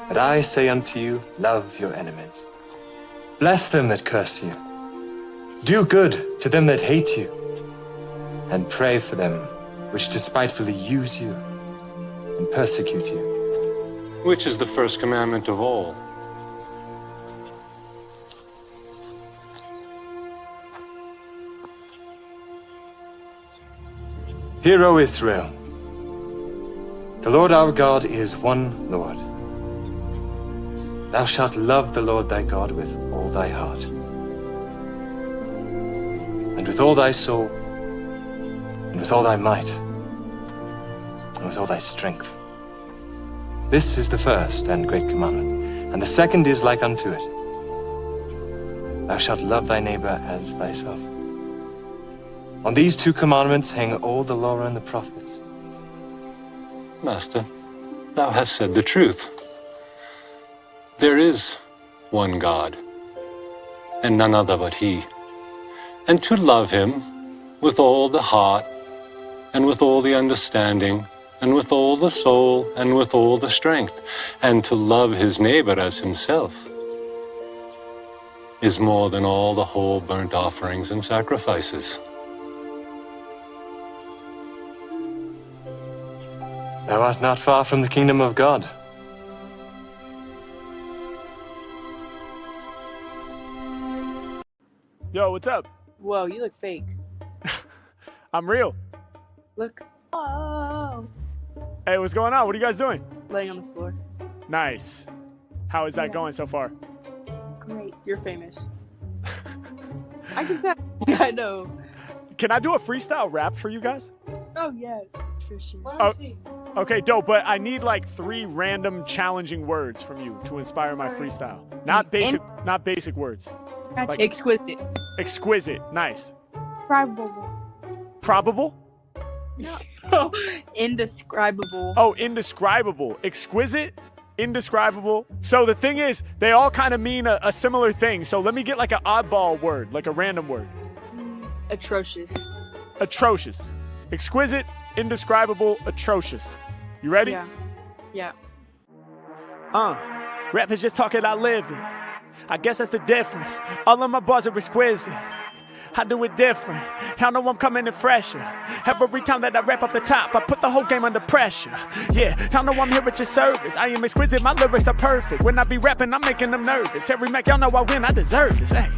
But I say unto you, love your enemies. Bless them that curse you. Do good to them that hate you. And pray for them which despitefully use you and persecute you. Which is the first commandment of all? Hear, O Israel, the Lord our God is one Lord. Thou shalt love the Lord thy God with all thy heart, and with all thy soul, and with all thy might, and with all thy strength. This is the first and great commandment, and the second is like unto it. Thou shalt love thy neighbor as thyself. On these two commandments hang all the law and the prophets. Master, thou hast said the truth. There is one God, and none other but He. And to love Him with all the heart, and with all the understanding, and with all the soul, and with all the strength, and to love his neighbor as himself, is more than all the whole burnt offerings and sacrifices. Thou art not far from the kingdom of God. Yo, what's up? Whoa, you look fake. I'm real. Look. Oh. Hey, what's going on? What are you guys doing? Laying on the floor. Nice. How is that going so far? Great. You're famous. I can tell. I know. Can I do a freestyle rap for you guys? Oh, yes. For sure. Oh, okay, dope. But I need like 3 random challenging words from you to inspire my freestyle. Not basic words. Like exquisite. Exquisite. Nice. Probable. Probable? No. Indescribable. Oh, indescribable. Exquisite? Indescribable. So the thing is, they all kind of mean a similar thing. So let me get like an oddball word, like a random word. Atrocious. Atrocious. Exquisite, indescribable, atrocious. You ready? Yeah. Rappers just talking, I live it. I guess that's the difference. All of my bars are exquisite. I do it different. Y'all know I'm coming in fresher. Every time that I rap off the top, I put the whole game under pressure. Yeah, y'all know I'm here at your service. I am exquisite, my lyrics are perfect. When I be rapping, I'm making them nervous. Every Mac, y'all know I win, I deserve this. Hey.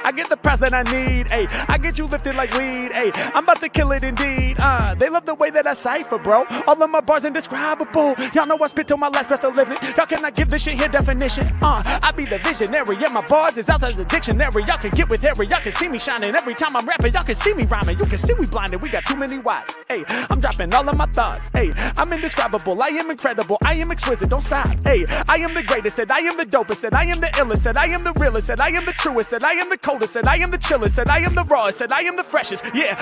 I get the prize that I need, ayy. I get you lifted like weed, ayy. I'm about to kill it indeed, They love the way that I cipher, bro. All of my bars indescribable. Y'all know I spit till my last breath of living. Y'all cannot give this shit here definition, I be the visionary, yeah, my bars is out of the dictionary. Y'all can get with Harry, y'all can see me shining. Every time I'm rapping, y'all can see me rhyming. You can see we blinded, we got too many watts, ayy. I'm dropping all of my thoughts, ayy. I'm indescribable, I am incredible, I am exquisite, don't stop, ayy. I am the greatest, said I am the dopest, said I am the illest, said I am the realest, said I am the truest, said I am the coldest, said I am the chillest, said I am the rawest, said I am the freshest. Yeah,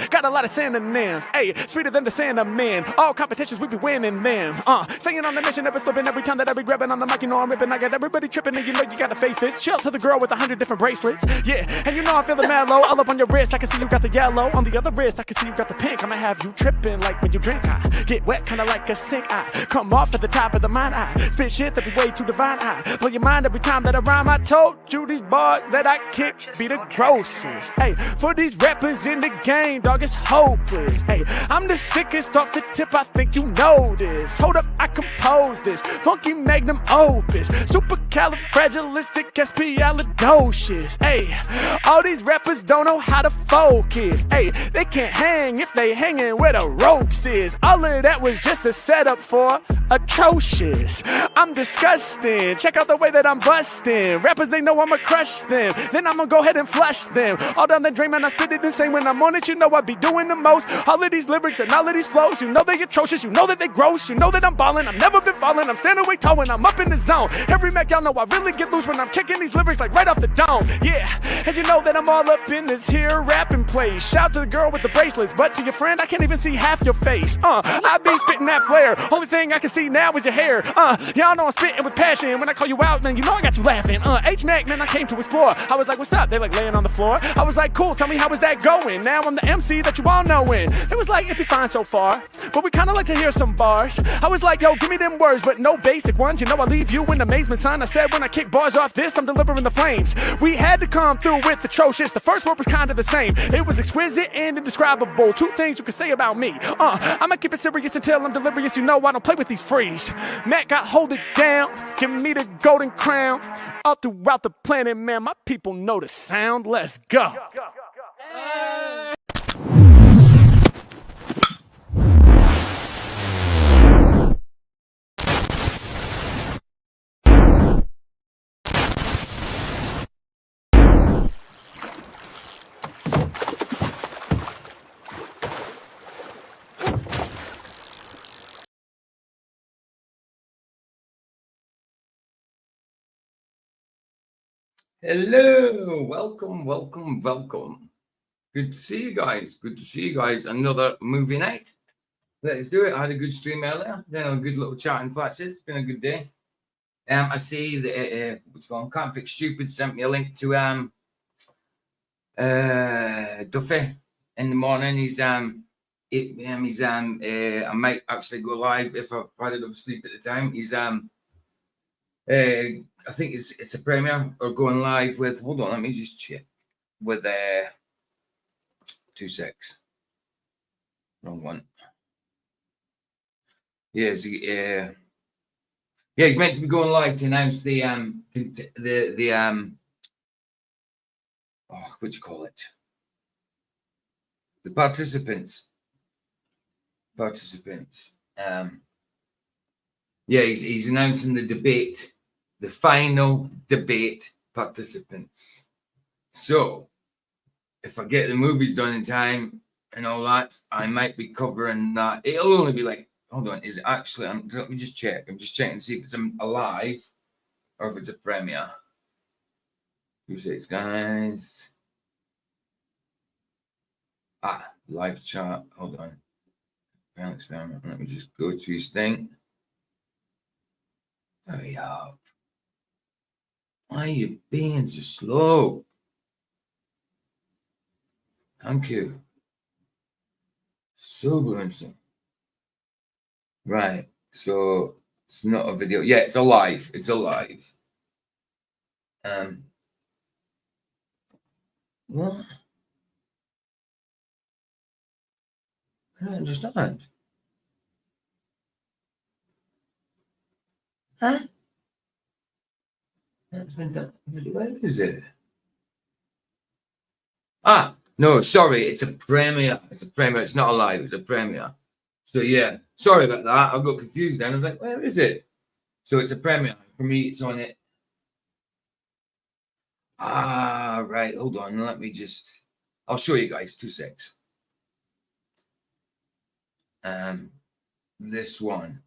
got a lot of synonyms. Hey, sweeter than the sand of men. All competitions, we be winning them. Saying on the mission, never slipping. Every time that I be grabbing on the mic, you know I'm ripping. I got everybody tripping, and you know you gotta face this. Chill to the girl with 100 different bracelets. Yeah, and you know I feel the mellow. All up on your wrist, I can see you got the yellow. On the other wrist, I can see you got the pink. I'ma have you tripping like when you drink. I get wet, kinda like a sink. I come off at the top of the mind. I spit shit that be way too divine. I blow your mind every time that I rhyme. I told you these bars that I kick be the grossest. Hey, for these rappers in the game, dog, it's hopeless. Hey, I'm the sickest off the tip, I think you know this. Hold up, I compose this funky magnum opus, supercalifragilisticexpialidocious. Hey, all these rappers don't know how to focus. Hey, they can't hang if they hanging where the ropes is. All of that was just a setup for atrocious. I'm disgusting. Check out the way that I'm busting. Rappers, they know I'ma crush them. Then I'ma go ahead and flush them. All down the drain, man, I spit it insane. When I'm on it, you know I be doing the most. All of these lyrics and all of these flows, you know they atrocious, you know that they gross, you know that I'm ballin', I've never been falling, I'm standing way tall when I'm up in the zone. Every Mac, y'all know I really get loose when I'm kicking these lyrics like right off the dome. Yeah, and you know that I'm all up in this here rapping place. Shout to the girl with the bracelets, but to your friend, I can't even see half your face. I be spitting that flare, only thing I can see now is your hair. Y'all know I'm spitting with passion. When I call you out, then you know I got you laughing. H-Mac, man, I came to explore. I was like, what's up? They like laying on the floor. I was like, cool, tell me how is that going? Now I'm the MC that you all knowin'. It was like, it'd be fine so far, but we kinda like to hear some bars. I was like, yo, give me them words, but no basic ones. You know I leave you in amazement, son. I said when I kick bars off this, I'm delivering the flames. We had to come through with atrocious. The first word was kinda the same. It was exquisite and indescribable. Two things you could say about me. I'ma keep it serious until I'm delirious. You know I don't play with these frees. Mac got hold it down, give me the golden crown. All throughout the planet, man, my people know the sound. Let's go. Hello, welcome. Good to see you guys. Another movie night. Let's do it. I had a good stream earlier, then a good little chat in Flatches. It's been a good day. I see that which one? Can't Fix Stupid sent me a link to Duffy in the morning. I might actually go live if I've had enough sleep at the time. He's I think it's a premiere or going live with. Hold on, let me just check with 2-6. Wrong one. Yes, yeah, he's meant to be going live to announce the what do you call it? The participants. Yeah, he's announcing the debate. The final debate participants. So, if I get the movies done in time and all that, I might be covering that. It'll only be like, hold on, is it actually? Let me just check. I'm just checking to see if it's alive or if it's a premiere. 2-6, guys. Live chat. Hold on. Fan experiment. Let me just go to his thing. Hurry up. Why are you being so slow? Thank you. So bouncing. Right. So it's not a video. Yeah, it's alive. It's alive. What? I don't understand. Huh? That's been done. Where is it? No, sorry. It's a premiere. It's not a live. It's a premiere. So, yeah. Sorry about that. I got confused then. I was like, where is it? So, it's a premiere. For me, it's on it. Right. Hold on. Let me just... I'll show you guys. 2-6. This one.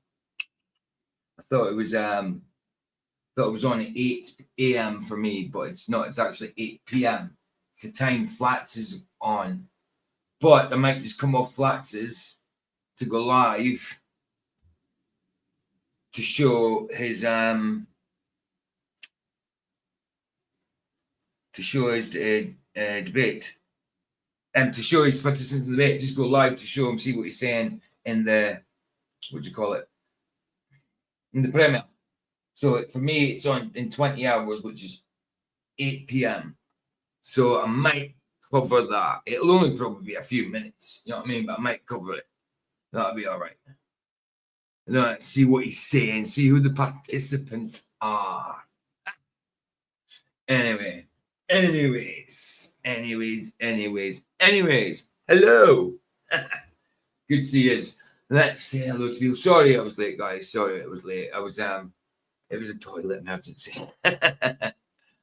I thought it was on at 8 a.m. for me, but it's not. It's actually 8 p.m. It's the time Flats is on. But I might just come off Flats's to go live to show his debate. To show his participants in the debate. Just go live to show him, see what he's saying in the in the premiere. So for me, it's on in 20 hours, which is 8 p.m. So I might cover that. It'll only probably be a few minutes, you know what I mean? But I might cover it. That'll be all right. Let's see what he's saying, see who the participants are. Anyways. Hello. Good to see you. Let's say hello to people. Sorry I was late, guys. Sorry it was late. It was a toilet emergency. I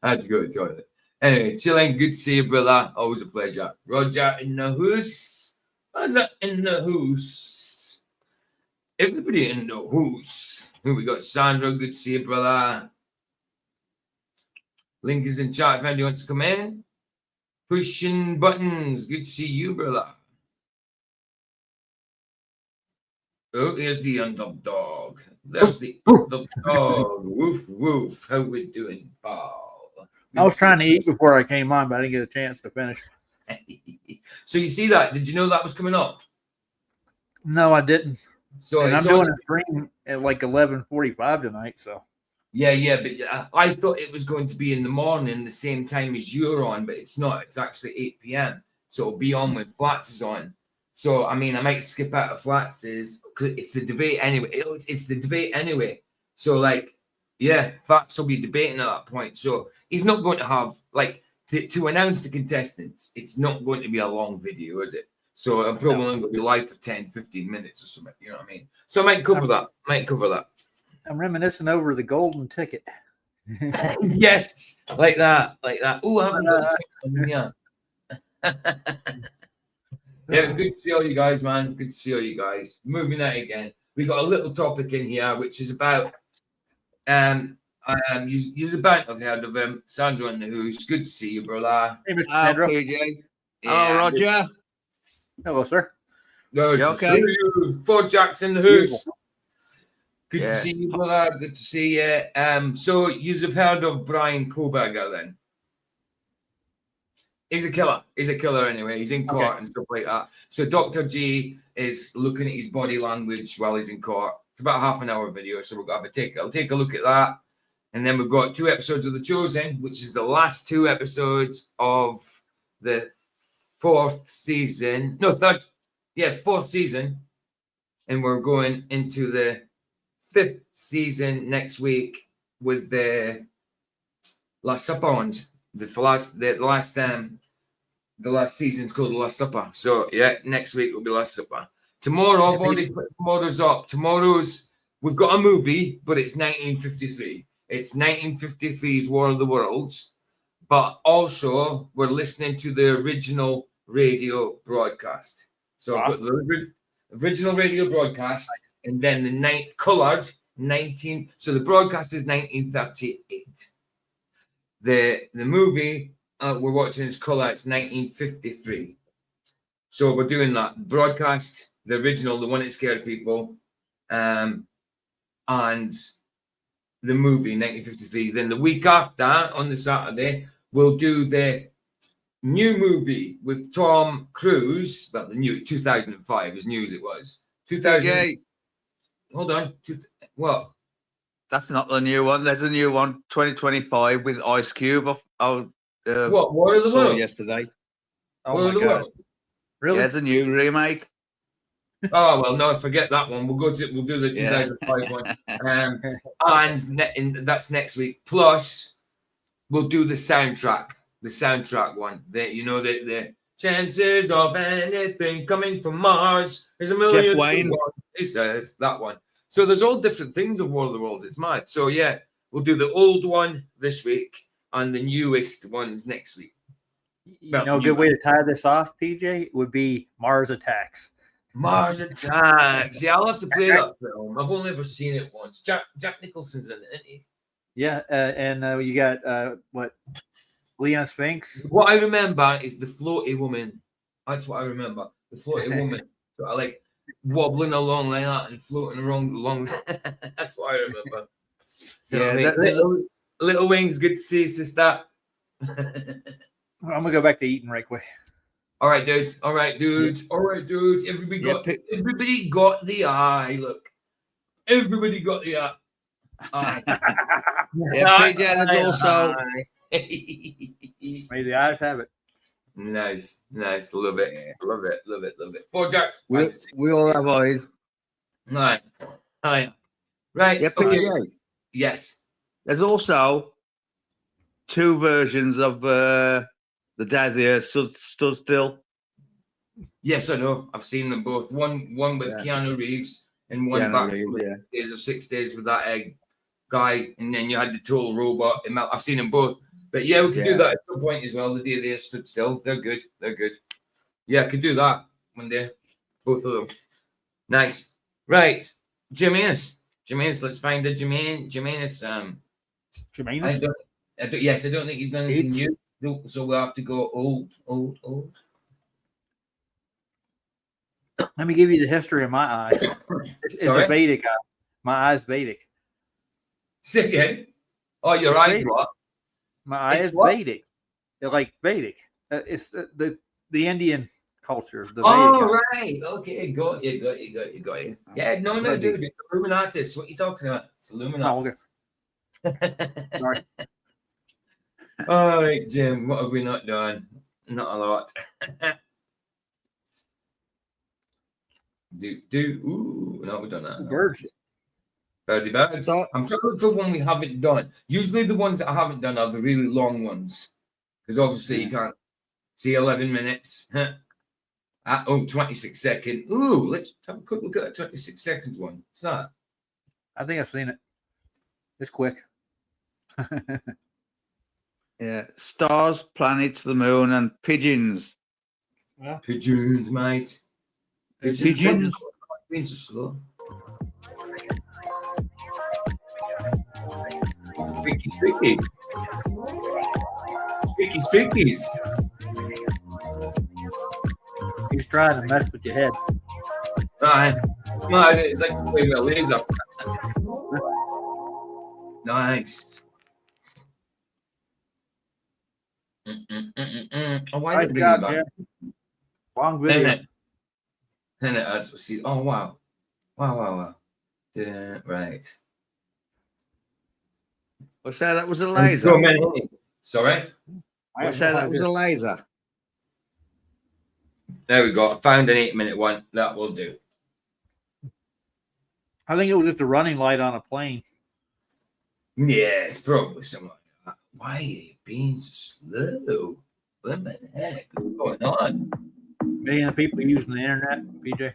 had to go to the toilet. Anyway, chilling. Good to see you, brother. Always a pleasure. Roger in the house. Roger in the house. Everybody in the house. Who we got? Sandra. Good to see you, brother. Link is in chat if anybody wants to come in. Pushing buttons. Good to see you, brother. Oh, here's the underdog. There's the underdog. Woof, woof. How we doing, Paul? I was trying to eat before I came on, but I didn't get a chance to finish. So you see that? Did you know that was coming up? No, I didn't. So And I'm it's doing on- a stream at like 11:45 tonight. So Yeah, but I thought it was going to be in the morning, the same time as you're on, but it's not. It's actually 8 p.m. So it'll be on when Flats is on. So, I mean, I might skip out of Flats's because it's the debate anyway. It's the debate anyway. So, like, yeah, Flats will be debating at that point. So he's not going to have, like, to announce the contestants, it's not going to be a long video, is it? So I'm probably only going to be live for 10, 15 minutes or something. You know what I mean? So I might cover that. I'm reminiscing over the golden ticket. Yes, like that. Oh, I haven't got the yeah. Yeah, good to see all you guys, man. Good to see all you guys. Moving out again. We got a little topic in here which is about use a bank I've heard of him. Sandro in the Who's. Good to see you, brother. Hey, Mr. Sandro. PJ. Yeah, Hello, Roger. Hello, sir. Good You to okay? see you. Ford Jackson the Who's. Good to Yeah. see you, brother. Good to see you. So you've heard of Bryan Kohberger then? He's a killer. He's a killer anyway. He's in court and stuff like that. So Dr. G is looking at his body language while he's in court. It's about a half an hour video, so we'll have I'll take a look at that. And then we've got 2 episodes of The Chosen, which is the last 2 episodes of the 4th season. No, 3rd. Yeah, 4th season. And we're going into the 5th season next week with the Last Supper ones. The last season's called The Last Supper. So yeah, next week will be Last Supper. Tomorrow, I've already put tomorrow's up. We've got a movie, but it's 1953. It's 1953's War of the Worlds, but also we're listening to the original radio broadcast. So I've got the original radio broadcast, and then the colored 19. So the broadcast is 1938. The movie we're watching is colored. It's 1953. So we're doing that broadcast, the original, the one that scared people, and the movie 1953. Then the week after, on the Saturday, we'll do the new movie with Tom Cruise. Well, the new 2005, as new as it was. 2000. Yeah. Hold on. What? That's not the new one. There's a new one, 2025 with Ice Cube. What? War of the saw World? yesterday. Oh War my of the God. World. Really? Yeah, there's a new remake. Oh well, no, forget that one. We'll do the 2005 one, and that's next week. Plus, we'll do the soundtrack one. The chances of anything coming from Mars is a million. Jeff Wayne. To 1. He says that one. So there's all different things of War of the Worlds. It's mad. So yeah, we'll do the old one this week and the newest ones next week. You know, a good way to tie this off, PJ, would be Mars Attacks. Mars Attacks. Yeah, I'll have to play that film. I've only ever seen it once. Jack Nicholson's in it, isn't he? Yeah, and you got what? Leon Spinks. What I remember is the floaty woman. That's what I remember. The floaty woman. So I like wobbling along like that and floating along. That's what I remember. Little Wings, good to see you, sister. I'm gonna go back to eating right quick. All right, dude. Everybody got the eye. Look, everybody got the eye. Yeah, PJ, there's also. May the eyes have it. Nice. Love it. Four Jacks. We all have eyes. Right. Right. Yeah, Okay. PJ. Yes. There's also 2 versions of The Day the Earth Stood Still. Yes, I know. I've seen them both. One with Keanu Reeves and one Keanu back Reeves, with yeah. Days of 6 Days with that guy, and then you had the total robot. I've seen them both. But yeah, we could do Yeah. that at some point as well. The day they stood still. They're good. They're good. Yeah, I could do that one day. Both of them. Nice. Right. Jimenez. Let's find a Jimenez. Jimenez? I don't think he's done anything new. So we'll have to go old. Let me give you the history of my eye. It's a Vedic eye. My eye's Vedic. Say again. Oh, your eye what? My eye is Vedic. They're like Vedic. It's the Indian culture. The Vedic right. Okay, got you. Yeah, no, dude. It's Illuminatus. What are you talking about? It's Illuminatus. Oh, okay. Sorry. All right, Jim. What have we not done? Not a lot. Ooh, no, we've done that. Birds. Birdie birds. I'm trying to look for one we haven't done. Usually the ones that I haven't done are the really long ones. Because obviously you can't see 11 minutes. 26 seconds. Ooh, let's have a quick look at that 26 seconds one. What's that? I think I've seen it. It's quick. Yeah. Stars, planets, the moon, and pigeons. Yeah. Pigeons, mate. Pigeons. Been so slow. Streaky. Streakies. He's trying to mess with your head. Smart. It's like waving a laser. Nice. Oh, why did I bring you back? Long video. Then it adds. See. Oh wow. Right. I say that was a laser. So many. Sorry. I say that was a laser. There we go. I found an 8-minute one. That will do. I think it was just a running light on a plane. Yeah, it's probably something like that. Why are you being so slow? What the heck is going on? Millions of people using the internet, PJ.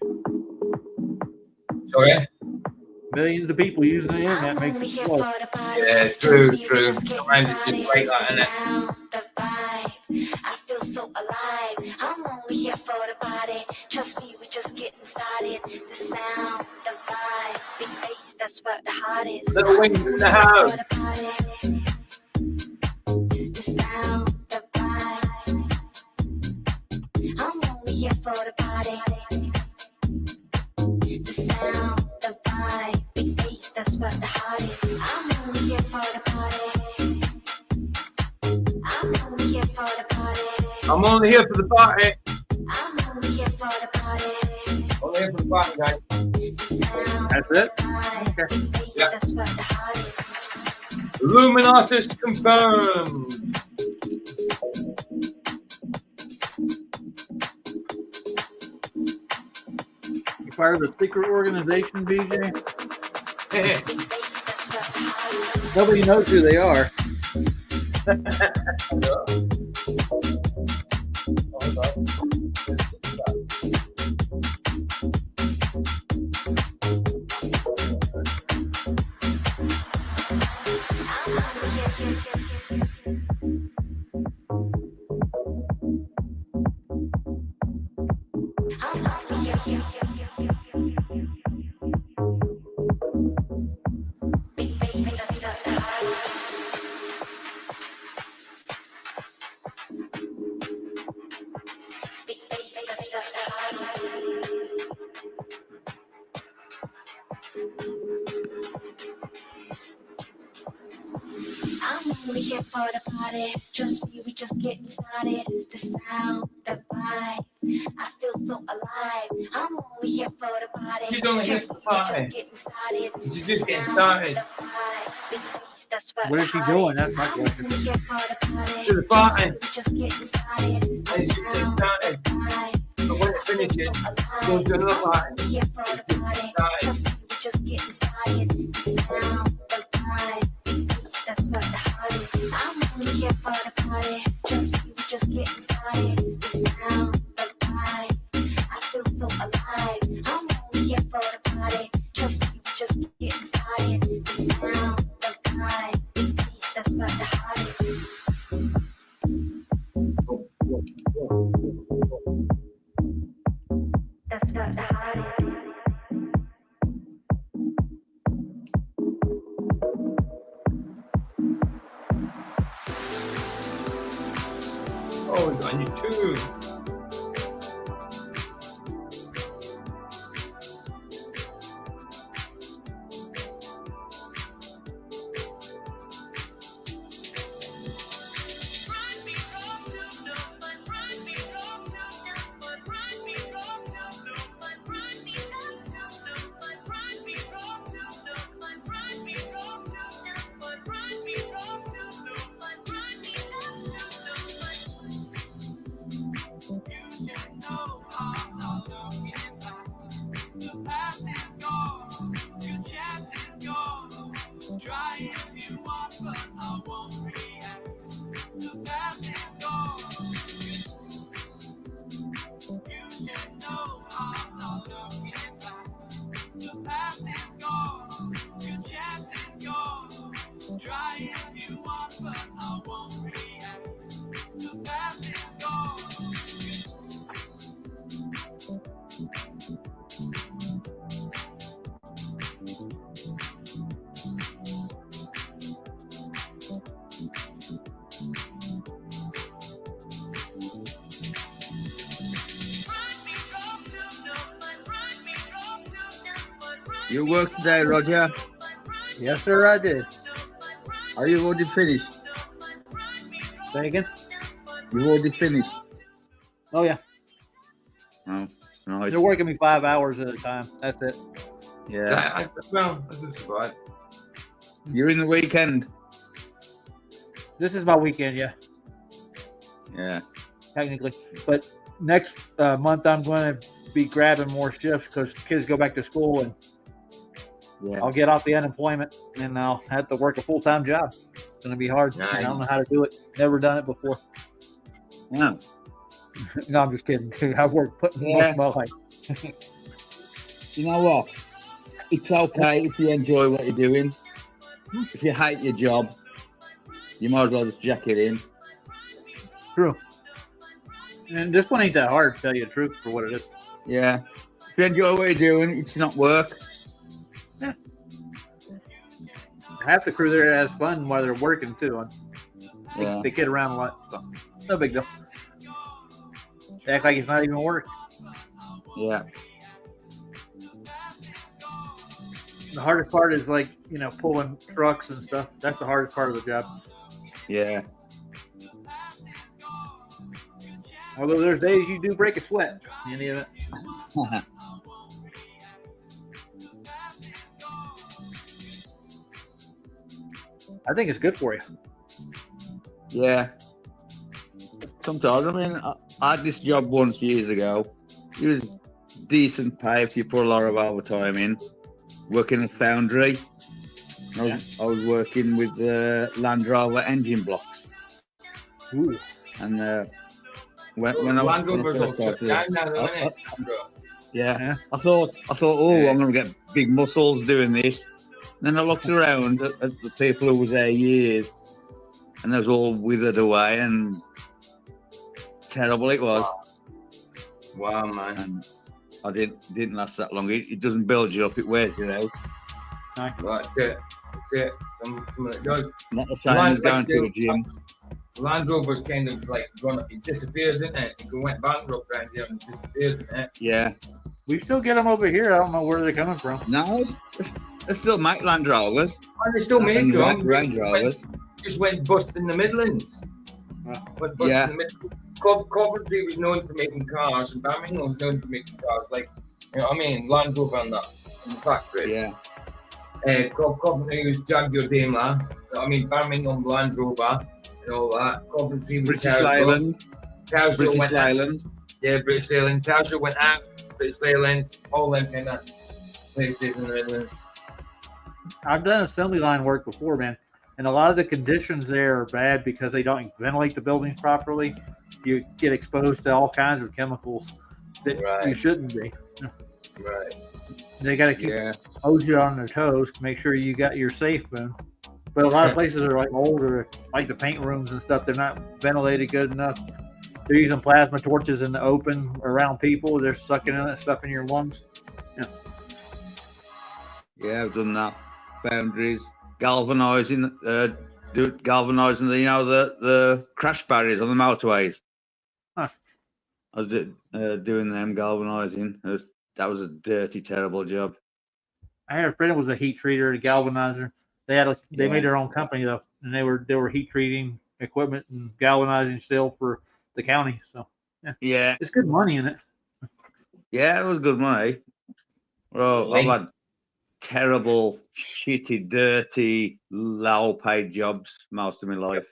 Sorry? Millions of people using the internet makes it slow. Yeah, true. Sometimes it's just like that, isn't it? I feel so alive. I'm only here for the body. Trust me, we're just getting started. The sound, the vibe, big bass, that's what the heart is. Little wings in the house. The sound, the vibe. I'm only here for the body. The sound, the vibe, big bass, that's what the heart is. I'm only here for the body. I'm only here for the party. I'm only here for the party. I'm only here for the party. Only here for the party, guys. That's it? Okay. Yeah. That's what the heart is. Illuminatus confirmed. You part of a secret organization, BJ? Nobody knows who they are. I'm only here for the party. Trust me, we just getting started. The sound, the vibe. I feel so alive. I'm only here for the party. She's only here for the party. She's just getting started. What is she doing? That's my question. To the party. Just getting started. And she's getting started. But when it finishes, we'll do another party. Here for the party. Trust me, we just getting started. The sound, the vibe. That's what the heart is. I'm only here for the party. Just me, we just getting started. The sound, the vibe. I feel so alive. I'm only here for the party. Trust me, we just getting started. The sound, the vibe. That's what the heart is. videos on YouTube. You work today, Roger? Yes, sir, I did. Are you already finished? Say again? You already finished? Oh, yeah. Oh, nice. They're working me 5 hours at a time. That's it. Yeah. That's a spot. You're in the weekend? This is my weekend, yeah, Yeah. technically. But next month, I'm going to be grabbing more shifts because kids go back to school, and Yeah. I'll get off the unemployment, and I'll have to work a full-time job. It's going to be hard. Nice. I don't know how to do it. Never done it before. Yeah. No, I'm just kidding. I've worked Yeah. most of my life. You know what? It's okay if you enjoy what you're doing. If you hate your job, you might as well just jack it in. True. And this one ain't that hard, to tell you the truth, for what it is. Yeah. If you enjoy what you're doing, it's not work. Half the crew there has fun while they're working, too. And Yeah. they kid around a lot. So no big deal. They act like it's not even work. Yeah. The hardest part is like, pulling trucks and stuff. That's the hardest part of the job. Yeah. Although there's days you do break a sweat. Any of it. I think it's good for you. Yeah. Sometimes, I mean, I had this job once years ago. It was decent pay if you put a lot of overtime in. Working in a foundry. I was working with Land Rover engine blocks. Ooh. And when I Land Rover's all first shut started, down now, though, isn't it? yeah, I thought, I'm going to get big muscles doing this. Then I looked around at the people who was there years, and they was all withered away, and terrible it was. Wow, man. And I didn't last that long. It doesn't build you up; it wears you out. Well, that's it. That's it. Some of it does. Not the same as going to a gym. Land Rover's kind of like it disappeared, didn't it? It went bankrupt around here and disappeared, didn't it? Yeah. We still get them over here. I don't know where they're coming from. No, they still make Land Rovers. And they still make them. Range Rovers. Just went bust in the Midlands. Went bust in the Midlands. Coventry was known for making cars, and Birmingham was known for making cars. Like, you know what I mean? Land Rover and that in the factory. Yeah. Coventry was Jaguar Daimler. You know what I mean? Birmingham Land Rover and all that. Coventry was British Island. British Island. Yeah, British Island. Towser went out. British Island. All them kind of places in the Midlands. I've done assembly line work before, man. And a lot of the conditions there are bad because they don't ventilate the buildings properly. You get exposed to all kinds of chemicals that you shouldn't be. Right. They got to keep you on their toes to make sure you got your safe boom. But a lot of places are like older, like the paint rooms and stuff. They're not ventilated good enough. They're using plasma torches in the open around people. They're sucking in that stuff in your lungs. Yeah, I've done that. Boundaries, galvanizing the crash barriers on the motorways. I was doing them galvanizing. That was a dirty, terrible job. I had a friend that was a heat treater, a galvanizer. They Yeah. made their own company though, and they were heat treating equipment and galvanizing steel for the county. So Yeah, it's good money in it. yeah, it was good money. Well, I've Link. had terrible, shitty, dirty, low-paid jobs most of my life.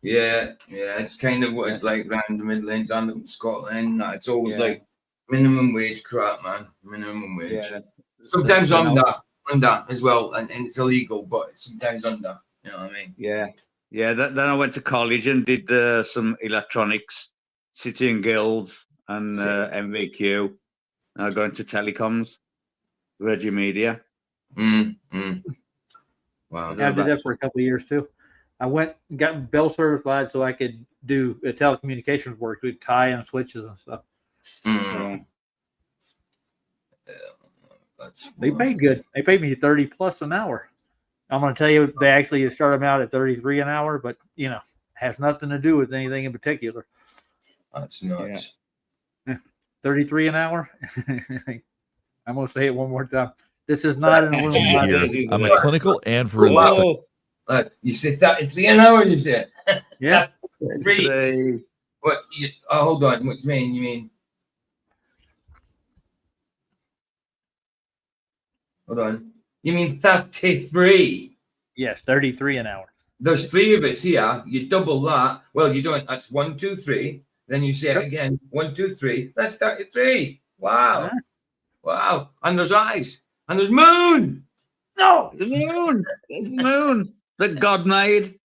Yeah, it's kind of what it's like around the Midlands and up in Scotland. It's always Yeah. like minimum wage crap, man. Minimum wage. Yeah. Sometimes You know, under as well, and it's illegal, but sometimes under. You know what I mean? Yeah, yeah. Then I went to college and did some electronics, City and Guilds, and Sick. MVQ. And I got into telecoms, Virgin Media. Wow. Yeah, I did that for a couple of years too. I went and got Bell certified so I could do telecommunications work, with tie and switches and stuff. Mm. They paid good. They paid me 30 plus an hour. I'm going to tell you, they actually start them out at 33 an hour, but has nothing to do with anything in particular. That's nuts. 33 an hour. I'm going to say it one more time. This is not an Illuminati. I'm a clinical and forensic. You said 33 an hour, you said? Yeah. Three. What? Hold on. What do you mean? You mean? Hold on. You mean 33? Yes, 33 an hour. There's three of us here. You double that. Well, you don't. That's 1, 2, 3. Then you say it again. 1, 2, 3. That's 33. Wow. Yeah. Wow. And there's eyes. And there's moon. No. The moon. The moon that God made.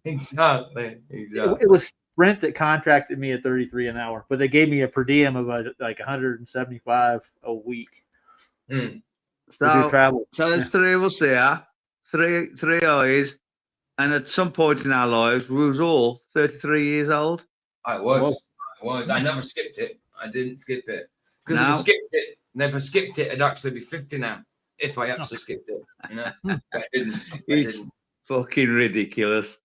Exactly. It was Sprint that contracted me at 33 an hour, but they gave me a per diem of like 175 a week. Mm. So, travel. So there's three of us here, three eyes, and at some point in our lives, we was all 33 years old. I was. I never skipped it. I didn't skip it. Because if I skipped it, I'd actually be 50 now. If I actually skipped it. I didn't. It's fucking ridiculous.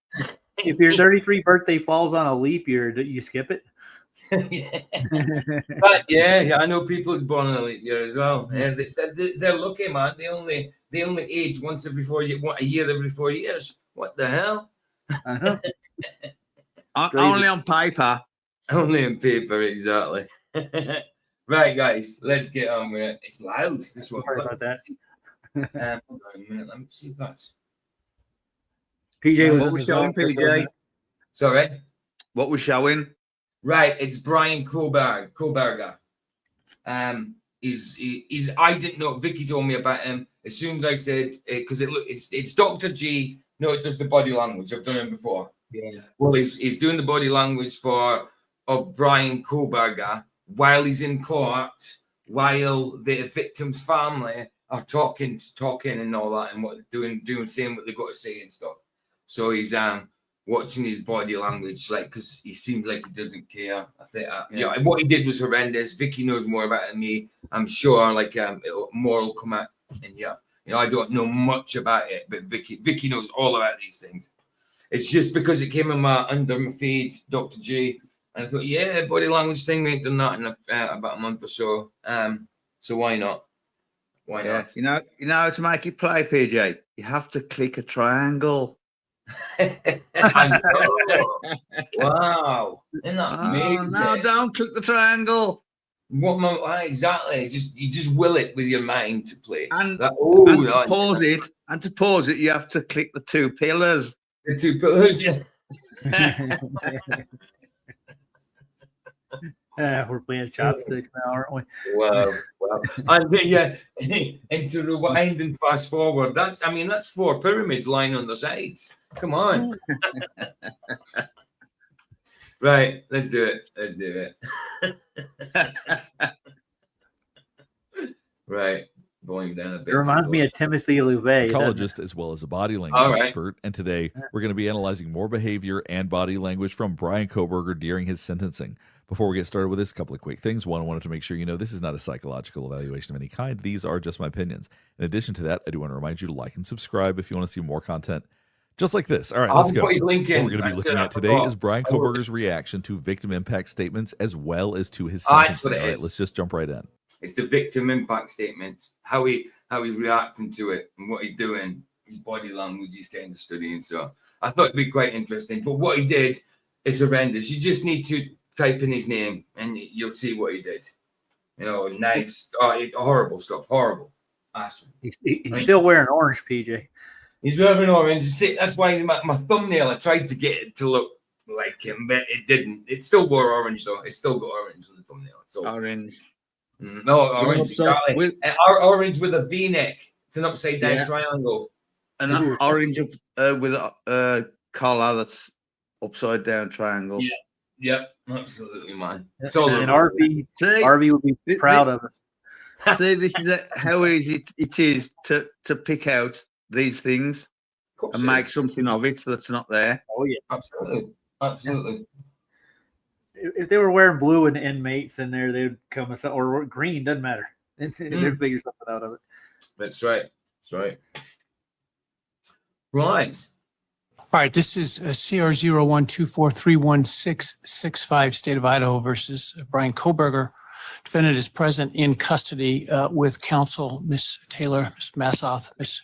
If your 33 birthday falls on a leap year, do you skip it? But yeah, I know people who's born in a leap year as well. And they're lucky, man. They only age once every 4 years, a year every 4 years. What the hell? I know. Only on paper. Only on paper, exactly. Right, guys, let's get on with it. It's loud. This one. Sorry about that. Hold on a minute. Let me see if that's. PJ was What in we the showing, zone. PJ? Sorry. What we showing? Right, it's Bryan Kohberger. He's I didn't know. Vicky told me about him as soon as I said because it's Dr. G. No, it does the body language. I've done him before. Yeah. Well, he's doing the body language of Bryan Kohberger while he's in court, while the victim's family are talking and all that, and what they're doing, saying what they've got to say and stuff. So he's watching his body language, like, because he seems like he doesn't care. I think, what he did was horrendous. Vicky knows more about it than me. I'm sure, like, more will come out. And I don't know much about it, but Vicky knows all about these things. It's just because it came in under my feed, Dr. G, and I thought, body language thing. We ain't done that in about a month or so. So why not? Why not? You know how to make it play, PJ. You have to click a triangle. Wow! Isn't that amazing? No, don't click the triangle. Exactly? You just will it with your mind to play. And to pause it, you have to click the two pillars. The two pillars, yeah. We're playing chopsticks now, aren't we? Wow. And and to rewind and fast forward, that's 4 pyramids lying on the sides. Come on. Right, let's do it. Right, volume down a bit. It reminds me of Timothy Louvet, Psychologist as well as a body language expert, and today we're going to be analyzing more behavior and body language from Bryan Kohberger during his sentencing. Before we get started with this, a couple of quick things. One, I wanted to make sure you know this is not a psychological evaluation of any kind. These are just my opinions. In addition to that, I do want to remind you to like and subscribe if you want to see more content. Just like this. All right, I'll let's go. put his link in. What we're going to be looking at today is Bryan Kohberger's reaction to victim impact statements as well as to his That's sentencing. what it All right, is. let's just jump right in. It's the victim impact statement, how he's reacting to it and what he's doing, his body language he's getting to studying. So I thought it'd be quite interesting. But what he did is horrendous. You just need to type in his name and you'll see what he did. You know, knives, horrible stuff, horrible. Awesome. He's still wearing orange, PJ. He's wearing orange. That's why my thumbnail, I tried to get it to look like him, but it didn't. It still wore orange, though. It's still got orange on the thumbnail. It's all Orange. No, orange, exactly. Orange with a V-neck. It's an upside-down triangle. And orange with a collar that's upside-down triangle. Yeah, yep, absolutely, man. And RV would be proud of us. See, this is how easy it is to pick out these things and make something of it that's not there. Oh yeah, absolutely. Yeah. If they were wearing blue and inmates in there, they'd come with or green, doesn't matter. They'd figure something out of it. That's right. That's right. Right. All right. This is CR0124316665, State of Idaho versus Bryan Kohberger. Defendant is present in custody with counsel, Miss Taylor, Miss Massoth, Miss.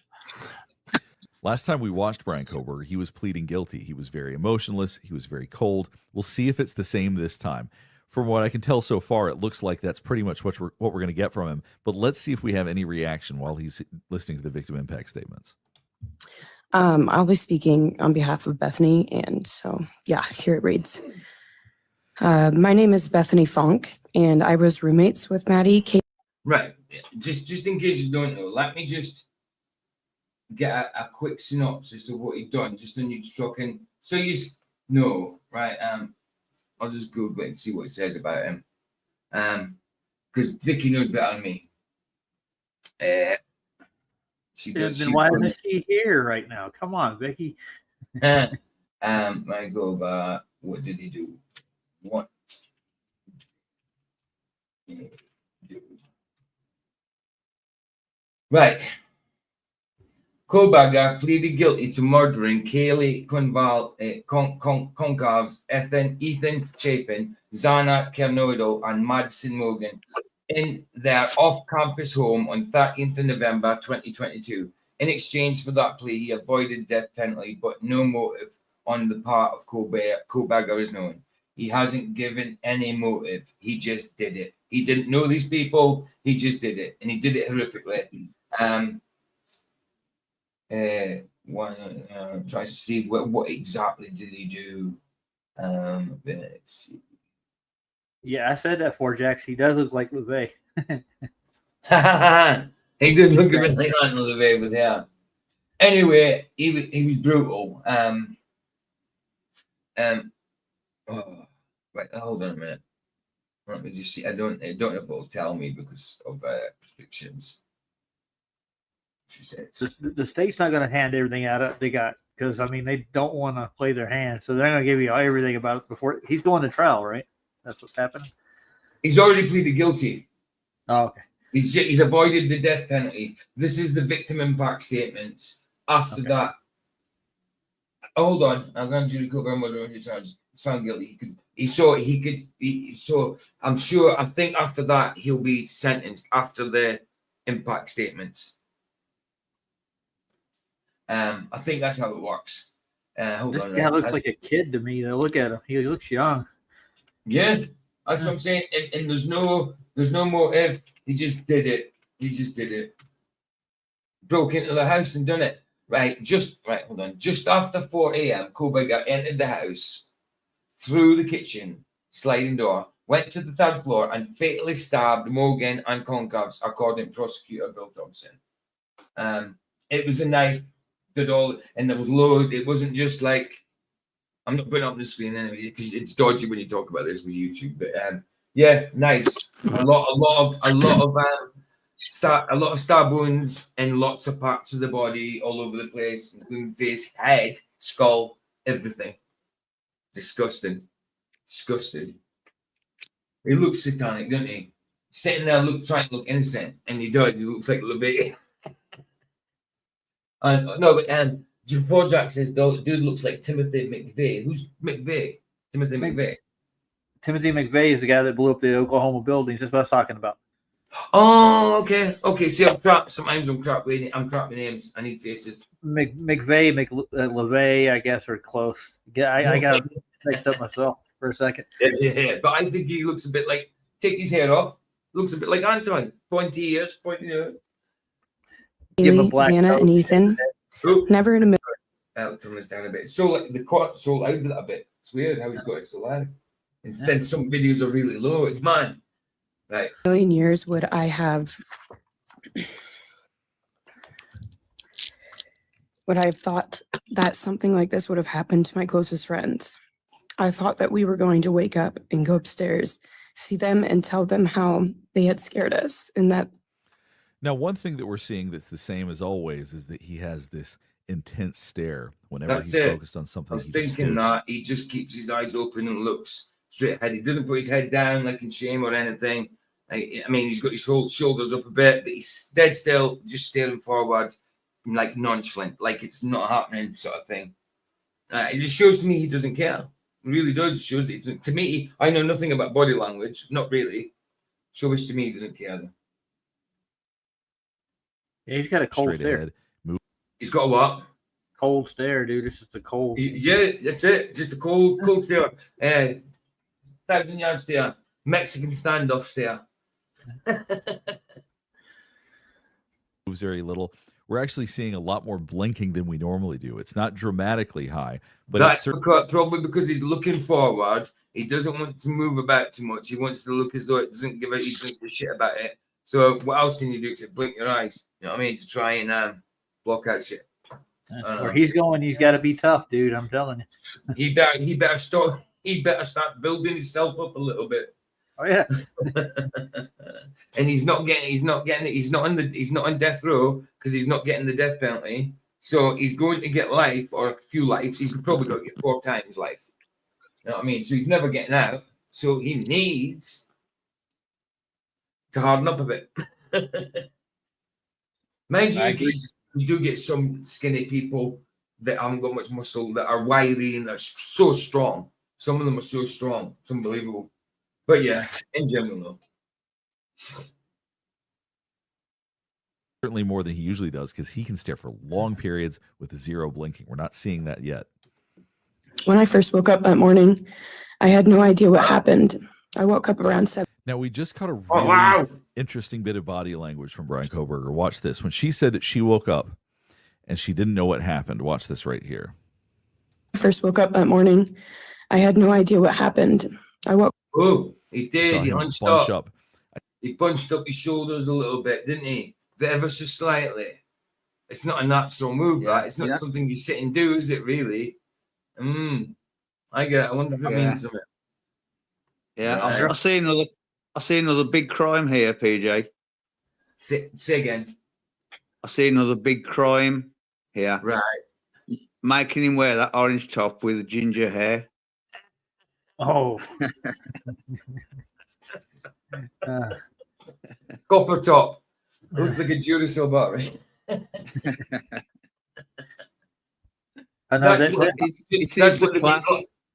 Last time we watched Bryan Kohberger, he was pleading guilty. He was very emotionless. He was very cold. We'll see if it's the same this time. From what I can tell so far, it looks like that's pretty much what we're going to get from him. But let's see if we have any reaction while he's listening to the victim impact statements. I'll be speaking on behalf of Bethany, and so, yeah, here it reads. My name is Bethany Funk, and I was roommates with Maddie. Right. Just in case you don't know, let me just get a quick synopsis of what he'd done, just on you talking. So you know, right? I'll just Google it and see what it says about him. Because Vicky knows better than me. Then why isn't she here right now? Come on, Vicky. I go by what did he do? What did he do? Right. Kohberger pleaded guilty to murdering Kaylee Concalves, Ethan Chapin, Zana Kernoidal, and Madison Morgan in their off-campus home on 13th of November 2022. In exchange for that plea, he avoided death penalty, but no motive on the part of Kohberger is known. He hasn't given any motive. He just did it. He didn't know these people. He just did it, and he did it horrifically. Try to see what exactly did he do. Let's see. Yeah, I said that for Jax. He does look like LeVay. He does look a bit like LeVay, but yeah. Anyway, he was brutal. Right, hold on a minute. Let me just see. I don't know if it'll tell me because of restrictions. The state's not going to hand everything out they got because I mean they don't want to play their hand, so they're going to give you everything about it before he's going to trial, right? That's what's happening. He's already pleaded guilty. Oh, okay. He's avoided the death penalty. This is the victim impact statements. After that, hold on. I'm going to recover murder on your charges. He's found guilty. I'm sure. I think after that he'll be sentenced after the impact statements. I think that's how it works. Hold this on. guy looks like a kid to me. Though. Look at him. He looks young. Yeah, that's what I'm saying. And there's no motive. He just did it. Broke into the house and done it. Hold on. Just after 4 a.m., Kohberger entered the house through the kitchen sliding door, went to the third floor, and fatally stabbed Morgan and Concalves, according to prosecutor Bill Thompson. It was a knife. And there was loads. It wasn't just like I'm not putting up the screen anyway because it's dodgy when you talk about this with YouTube. But yeah, knives. A lot of stab wounds and lots of parts of the body all over the place, including face, head, skull, everything. Disgusting. He looks satanic, doesn't he? Sitting there, trying to look innocent, and he does. He looks like LeVay. Paul Jack says, dude looks like Timothy McVeigh. Who's McVeigh? Timothy McVeigh. Timothy McVeigh is the guy that blew up the Oklahoma buildings. That's what I was talking about. Oh, okay. See, I'm crap. Sometimes I'm crap with names. I need faces. McVeigh, LeVay, I guess, are close. Yeah, I got mixed up myself for a second. Yeah, but I think he looks a bit like, take his hair off, looks a bit like Antoine. Pointy ears, Haley, Xana, and Ethan. Never in a million. Turn this down a bit. So like the court so loud a bit. It's weird how he's got it so loud. Instead, some videos are really low. It's mad. Right. Million years would I have thought that something like this would have happened to my closest friends. I thought that we were going to wake up and go upstairs, see them and tell them how they had scared us and that. Now, one thing that we're seeing that's the same as always is that he has this intense stare whenever he's focused on something. I was thinking that he just keeps his eyes open and looks straight ahead. He doesn't put his head down like in shame or anything. I mean, he's got his shoulders up a bit, but he's dead still, just staring forward, like nonchalant, like it's not happening, sort of thing. It just shows to me he doesn't care. It really does. It shows that he doesn't. To me, I know nothing about body language, not really. Shows to me he doesn't care. Yeah, he's got a cold stare. He's got a what? Cold stare, dude. It's just a cold. Yeah, that's it. Just a cold stare. 1,000-yard stare. Mexican standoff stare. Moves very little. We're actually seeing a lot more blinking than we normally do. It's not dramatically high, but that's probably because he's looking forward. He doesn't want to move about too much. He wants to look as though it doesn't give he doesn't give a shit about it. So what else can you do except blink your eyes? You know what I mean? To try and block out shit. Where he's going, he's got to be tough, dude. I'm telling you. He better start building himself up a little bit. Oh yeah. And he's not on death row because he's not getting the death penalty. So he's going to get life or a few lives. He's probably got to get 4 times life. You know what I mean? So he's never getting out. So he needs to harden up a bit. Mind you, you do get some skinny people that haven't got much muscle that are wiry and they're so strong. Some of them are so strong. It's unbelievable. But yeah, in general, though. Certainly more than he usually does because he can stare for long periods with 0 blinking. We're not seeing that yet. When I first woke up that morning, I had no idea what happened. I woke up around 7. Now, we just caught a really interesting bit of body language from Bryan Kohberger. Watch this. When she said that she woke up and she didn't know what happened, watch this right here. I first woke up that morning. I had no idea what happened. I woke. Oh, he did. He hunched up. He bunched up his shoulders a little bit, didn't he? Ever so slightly. It's not a natural move, that. It's not something you sit and do, is it, really? I get it. I wonder if it means something. Yeah, right. I see another big crime here, PJ. Say again. I see another big crime here. Right. Making him wear that orange top with ginger hair. Oh. Copper top. Looks like a Duracell battery.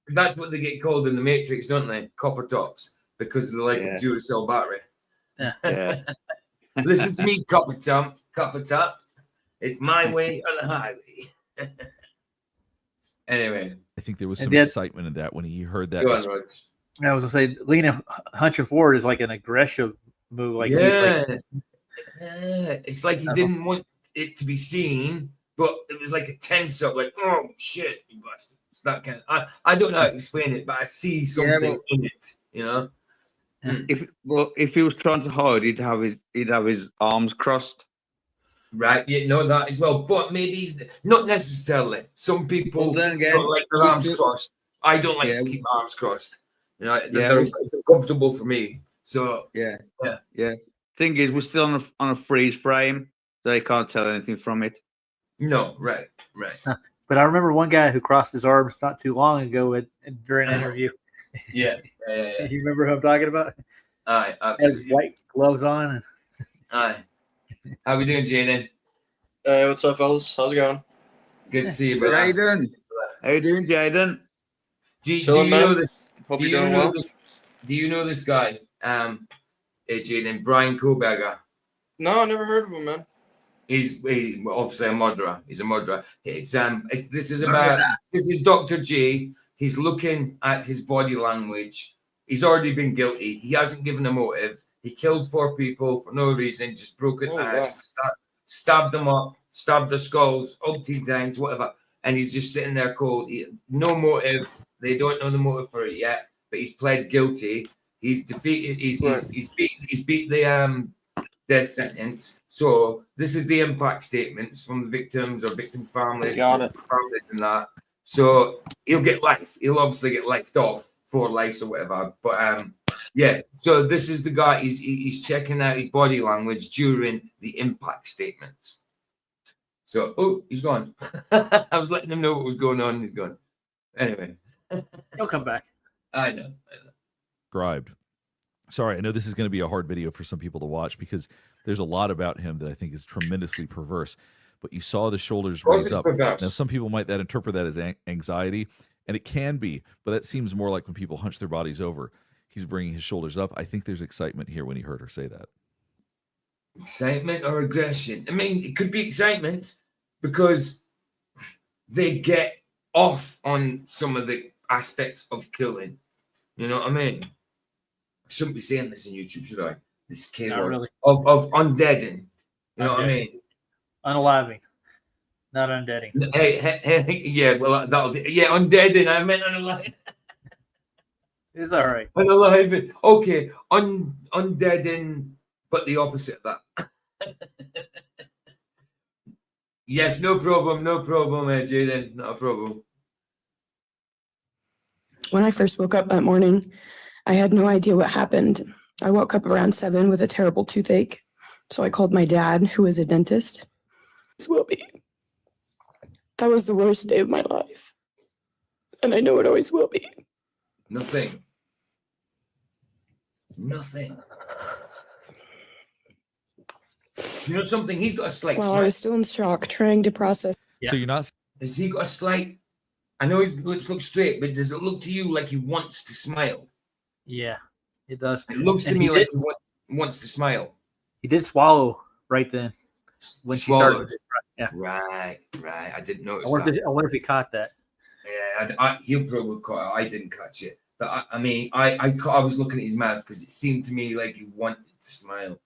That's what they get called in the Matrix, don't they? Copper tops, because they're like a Duracell battery. Yeah. Listen to me, copper top. It's my way or the highway. Anyway, I think there was some excitement in that when he heard that. Go on, Rhodes. I was gonna say, leaning, hunching forward is like an aggressive move. Like it's like he didn't want it to be seen, but it was like a tense up, like, oh shit, you bastard. It's that kind of. I don't know how to explain it, but I see something in it, you know. If he was trying to hide, he'd have his arms crossed. Right, yeah, know that as well, but maybe he's not necessarily. Some people don't like their arms crossed. I don't like to keep my arms crossed. You know, it's uncomfortable for me. So yeah. Thing is, we're still on a freeze frame, so they can't tell anything from it. No, right. But I remember one guy who crossed his arms not too long ago during an interview. Yeah. You remember who I'm talking about? Aye, absolutely. Had white gloves on. Aye. How we doing, Jaden? Hey, what's up, fellas? How's it going? Good to see you, How you brother. doing? How you doing, Jaden? Do you Chilling, know man. this? Hope Do you're you doing know well. this? Do you know this guy? Jaden, Bryan Kohberger. No, I never heard of him, man. He's obviously a murderer. He's a murderer. This is Look at about this is Dr. J. He's looking at his body language. He's already been guilty. He hasn't given a motive. He killed 4 people for no reason, just broke it Oh, out, wow. stabbed them up, stabbed their skulls, umpteen times, whatever. And he's just sitting there cold. No motive. They don't know the motive for it yet, but he's pled guilty. He's defeated. He's beat the death sentence. So this is the impact statements from the victims or victim families, Got it. families and that. So he'll get life. He'll obviously get lifed off 4 lives or whatever. But yeah. So this is the guy. He's checking out his body language during the impact statements. So he's gone. I was letting him know what was going on. He's gone. Anyway, He'll come back. I know. Described. Sorry, I know this is going to be a hard video for some people to watch because there's a lot about him that I think is tremendously perverse. But you saw the shoulders course raise it's up. perverse. Now, some people might interpret that as anxiety, and it can be, but that seems more like when people hunch their bodies over. He's bringing his shoulders up. I think there's excitement here when he heard her say that. Excitement or aggression? I mean, it could be excitement because they get off on some of the aspects of killing. You know what I mean? I shouldn't be saying this on YouTube, should I? This kid Not really. of undeading. You know what I mean? Unaliving, not undeading. Hey, yeah, well, that'll do. Yeah, undeading. I meant unalive. It's all right. Unalive. Okay, undeading, but the opposite of that. Yes, no problem, Jaden, not a problem. When I first woke up that morning, I had no idea what happened. I woke up around 7 with a terrible toothache. So I called my dad, who is a dentist. This will be. That was the worst day of my life. And I know it always will be. Nothing. You know something? He's got a slight While I smile. was still in shock, trying to process. So you're not. Has he got a slight? I know his lips look straight, but does it look to you like he wants to smile? Yeah, it does. It looks to And me he like did- he wants to smile. He did swallow right then when she Swallowed. started. Yeah. Right. I didn't notice I wonder, that. if, I wonder if he caught that. Yeah, he'll probably caught it. I didn't catch it, but I mean, I was looking at his mouth because it seemed to me like he wanted to smile.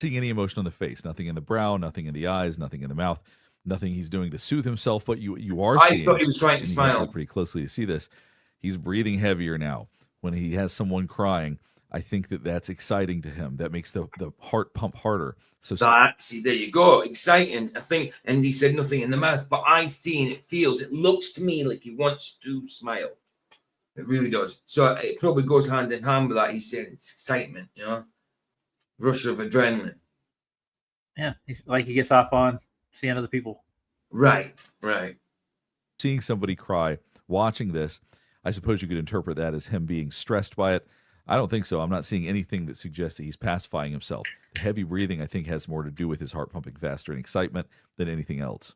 Seeing any emotion on the face, nothing in the brow, nothing in the eyes, nothing in the mouth, nothing he's doing to soothe himself. But you are I seeing. thought he was trying to and you have to smile. look pretty closely to see this. He's breathing heavier now. When he has someone crying, I think that's exciting to him. That makes the heart pump harder. So See, there you go, exciting. I think, and he said nothing in the mouth, but I see and it feels. It looks to me like he wants to smile. It really does. So it probably goes hand in hand with that. He said it's excitement, you know, rush of adrenaline. Yeah, like he gets off on seeing other people. Right. seeing somebody cry, watching this, I suppose you could interpret that as him being stressed by it. I don't think so. I'm not seeing anything that suggests that he's pacifying himself. The heavy breathing, I think, has more to do with his heart pumping faster and excitement than anything else.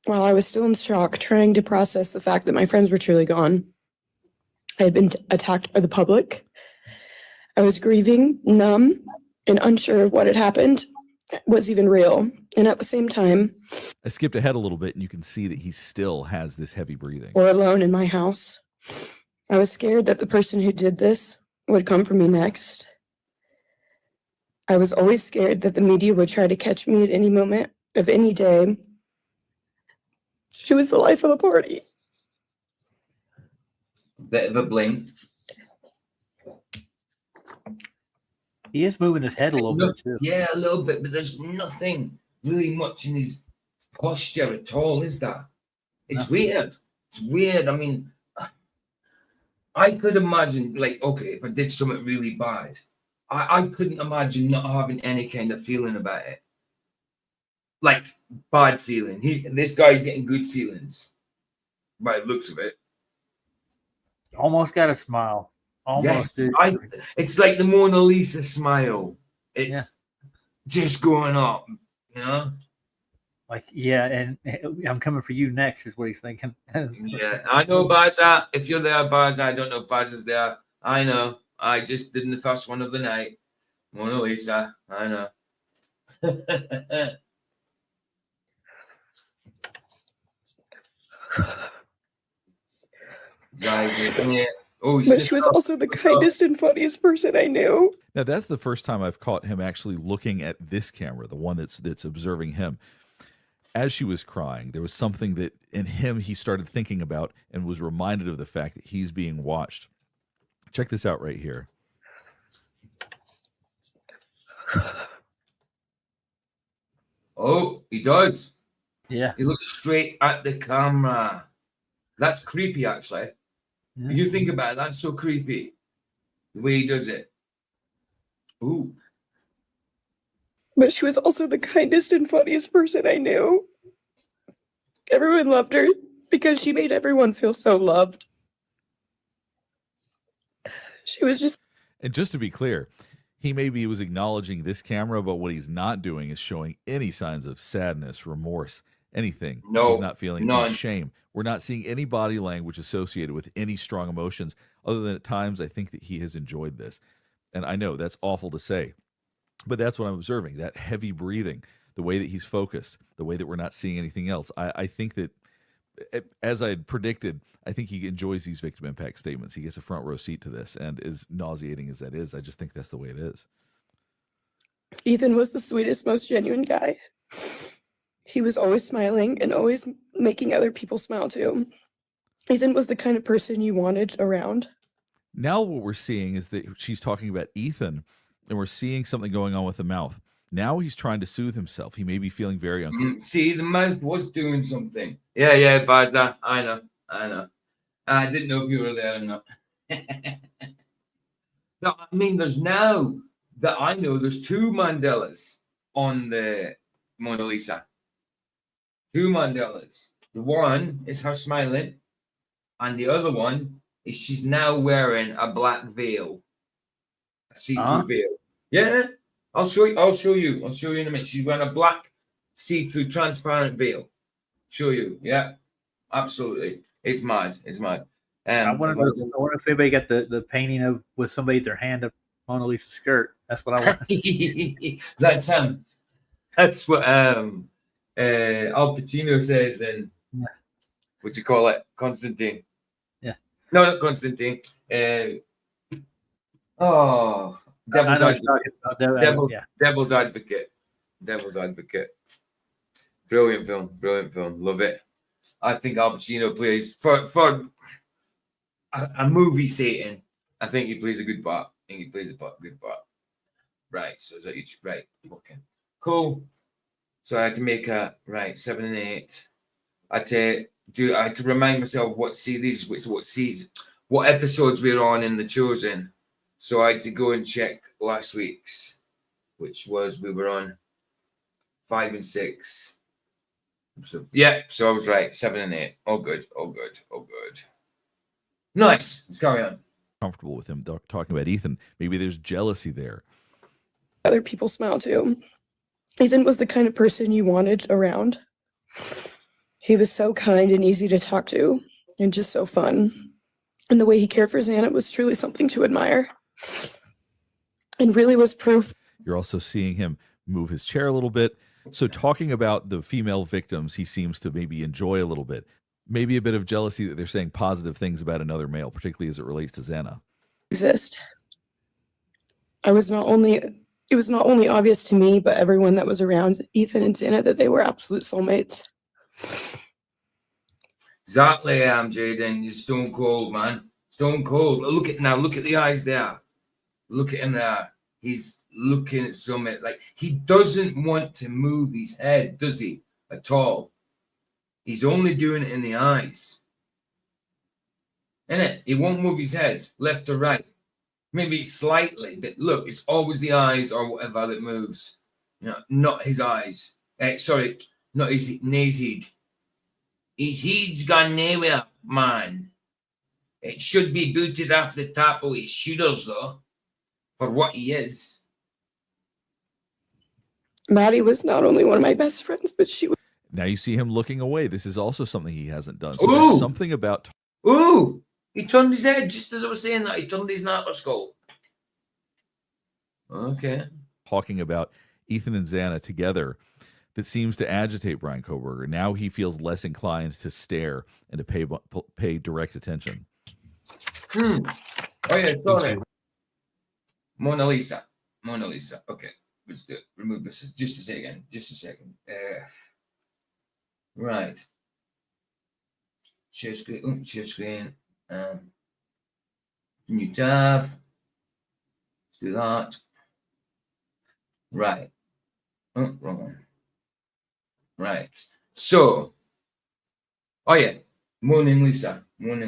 While I was still in shock, trying to process the fact that my friends were truly gone, I had been attacked by the public. I was grieving, numb, and unsure of what had happened was even real. And at the same time, I skipped ahead a little bit, and you can see that he still has this heavy breathing. or alone in my house, I was scared that the person who did this would come for me next. I was always scared that the media would try to catch me at any moment of any day. She was the life of the party. Bit of a blink. He is moving his head a little bit too. Yeah, a little bit, but there's nothing really much in his posture at all, is there? It's weird. It's weird. I mean, I could imagine, like, okay, if I did something really bad, I couldn't imagine not having any kind of feeling about it. Like, bad feeling. This guy's getting good feelings by the looks of it. Almost got a smile. Almost. Yes, it's like the Mona Lisa smile. It's just going up, you know? Like, yeah, and I'm coming for you next is what he's thinking. Yeah, I know Baza. If you're there, Baza, I don't know if Baza's there. I know. I just did the first one of the night. Mona Lisa, I know. But she was also the kindest and funniest person I knew. Now that's the first time I've caught him actually looking at this camera, the one that's observing him. As she was crying, there was something that in him he started thinking about and was reminded of the fact that he's being watched. Check this out right here. Oh, he does. Yeah. He looks straight at the camera. That's creepy, actually. Yeah. You think about it, that's so creepy. The way he does it. Ooh. But she was also the kindest and funniest person I knew. Everyone loved her because she made everyone feel so loved. She was just... And just to be clear, he maybe was acknowledging this camera, but what he's not doing is showing any signs of sadness, remorse, anything. No, he's not feeling none. any shame. We're not seeing any body language associated with any strong emotions, other than at times I think that he has enjoyed this. And I know that's awful to say, but that's what I'm observing, that heavy breathing, the way that he's focused, the way that we're not seeing anything else. I think that, as I had predicted, I think he enjoys these victim impact statements. He gets a front row seat to this, and as nauseating as that is, I just think that's the way it is. Ethan was the sweetest, most genuine guy. He was always smiling and always making other people smile too. Ethan was the kind of person you wanted around. Now what we're seeing is that she's talking about Ethan, and we're seeing something going on with the mouth. Now he's trying to soothe himself. He may be feeling very uncomfortable. See, the mouth was doing something. Yeah, Baza. I know. I didn't know if you were there or not. No, I mean, there's now that I know there's two Mandelas on the Mona Lisa. Two Mandelas. The one is her smiling, and the other one is she's now wearing a black veil, a see-through veil. Yeah, I'll show you. I'll show you in a minute. She's wearing a black see-through transparent veil. Show you. Yeah, absolutely. It's mad. I wonder if anybody got the painting of with somebody with their hand up Mona Lisa's skirt. That's what I want. That's what Al Pacino says in what you call it, Constantine. Yeah. No, not Constantine. Devil's Advocate. Devil's Advocate. Brilliant film. Love it. I think Al Pacino plays for a movie Satan. I think he plays a good part. Good part. Right. So is that each right? Okay. Cool. So I had to make a 7 and 8. I had to remind myself what episodes we were on in The Chosen. So I had to go and check last week's, which was we were on 5 and 6. So I was right. 7 and 8. All good. Nice. Let's carry on. Comfortable with him talking about Ethan. Maybe there's jealousy there. Other people smile too. Ethan was the kind of person you wanted around. He was so kind and easy to talk to, and just so fun. And the way he cared for Xana was truly something to admire. And really was proof. You're also seeing him move his chair a little bit. So talking about the female victims, he seems to maybe enjoy a little bit. Maybe a bit of jealousy that they're saying positive things about another male, particularly as it relates to Xana. Exist. It was not only obvious to me, but everyone that was around Ethan and Xana that they were absolute soulmates. Exactly, Jaden. He's stone cold, man. Stone cold. Look at the eyes there. Look at him there. He's looking at something like he doesn't want to move his head, does he? At all. He's only doing it in the eyes. Innit? He won't move his head left or right. Maybe slightly, but look, it's always the eyes or whatever that moves. Not his eyes. Not his head. His head's gone nowhere, man. It should be booted off the top of his shoulders, though, for what he is. Maddie was not only one of my best friends, but she was. Now you see him looking away. This is also something he hasn't done. So Ooh. there's something about. Ooh! He turned his head just as I was saying that. He turned his knuckle skull. Okay. Talking about Ethan and Xana together that seems to agitate Bryan Kohberger. Now he feels less inclined to stare and to pay direct attention. Oh, yeah, sorry. Mona Lisa. Okay, let's do it. Remove this. Just a second. Right. Share screen. Share screen. New tab. Let's do that. Right. Oh, wrong one. Right. So. Oh yeah. Morning, Lisa. Right.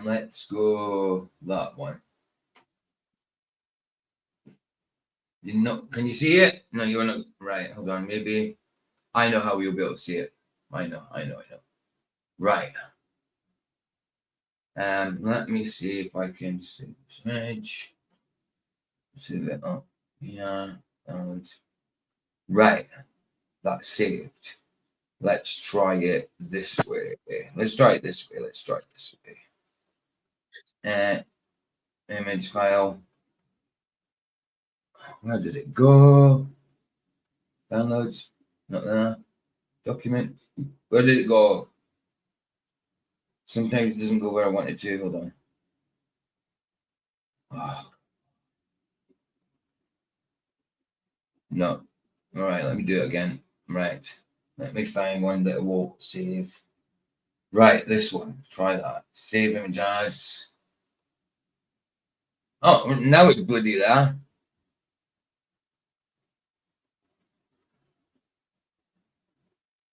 Let's go that one. You know, can you see it? No, you wanna right, hold on, maybe I know how you'll be able to see it. I know. Right. Let me see if I can see this image. See that up. Yeah. Right. That's saved. Let's try it this way. Image file. Where did it go? Downloads. Not there. Document. Where did it go? Sometimes it doesn't go where I want it to. Hold on. Oh. No. All right, let me do it again. Right. Let me find one that won't save. Right, this one. Try that. Save image as. Oh, now it's bloody there.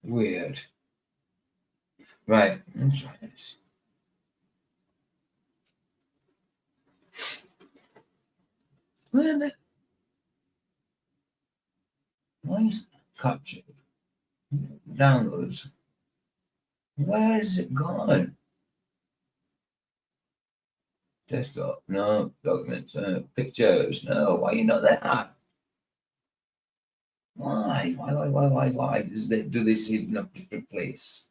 Weird. Right, let's try this. Why is it captured? Downloads. Where is it gone? Desktop, no. Documents, pictures, no. Why are you not there? Why? Do they save in a different place?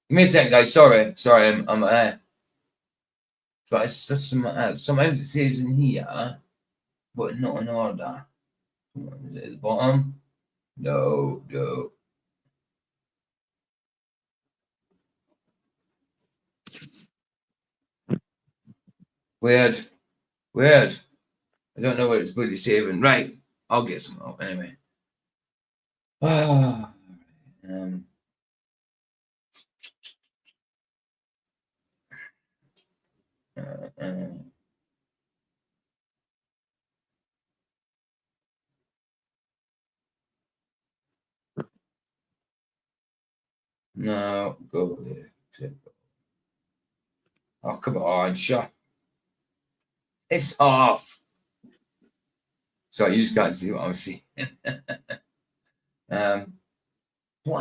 Give me a second, guys. Sorry, I'm try sometimes it saves in here, but not in order. Is it at the bottom? No. Weird. I don't know what it's bloody saving. Right, I'll get some out anyway. No, go there. Oh, come on, shut. It's off. Sorry, you just can't see what I'm seeing. Why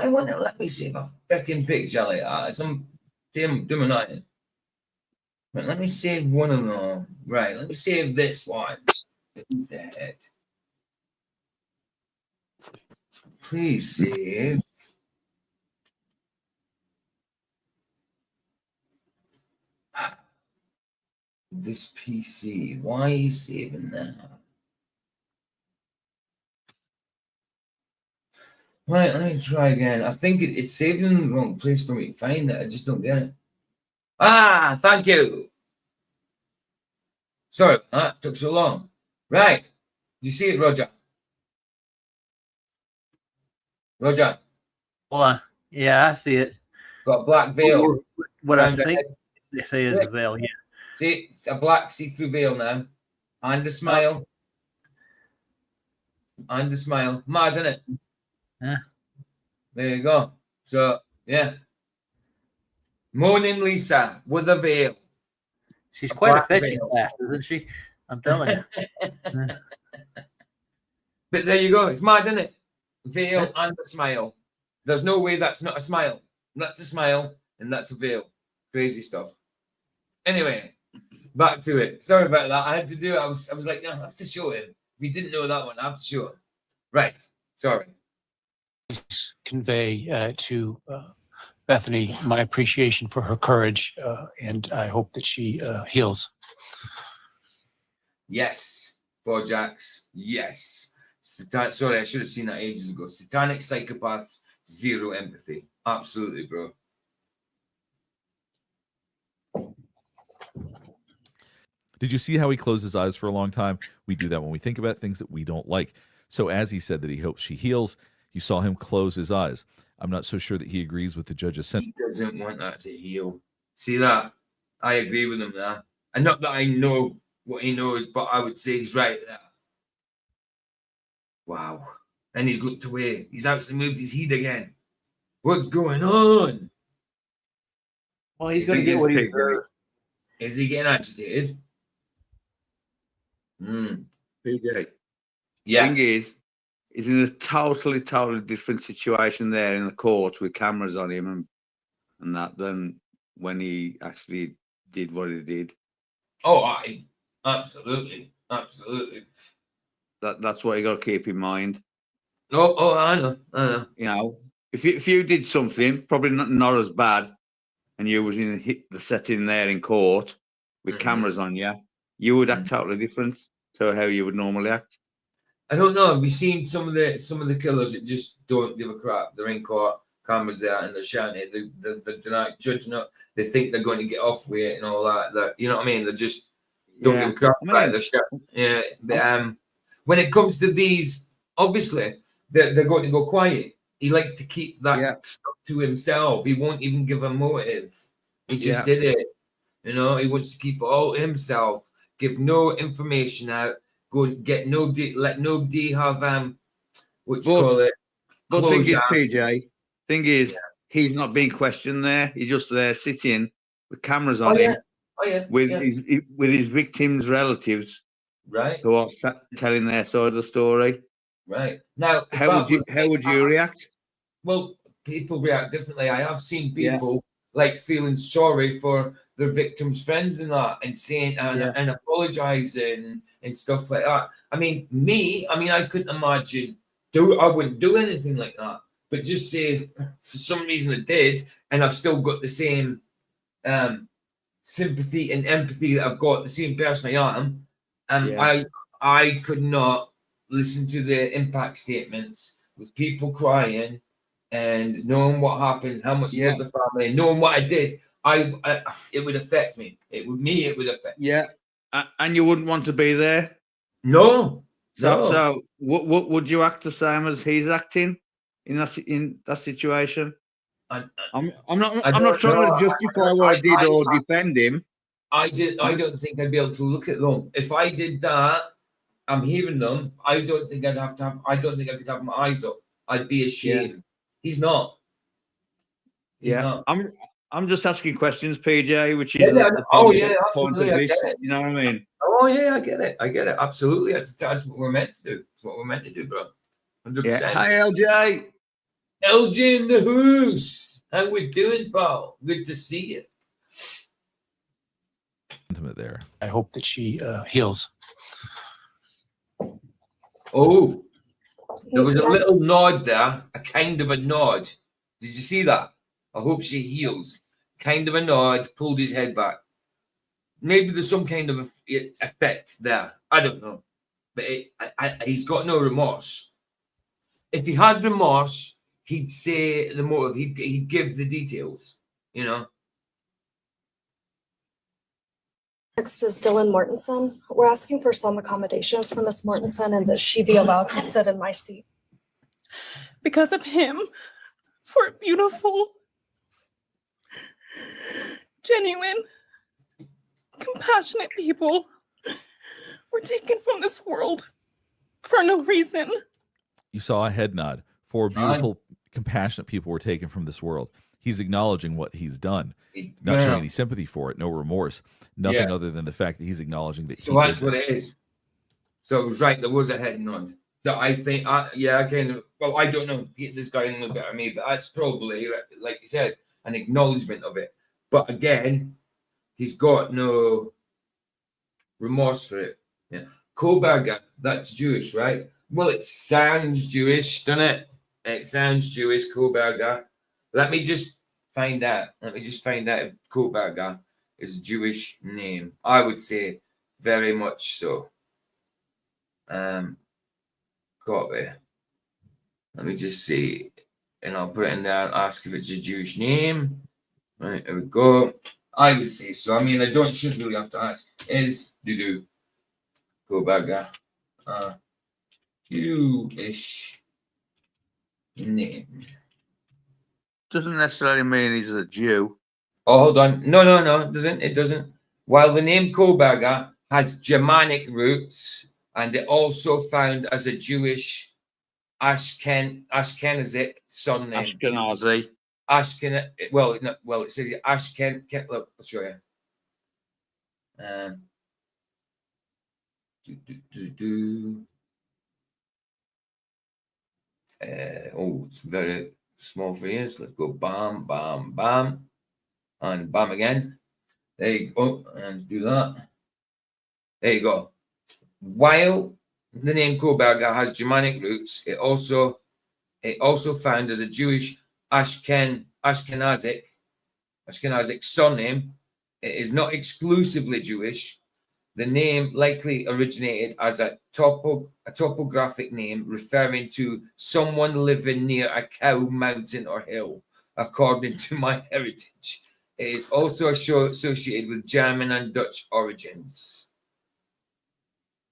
won't it let me save a fucking picture like that? Some damn night. Right, let me save one of them. Right, let me save this one instead. Please save. This PC. Why are you saving that? Right, let me try again. I think it's saving in the wrong place for me to find it. I just don't get it. Ah, thank you. Sorry, that took so long. Right. Do you see it, Roger? Roger. Hold on. Yeah, I see it. Got a black veil. What I think they say is a veil, yeah. See, it's a black see-through veil now. And a smile. Mad, isn't it? Yeah. There you go. So, yeah. Morning Lisa with a veil. She's quite a fetching lass, isn't she? I'm telling you. But there you go. It's mad, isn't it? Veil and a smile. There's no way that's not a smile. That's a smile, and that's a veil. Crazy stuff. Anyway, back to it. Sorry about that. I had to do it. I was like, no, I have to show him. If he didn't know that one, I have to show him. Right. Sorry. Convey to Bethany my appreciation for her courage, and I hope that she heals. Yes, for Jax. Yes. Sorry, I should have seen that ages ago. Satanic psychopaths, zero empathy. Absolutely, bro. Did you see how he closed his eyes for a long time? We do that when we think about things that we don't like. So as he said that he hopes she heals, you saw him close his eyes. I'm not so sure that he agrees with the judge's sentence. He doesn't want that to heal. See that? I agree with him there. And not that I know what he knows, but I would say he's right there. Wow. And he's looked away. He's actually moved his head again. What's going on? Well, he's going to get what he deserves. Is he getting agitated? PJ. Yeah. Thing is, he's in a totally different situation there in the court with cameras on him and that than when he actually did what he did. Oh, absolutely. That's what you got to keep in mind. Oh, I know. You know, if you did something probably not as bad, and you was in the setting there in court with cameras on you, you would act totally different to how you would normally act. I don't know. Have you seen some of the killers that just don't give a crap? They're in court, cameras there, and they're shouting it. They're not judging it. They think they're going to get off with it and all that. You know what I mean? They just don't give a crap about it. They're shouting. Yeah. But, when it comes to these, obviously, they're going to go quiet. He likes to keep that stuff to himself. He won't even give a motive. He just did it. You know, he wants to keep it all to himself, give no information out, go and get nobody, let nobody have what you call it. But thing is, PJ, he's not being questioned there. He's just there sitting with cameras on him. With his victims' relatives, right, who are telling their side of the story. Right. Now, how would you react? Well, people react differently. I have seen people like feeling sorry for their victims' friends and that, and saying and apologizing and stuff like that. I mean, I couldn't imagine I wouldn't do anything like that. But just say for some reason I did, and I've still got the same sympathy and empathy that I've got the same person I am. I could not listen to the impact statements with people crying and knowing what happened, how much love the family, and knowing what I did. It would affect me. It would affect. Yeah, and you wouldn't want to be there. No. So what would you act the same as he's acting in that situation? I'm not trying to justify what I did or defend him. I don't think I'd be able to look at them. If I did that, I'm hearing them. I don't think I could have my eyes up. I'd be ashamed. Yeah. He's not. He's not. I'm just asking questions, PJ, which is absolutely. You know what I mean? Oh yeah, I get it. Absolutely. That's what we're meant to do. It's what we're meant to do, bro. 100%. Hi, LJ. LJ in the house. How we doing, pal? Good to see you. Intimate there. I hope that she heals. Oh, there was a little nod there, a kind of a nod. Did you see that? I hope she heals. Kind of a nod, pulled his head back. Maybe there's some kind of effect there. I don't know. But he's got no remorse. If he had remorse, he'd say the motive. He'd give the details, you know. Next is Dylan Mortensen. We're asking for some accommodations for Miss Mortensen and that she be allowed to sit in my seat. Because of him, for beautiful, genuine, compassionate people were taken from this world for no reason. You saw a head nod. Four beautiful, compassionate people were taken from this world. He's acknowledging what he's done, not showing any sympathy for it, no remorse, nothing other than the fact that he's acknowledging that. So that's what it is. So it was right. There was a head nod. that I think, I kind of, well, I don't know, this guy knows better than me, but that's probably, like he says, an acknowledgement of it. But again, he's got no remorse for it. Yeah. Kohberger, that's Jewish, right? Well, it sounds Jewish, doesn't it? It sounds Jewish, Kohberger. Let me just find out. If Kohberger is a Jewish name. I would say very much so. Copy. Let me just see. And I'll put it in there and ask if it's a Jewish name. Right, there we go. I would say so. I mean, shouldn't really have to ask. Is Kohberger Jewish name? Doesn't necessarily mean he's a Jew. Oh, hold on. No, it doesn't. While the name Kohberger has Germanic roots, and it also found as a Jewish Ashkenazic surname. Ashkenazi. Well, it says look, I'll show you. It's very small for you. So let's go bam, bam, bam, and bam again. There you go, and do that. There you go. While the name Kohberger has Germanic roots, it also found as a Jewish Ashkenazic surname. It is not exclusively Jewish. The name likely originated as a topographic name referring to someone living near a cow, mountain, or hill, according to my heritage. It is also associated with German and Dutch origins.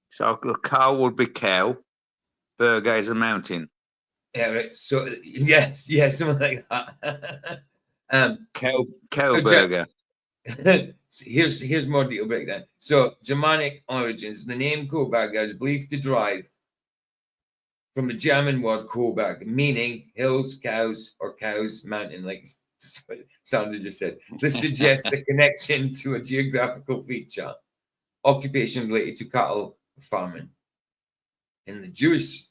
So the cow would be cow, burger is a mountain. Yeah, right. So yes, something like that. Cow burger. Here's more detail breakdown. So Germanic origins. The name Kohberger is believed to derive from the German word Kohberg, meaning hills, cows, or cows, mountain, like Sandra just said. This suggests a connection to a geographical feature, occupation related to cattle farming. In the Jewish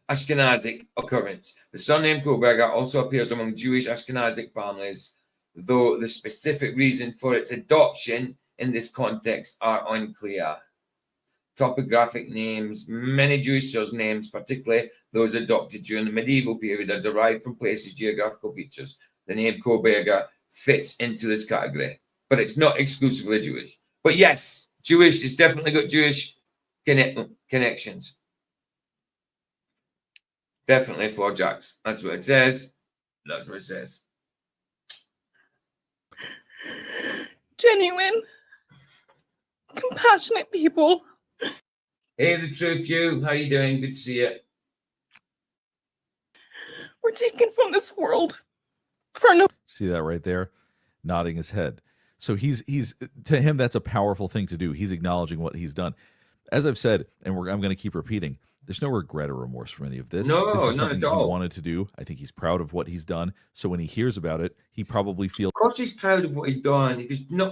Ashkenazic occurrence. The surname Kohberger also appears among Jewish Ashkenazic families, though the specific reason for its adoption in this context are unclear. Topographic names. Many Jewish surnames, particularly those adopted during the medieval period, are derived from places' geographical features. The name Kohberger fits into this category, but it's not exclusively Jewish. But yes, Jewish, it's definitely got Jewish connections. Definitely 4 jacks. That's what it says. Genuine, compassionate people. Hey, the truth, you. How you doing? Good to see you. We're taken from this world for no. See that right there? Nodding his head. So he's to him, that's a powerful thing to do. He's acknowledging what he's done. As I've said, and I'm going to keep repeating, there's no regret or remorse from any of this. No, this is not something at all. he wanted to do. I think he's proud of what he's done. So when he hears about it, he probably feels. Of course, he's proud of what he's done.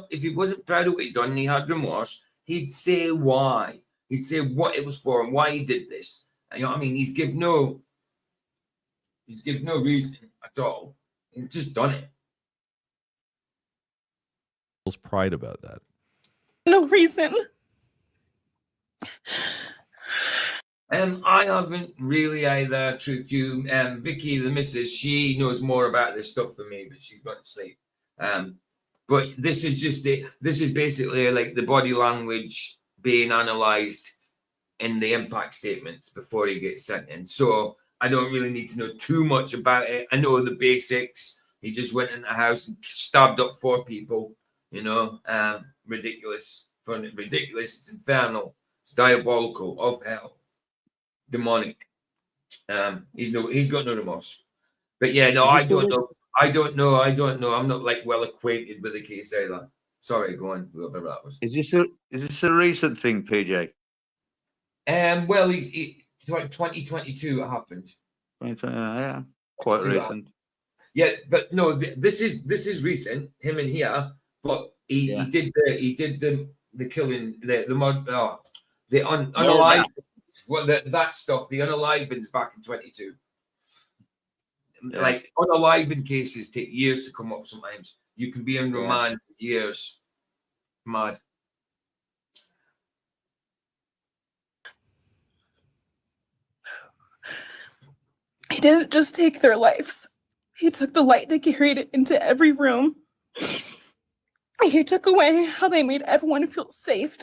If he wasn't proud of what he's done and he had remorse, he'd say why. He'd say what it was for and why he did this. And, you know what I mean? He's give no reason at all. He's just done it. Feels pride about that. No reason. I haven't really either, truth you. Vicky, the missus, she knows more about this stuff than me, but she's gone to sleep. But this is basically like the body language being analysed in the impact statements before he gets sent in. So I don't really need to know too much about it. I know the basics. He just went in the house and stabbed up 4 people. Ridiculous. It's infernal. It's diabolical, of hell, demonic. He's got no remorse. But yeah, no, I don't know. I'm not like well acquainted with the case either. Sorry, go on. Whatever that was. Is this a recent thing, PJ? Well, 2022 it happened. Yeah, quite recent. Yeah, but no, this is recent. Him and here, but he did the killing, unalive. Well, that stuff, the unalivings back in 22. Yeah. Like unaliving cases take years to come up. Sometimes you can be in remand for years. Mad. He didn't just take their lives. He took the light that carried it into every room. He took away how they made everyone feel safe,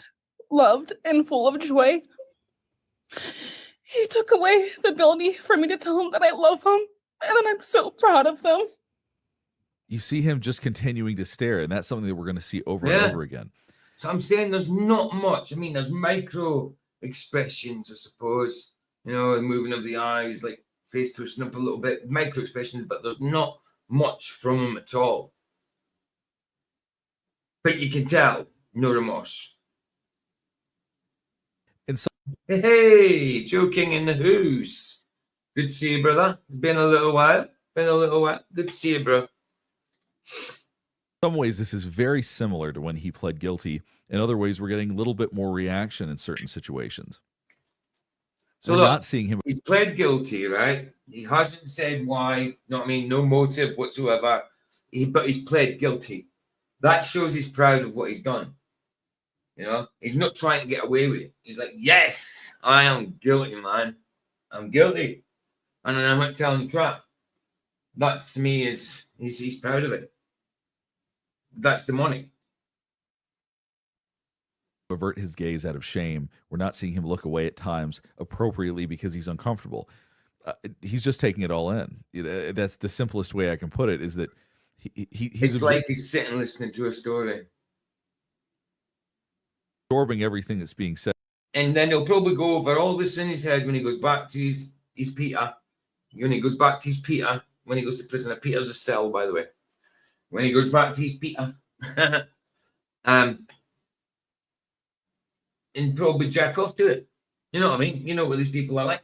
loved, and full of joy. He took away the ability for me to tell them that I love them and that I'm so proud of them. You see him just continuing to stare, and that's something that we're going to see over and over again. So I'm saying there's not much. I mean, there's micro expressions, I suppose, you know, the moving of the eyes, like face twisting up a little bit, micro expressions, but there's not much from him at all. But you can tell, no remorse. And so, hey, Joe King in the house. Good to see you, brother. It's been a little while. Good to see you, bro. In some ways, this is very similar to when he pled guilty. In other ways, we're getting a little bit more reaction in certain situations. So we're look, not seeing him. He's pled guilty, right? He hasn't said why. You know what I mean? No motive whatsoever. But he's pled guilty. That shows he's proud of what he's done. You know, he's not trying to get away with it. He's like, yes, I am guilty, man. I'm guilty, and I'm not telling you crap. That to me is he's proud of it. That's the money. Avert his gaze out of shame. We're not seeing him look away at times appropriately because he's uncomfortable. He's just taking it all in. That's the simplest way I can put it. Is that he's like he's sitting listening to a story, absorbing everything that's being said. And then he'll probably go over all this in his head when he goes back to his Peter. When he goes back to his Peter, when he goes to prison. Peter's a cell, by the way. When he goes back to his Peter, and probably jack off to it. You know what I mean? You know what these people are like.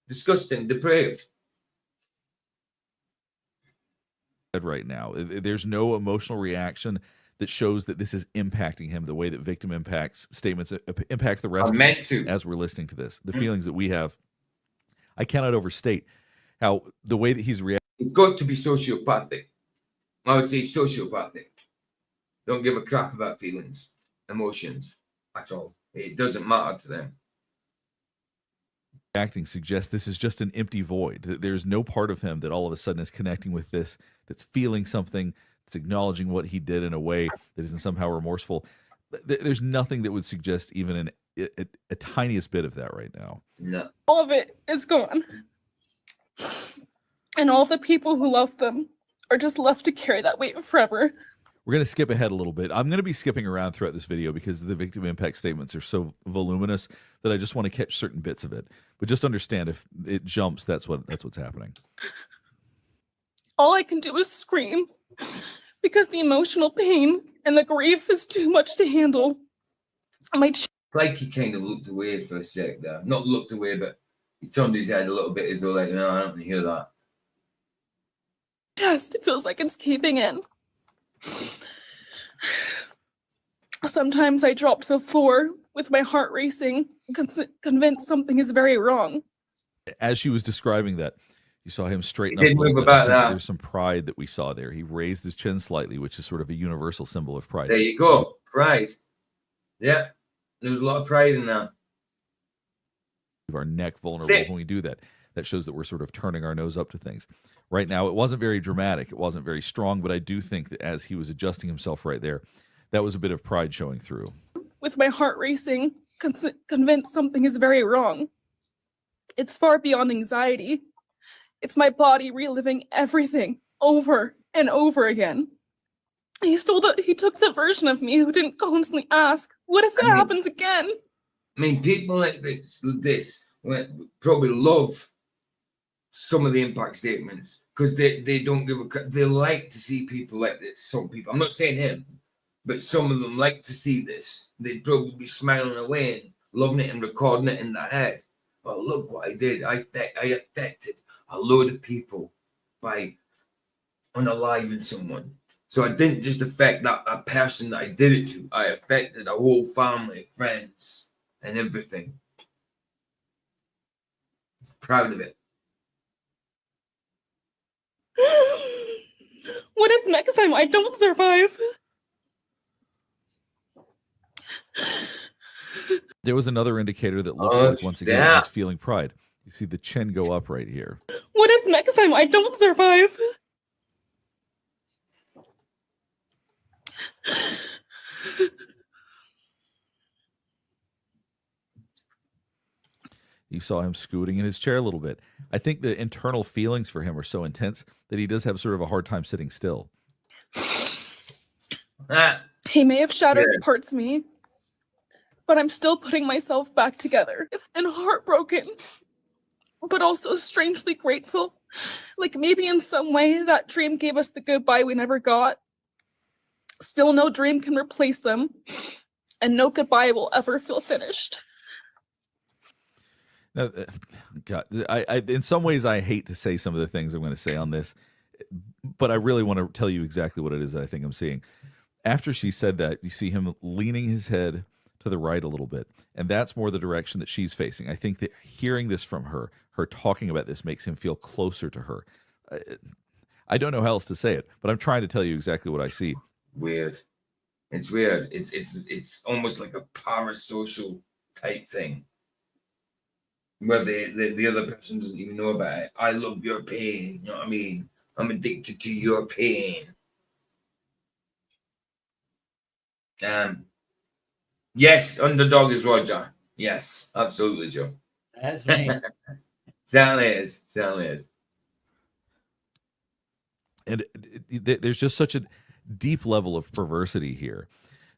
Disgusting, depraved. Right now, there's no emotional reaction that shows that this is impacting him the way that victim impacts statements impact the rest of us as we're listening to this. The feelings that we have, I cannot overstate how the way that he's reacting. It's got to be sociopathic. I would say sociopathic. Don't give a crap about feelings, emotions at all. It doesn't matter to them. Acting suggests this is just an empty void. There's no part of him that all of a sudden is connecting with this, that's feeling something, that's acknowledging what he did in a way that isn't somehow remorseful. There's nothing that would suggest even a tiniest bit of that right now. No. All of it is gone. And all the people who love them are just left to carry that weight forever. We're going to skip ahead a little bit. I'm going to be skipping around throughout this video because the victim impact statements are so voluminous that I just want to catch certain bits of it. But just understand, if it jumps, that's what's happening. All I can do is scream because the emotional pain and the grief is too much to handle. Like he kind of looked away for a sec there. Not looked away, but he turned his head a little bit as though like, no, I don't want to hear that. Chest feels like it's caving in. Sometimes I drop to the floor with my heart racing, convinced something is very wrong. As she was describing that, you saw him straighten up He did a little move bit. about that. There's some pride that we saw there. He raised his chin slightly, which is sort of a universal symbol of pride. There you go. Pride. Yeah. There's a lot of pride in that. Our neck vulnerable when we do that. That shows that we're sort of turning our nose up to things. Right now, it wasn't very dramatic. It wasn't very strong, but I do think that as he was adjusting himself right there, that was a bit of pride showing through. With my heart racing, convinced something is very wrong. It's far beyond anxiety. It's my body reliving everything over and over again. He took the version of me who didn't constantly ask, what if it happens again? I mean, people like this probably love some of the impact statements because they don't give a crap. They like to see people like this. Some people, I'm not saying him, but some of them like to see this. They'd probably be smiling away and loving it and recording it in their head. Well, look what I did. I affected a load of people by unaliving someone. So I didn't just affect that person that I did it to. I affected a whole family, friends, and everything. Proud of it. What if next time I don't survive? There was another indicator that looks like, once again, he's feeling pride. You see the chin go up right here. What if next time I don't survive? You saw him scooting in his chair a little bit. I think the internal feelings for him are so intense that he does have sort of a hard time sitting still. He may have shattered parts of me, but I'm still putting myself back together and heartbroken, but also strangely grateful. Like maybe in some way that dream gave us the goodbye we never got. Still, no dream can replace them, and no goodbye will ever feel finished. Now, God, I in some ways I hate to say some of the things I'm going to say on this, but I really want to tell you exactly what it is that I think I'm seeing. After she said that, you see him leaning his head to the right a little bit, and that's more the direction that she's facing. I think that hearing this from her talking about this makes him feel closer to her. I don't know how else to say it, but I'm trying to tell you exactly what I see. Weird. It's weird. It's almost like a parasocial type thing, where the other person doesn't even know about it. I love your pain. You know what I mean? I'm addicted to your pain. Yes, underdog is Roger. Yes, absolutely, Joe. That's me. Certainly is. Certainly is. And there's just such a deep level of perversity here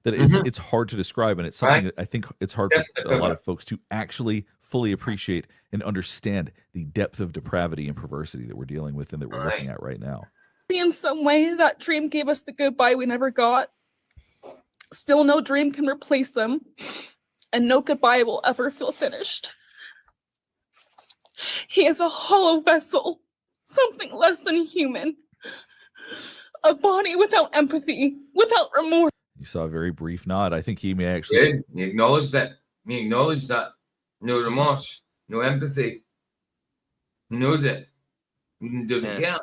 that it's hard to describe, and it's something that I think it's hard for a lot of folks to actually fully appreciate and understand the depth of depravity and perversity that we're dealing with and that we're looking at right now. In some way, that dream gave us the goodbye we never got. Still, no dream can replace them, and no goodbye will ever feel finished. He is a hollow vessel, something less than human. A body without empathy, without remorse. You saw a very brief nod. I think he may actually... Yeah, he acknowledged that. He acknowledged that. No remorse, no empathy. He knows it. He doesn't care.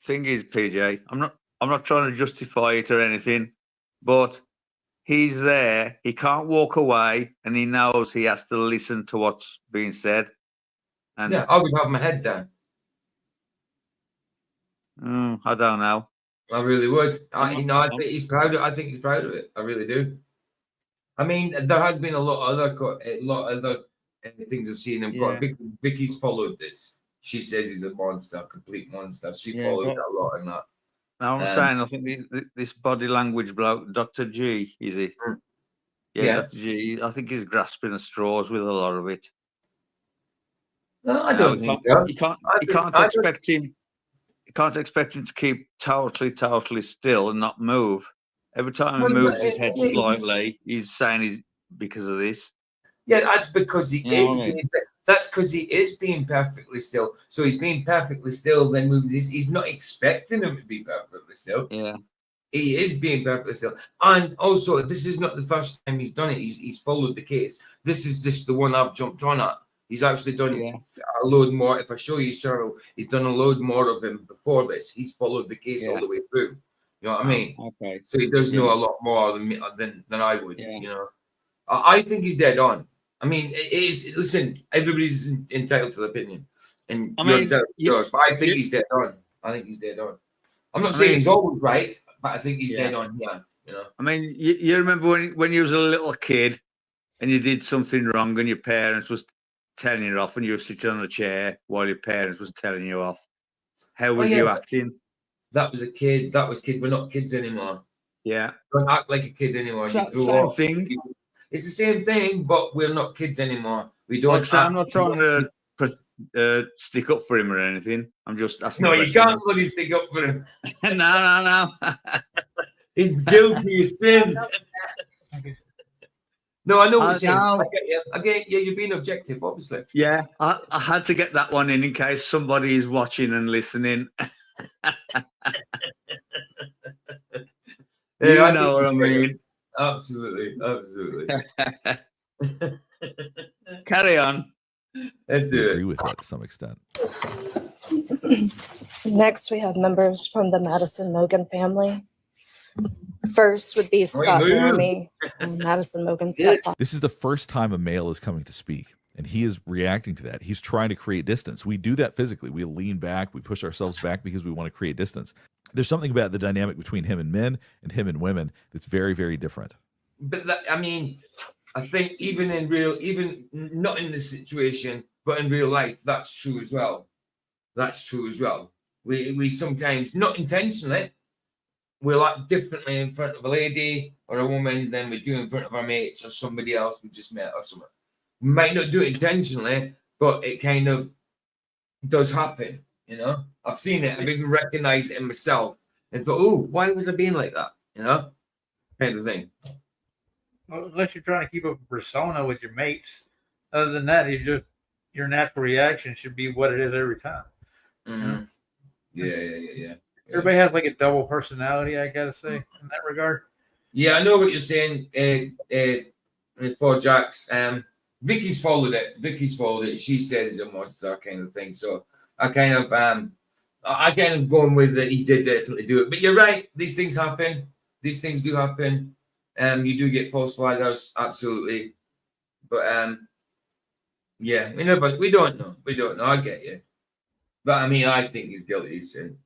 Thing is, PJ, I'm not trying to justify it or anything, but he's there. He can't walk away, and he knows he has to listen to what's being said. And yeah, I would have my head down. I don't know. I really would. I think he's proud. I think he's proud of it. I really do. I mean, there has been a lot of other things I've seen him. Yeah. Vicky's followed this. She says he's a monster, complete monster. She follows that a lot in that. Now I'm saying, I think this body language bloke, Dr. G, is it? Yeah, Dr. G. I think he's grasping at straws with a lot of it. No, I don't think so. You can't expect him. You can't expect him to keep totally still and not move. Every time he moves his head slightly, he's saying he's because of this. Yeah, that's because he is. That's because he is being perfectly still. So he's being perfectly still, then moving this. He's not expecting him to be perfectly still. Yeah. He is being perfectly still. And also, this is not the first time he's done it. He's followed the case. This is just the one I've jumped on at. He's actually done a load more. If I show you, Cheryl, he's done a load more of him before this. He's followed the case all the way through. You know what I mean? Okay. So he does know a lot more than me, than I would. You know, I think he's dead on. I mean, it is. Listen, everybody's entitled to the opinion, and you're entitled to yours. But I think he's dead on. I think he's dead on. I'm not saying he's always right, but I think he's dead on. Yeah, you know. I mean, you remember when you was a little kid and you did something wrong, and your parents was telling you off, and you were sitting on a chair while your parents was telling you off. How were you acting? That was a kid. That was kid. We're not kids anymore. Yeah. Don't act like a kid anymore. You grew up. It's the same thing, but we're not kids anymore. We don't. I'm not trying to stick up for him or anything. I'm just asking. No, you can't bloody stick up for him. No. He's guilty of sin. No, I know what you're saying. I get you. You're being objective, obviously. Yeah, I had to get that one in case somebody is watching and listening. Yeah, You know what I mean. Absolutely. Carry on. Let's We do agree it. with that to some extent. Next, we have members from the Madison Mogan family. First would be Scott Laramie, Madison Mogan's stepfather. This is the first time a male is coming to speak, and he is reacting to that. He's trying to create distance. We do that physically. We lean back, we push ourselves back because we want to create distance. There's something about the dynamic between him and men and him and women that's very, very different. But I mean, I think even not in this situation, but in real life, that's true as well. We sometimes, not intentionally, we'll act differently in front of a lady or a woman than we do in front of our mates or somebody else we just met or something. We might not do it intentionally, but it kind of does happen, you know? I've seen it. I've even recognized it in myself and thought, oh, why was I being like that? You know? Kind of thing. Well, unless you're trying to keep up a persona with your mates. Other than that, your natural reaction should be what it is every time. Mm-hmm. Yeah. Everybody has like a double personality, I gotta say, in that regard. Yeah, I know what you're saying. For Jax, Vicky's followed it. She says he's a monster, kind of thing. So I kind of going with that. He did definitely do it. But you're right. These things happen. These things do happen. You do get false flaggers, absolutely. But yeah, but we don't know. I get you. But I mean, I think he's guilty of sin.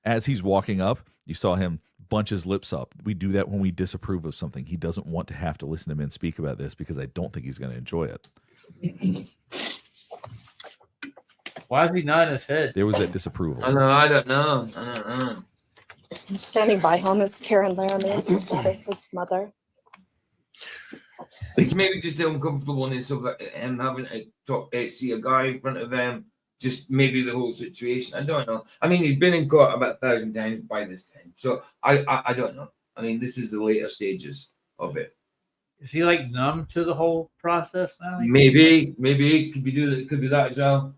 As he's walking up, you saw him bunch his lips up. We do that when we disapprove of something. He doesn't want to have to listen to men speak about this because I don't think he's going to enjoy it. Why is he nodding his head? There was that disapproval. I don't know. Standing by him is Karen Laramie, Madison's mother. It's maybe just the uncomfortableness of him having to see a guy in front of him. Just maybe the whole situation. I don't know. I mean, he's been in court about 1,000 times by this time, so I don't know. I mean, this is the later stages of it. Is he like numb to the whole process now? Maybe could be that as well.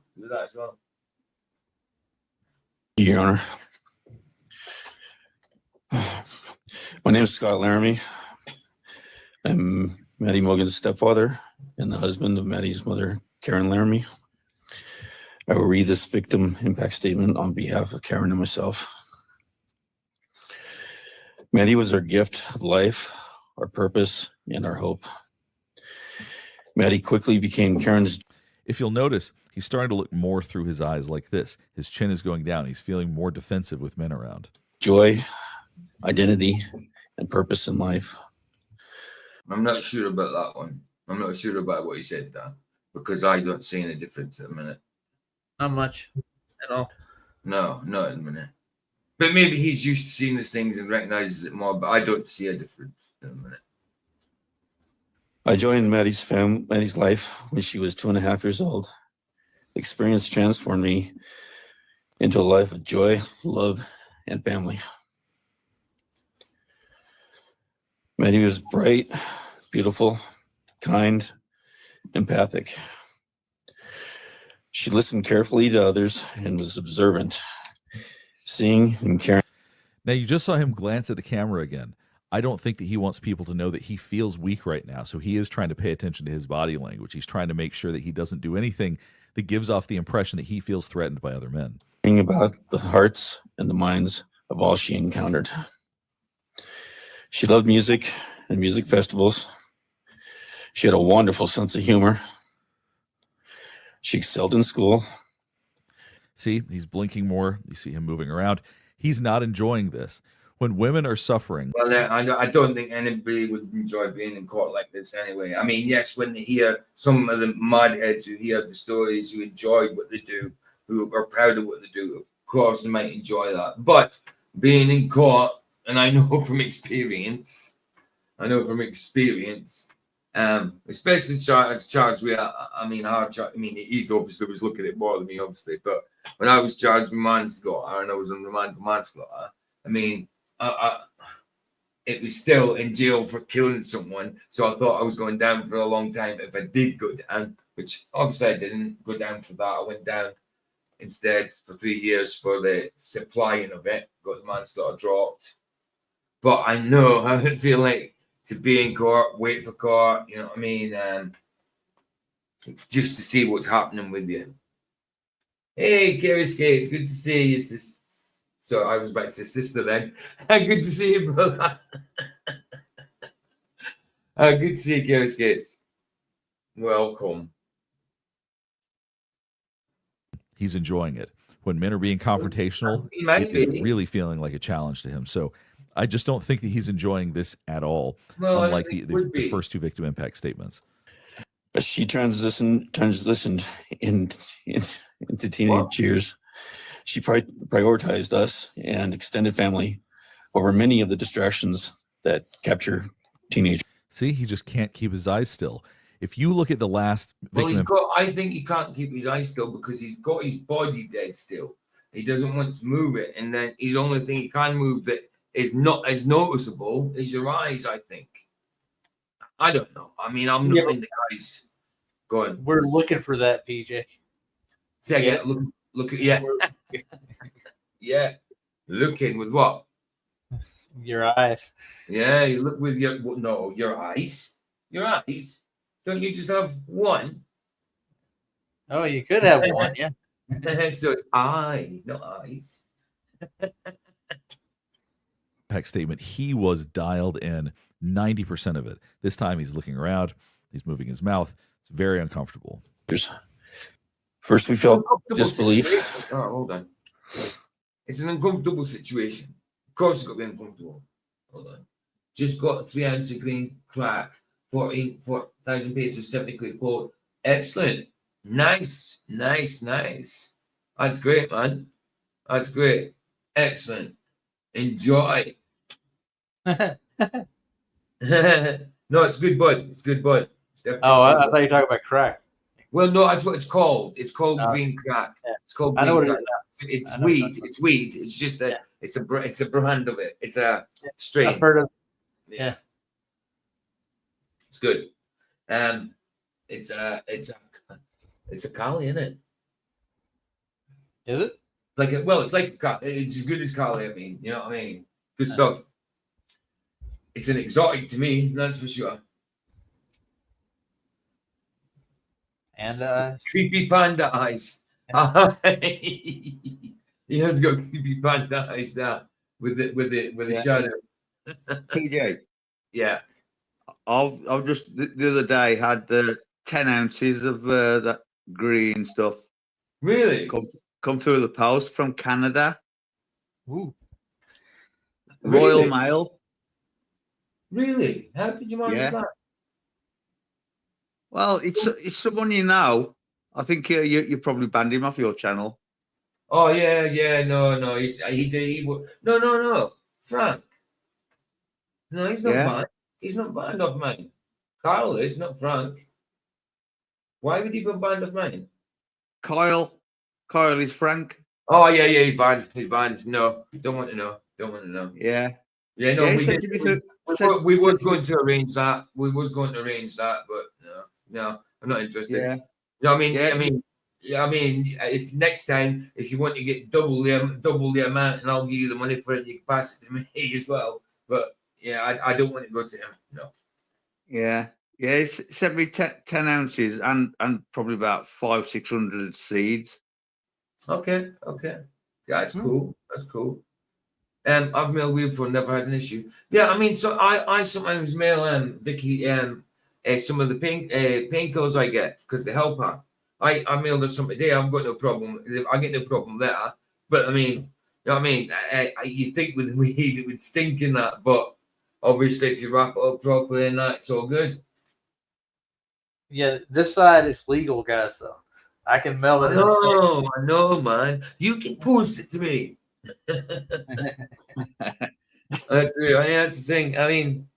Your Honor. My name is Scott Laramie. I'm Maddie Morgan's stepfather and the husband of Maddie's mother, Karen Laramie. I will read this victim impact statement on behalf of Karen and myself. Maddie was our gift of life, our purpose, and our hope. Maddie quickly became Karen's. If you'll notice, he's starting to look more through his eyes like this. His chin is going down. He's feeling more defensive with men around. Joy, identity, and purpose in life. I'm not sure about that one. I'm not sure about what he said there because I don't see any difference at the minute. Not much at all. No, not at the minute. But maybe he's used to seeing these things and recognizes it more, but I don't see a difference at the minute. I joined Maddie's life when she was 2.5 years old. The experience transformed me into a life of joy, love, and family. Maddie was bright, beautiful, kind, empathic. She listened carefully to others and was observant, seeing and caring. Now, you just saw him glance at the camera again. I don't think that he wants people to know that he feels weak right now, so he is trying to pay attention to his body language. He's trying to make sure that he doesn't do anything that gives off the impression that he feels threatened by other men. About the hearts and the minds of all she encountered. She loved music and music festivals. She had a wonderful sense of humor. She excelled in school. See, he's blinking more. You see him moving around. He's not enjoying this. When women are suffering. Well, I don't think anybody would enjoy being in court like this anyway. I mean, yes, when they hear some of the madheads who hear the stories, who enjoy what they do, who are proud of what they do, of course they might enjoy that. But being in court, and I know from experience, especially charged with, he's obviously was looking at it more than me, obviously, but when I was charged with manslaughter and I was on remand for manslaughter, I mean, it was still in jail for killing someone. So I thought I was going down for a long time if I did go down, which obviously I didn't go down for that. I went down instead for 3 years for the supplying of it, got the manslaughter dropped. But I know how it feel like to be in court, wait for court, you know what I mean? Just to see what's happening with you. Hey, Kerry Skates, good to see you, sis. So I was about to say sister then. Good to see you, brother. Good to see you, Kerry Skates. Welcome. He's enjoying it. When men are being confrontational, it is really feeling like a challenge to him. So I just don't think that he's enjoying this at all, unlike the first two victim impact statements. She transitioned into teenage years. She prioritized us and extended family over many of the distractions that capture teenagers. See, he just can't keep his eyes still. If you look at the last victim, I think he can't keep his eyes still because he's got his body dead still. He doesn't want to move it, and then his only thing he can move that is not as noticeable is your eyes. I think. I don't know. I mean, I'm not in the eyes. Go on. We're looking for that, PJ. Say again. Look at yeah. Looking with what? Your eyes. Yeah, you look with your eyes. Your eyes. Don't you just have one? Oh, you could have one, yeah. So it's eye, not eyes. impact statement, he was dialed in 90% of it. This time he's looking around, he's moving his mouth. It's very uncomfortable. First, we felt disbelief. Oh, hold on. It's an uncomfortable situation. Of course, it's got to be uncomfortable. Hold on. Just got 3 ounces of green crack, 14,000 pesos, 70 quid quote. Excellent. Nice. That's great, man. That's great. Excellent. Enjoy. No, it's good, bud. It's good, bud. It's I thought you were talking about crack. Well, no, that's what it's called. It's called green crack. Yeah. It's called green crack. It's weed. It's weed. It's just that it's a brand of it. It's a strain. I've heard of. Yeah. It's good. It's a Cali, isn't it? Is it? It's like it's as good as Cali. I mean, you know what I mean? Good stuff. It's an exotic to me, that's for sure. And creepy panda eyes. He has got creepy panda eyes there with the shadow. PJ. Yeah. I've just the other day had 10 ounces of that green stuff. Really? Come through the post from Canada. Ooh. Royal Mail. Really? How did you manage that? Well, it's someone you know. I think you probably banned him off your channel. Oh yeah. No. No. Frank. No, he's not banned. He's not banned off mine. Carl is not Frank. Why would he be banned off mine? Kyle is Frank. Oh yeah, he's banned. No, don't want to know. Yeah. Yeah, no, we were going to arrange that. But no, I'm not interested. Yeah. No, I mean, if next time, if you want to get double the amount, and I'll give you the money for it, you can pass it to me as well. But yeah, I don't want to go to him. No. Yeah. He sent me 10 ounces and probably about 500-600 seeds. Okay. Yeah, that's cool. That's cool. I've mailed weed before, never had an issue. Yeah, I mean, so I sometimes mail Vicky some of the painkillers I get because they help her. I mailed her some today. I've got no problem. I get no problem there. But I mean, you know what I mean? You think with weed it would stink in that, but obviously if you wrap it up properly and that, it's all good. Yeah, this side is legal, guys. So I can mail it. I know, man. You can post it to me. That's the thing. I mean,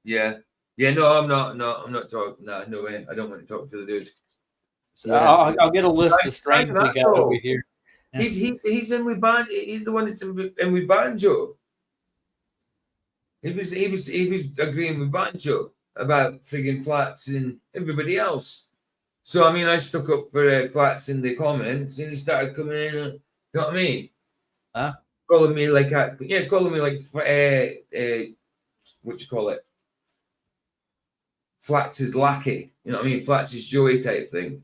yeah. No, I'm not talking. No way. I don't want to talk to the dude. So I'll get a list of strengths we got over here. Yeah. He's in with band. He's the one that's in with Banjo. He was agreeing with Banjo about frigging flats and everybody else. So I mean, I stuck up for flats in the comments, and he started coming in. You know what I mean? Huh? Calling me like what you call it? Flats is lackey. You know what I mean? Flats is Joey type thing.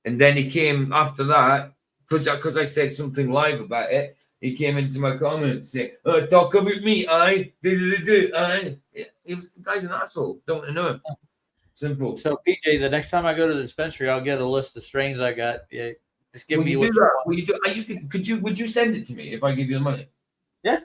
And then he came after that because I said something live about it. He came into my comments saying, talk about me, I. He was, the guy's an asshole. Don't want to know him. Simple. So, PJ, the next time I go to the dispensary, I'll get a list of strains I got. Yeah, just give me what you want. Will you do, would you send it to me if I give you the money? Yeah.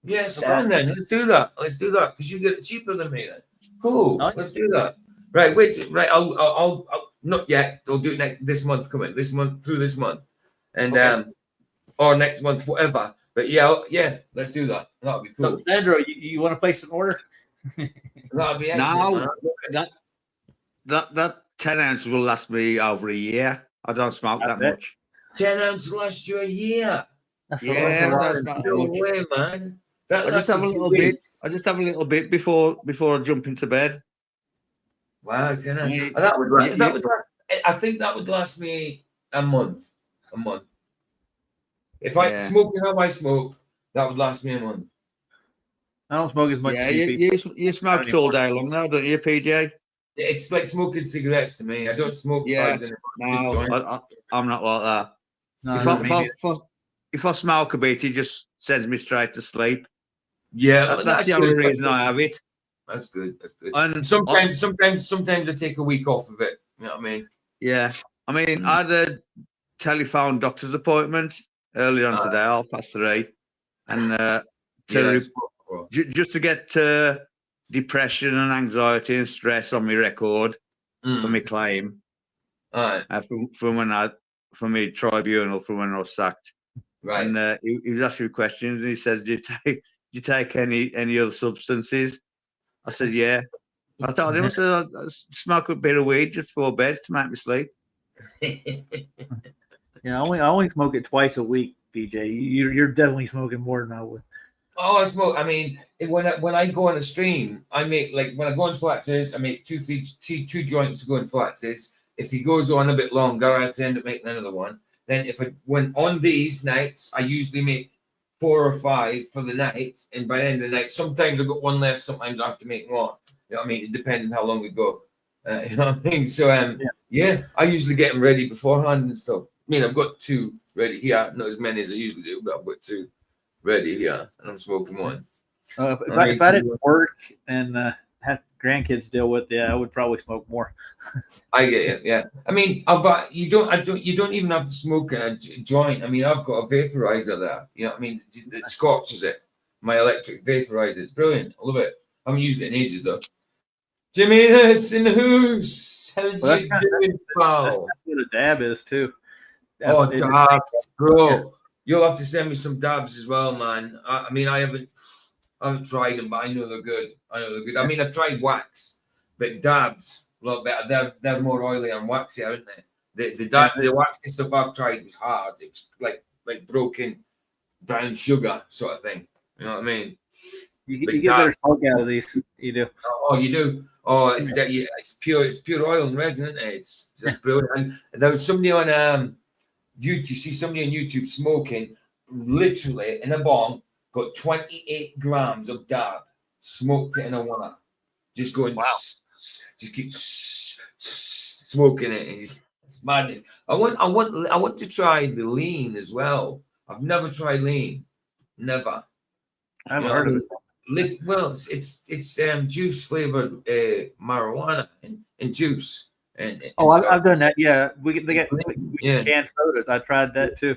Yeah, send then. Let's do that. Because you get it cheaper than me then. Cool. Oh, Let's do that. Right, wait. Right, I'll not yet. I'll do it this month. Come in this month through this month, and or next month, whatever. But yeah, let's do that. That'll be cool. So, Sandro, you want to place an order? That'll be excellent. No, that 10 ounces will last me over a year. I don't smoke that much. 10 ounces will last you a year. Yeah, no way, man. I just have a little bit. I just have a little bit before I jump into bed. Wow, 10 ounces. That would last. I think that would last me a month. If I smoke how I smoke, that would last me a month. I don't smoke as much. Yeah, as you smoke all day long now, don't you, PJ? It's like smoking cigarettes to me. I don't smoke fags anymore. No, I'm not like that. No, if I smoke a bit, he just sends me straight to sleep. Yeah, that's the only reason I have it. That's good. And sometimes I take a week off of it. You know what I mean? Yeah. I mean, I had a telephone doctor's appointment earlier on today, 3:30, and just to get depression and anxiety and stress on my record for my claim. For my tribunal from when I was sacked. Right. And he was asking me questions, and he says, "Do you take any other substances?" I said, "Yeah." I told him, I said, "I smoke a bit of weed just before bed to make me sleep." Yeah, I only smoke it twice a week, BJ. You're definitely smoking more than I would. Oh, I smoke. I mean, when I go on a stream, I make when I go on Flaxers, I make two joints to go on Flaxers. If he goes on a bit longer, I have to end up making another one. Then when on these nights, I usually make 4 or 5 for the night, and by the end of the night, sometimes I've got one left, sometimes I have to make more. You know what I mean? It depends on how long we go. You know what I mean? So yeah, I usually get them ready beforehand and stuff. I mean, I've got 2 ready here, not as many as I usually do, but I've got 2 ready here, and I'm smoking one. If I didn't work and have grandkids to deal with, I would probably smoke more. I get it. Yeah, I mean, you don't even have to smoke a joint. I mean, I've got a vaporizer there. You know what I mean? It scorches it. My electric vaporizer. It's brilliant. I love it. I haven't used it in ages though. Jimmy Hurst in the hoose. How you doing, pal? That's what a dab is too. Dabs, bro. You'll have to send me some dabs as well, man. I mean, I haven't tried them, but I know they're good. I mean, I've tried wax, but dabs a lot better. They're more oily and waxy, aren't they? The waxy stuff I've tried was hard. It was like broken brown sugar sort of thing. You know what I mean? You get better smoke out of these. You do. Oh, you do. Oh, it's pure oil and resin, isn't it? It's brilliant. And there was somebody on YouTube. You see somebody on YouTube smoking, literally in a bong, got 28 grams of dab, smoked it in a one. Just going, just keep smoking it. It's madness. I want to try the lean as well. I've never tried lean, never. I haven't heard of it. Well, it's juice flavored marijuana and juice. I've done that. Yeah, we get canned sodas. I tried that too.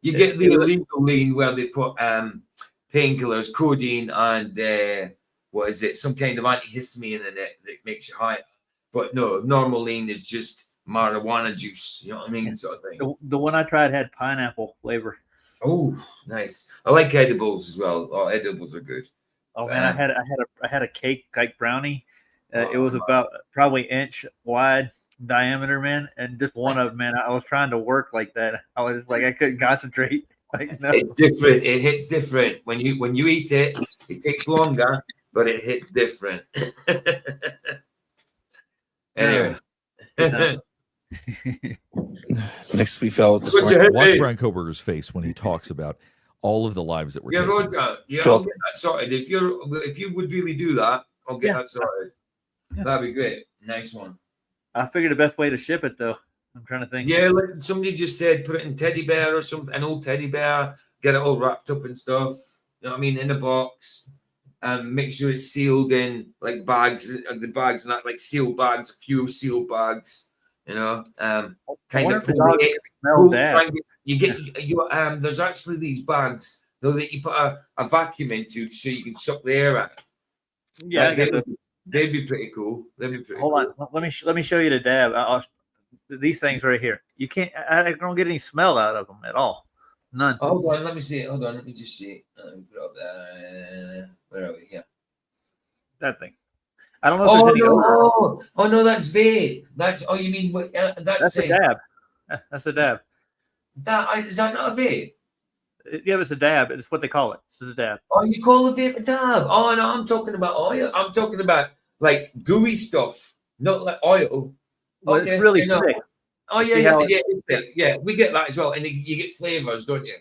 You get the illegal lean where they put painkillers, codeine, and what is it? Some kind of antihistamine in it that makes you higher. But no, normal lean is just marijuana juice. You know what I mean, sort of thing. The one I tried had pineapple flavor. Oh, nice. I like edibles as well. Oh, edibles are good. Oh man, I had a cake like brownie. It was about probably inch wide diameter, man, and just one of them, man. I was trying to work like that. I was like, I couldn't concentrate. Like, no. It's different. It hits different when you eat it. It takes longer, but it hits different. Anyway. Next, we felt What's your Watch face? Bryan Kohberger's face when he talks about all of the lives that were Yeah, taken. Roger. Yeah, I'll get that sorted. If you would really do that, I'll get that sorted. That'd be great. Nice one. I figured the best way to ship it though. I'm trying to think. Yeah, like somebody just said, put it in teddy bear or something, an old teddy bear, get it all wrapped up and stuff. You know what I mean? In a box, and make sure it's sealed in like bags. The bags not like sealed bags, a few sealed bags. You know, kind of pull it. There's actually these bags though that you put a vacuum into so you can suck the air out. Yeah, they'd be pretty cool. They'd be pretty. Hold on, let me show you the dab. These things right here. You can't. I don't get any smell out of them at all. None. Hold on, let me see it. Hold on, let me just see it. Where are we? Yeah, that thing. I don't know if there's any odor. Oh no, that's vape. That's you mean that's a dab. That's a dab. Is that not a vape? Yeah, it's a dab. It's what they call it. This is a dab. Oh, you call a vape a dab? Oh no, I'm talking about oil. I'm talking about like gooey stuff, not like oil. Well, it's really thick. Oh yeah, it's thick. Yeah, we get that as well, and you get flavors, don't you?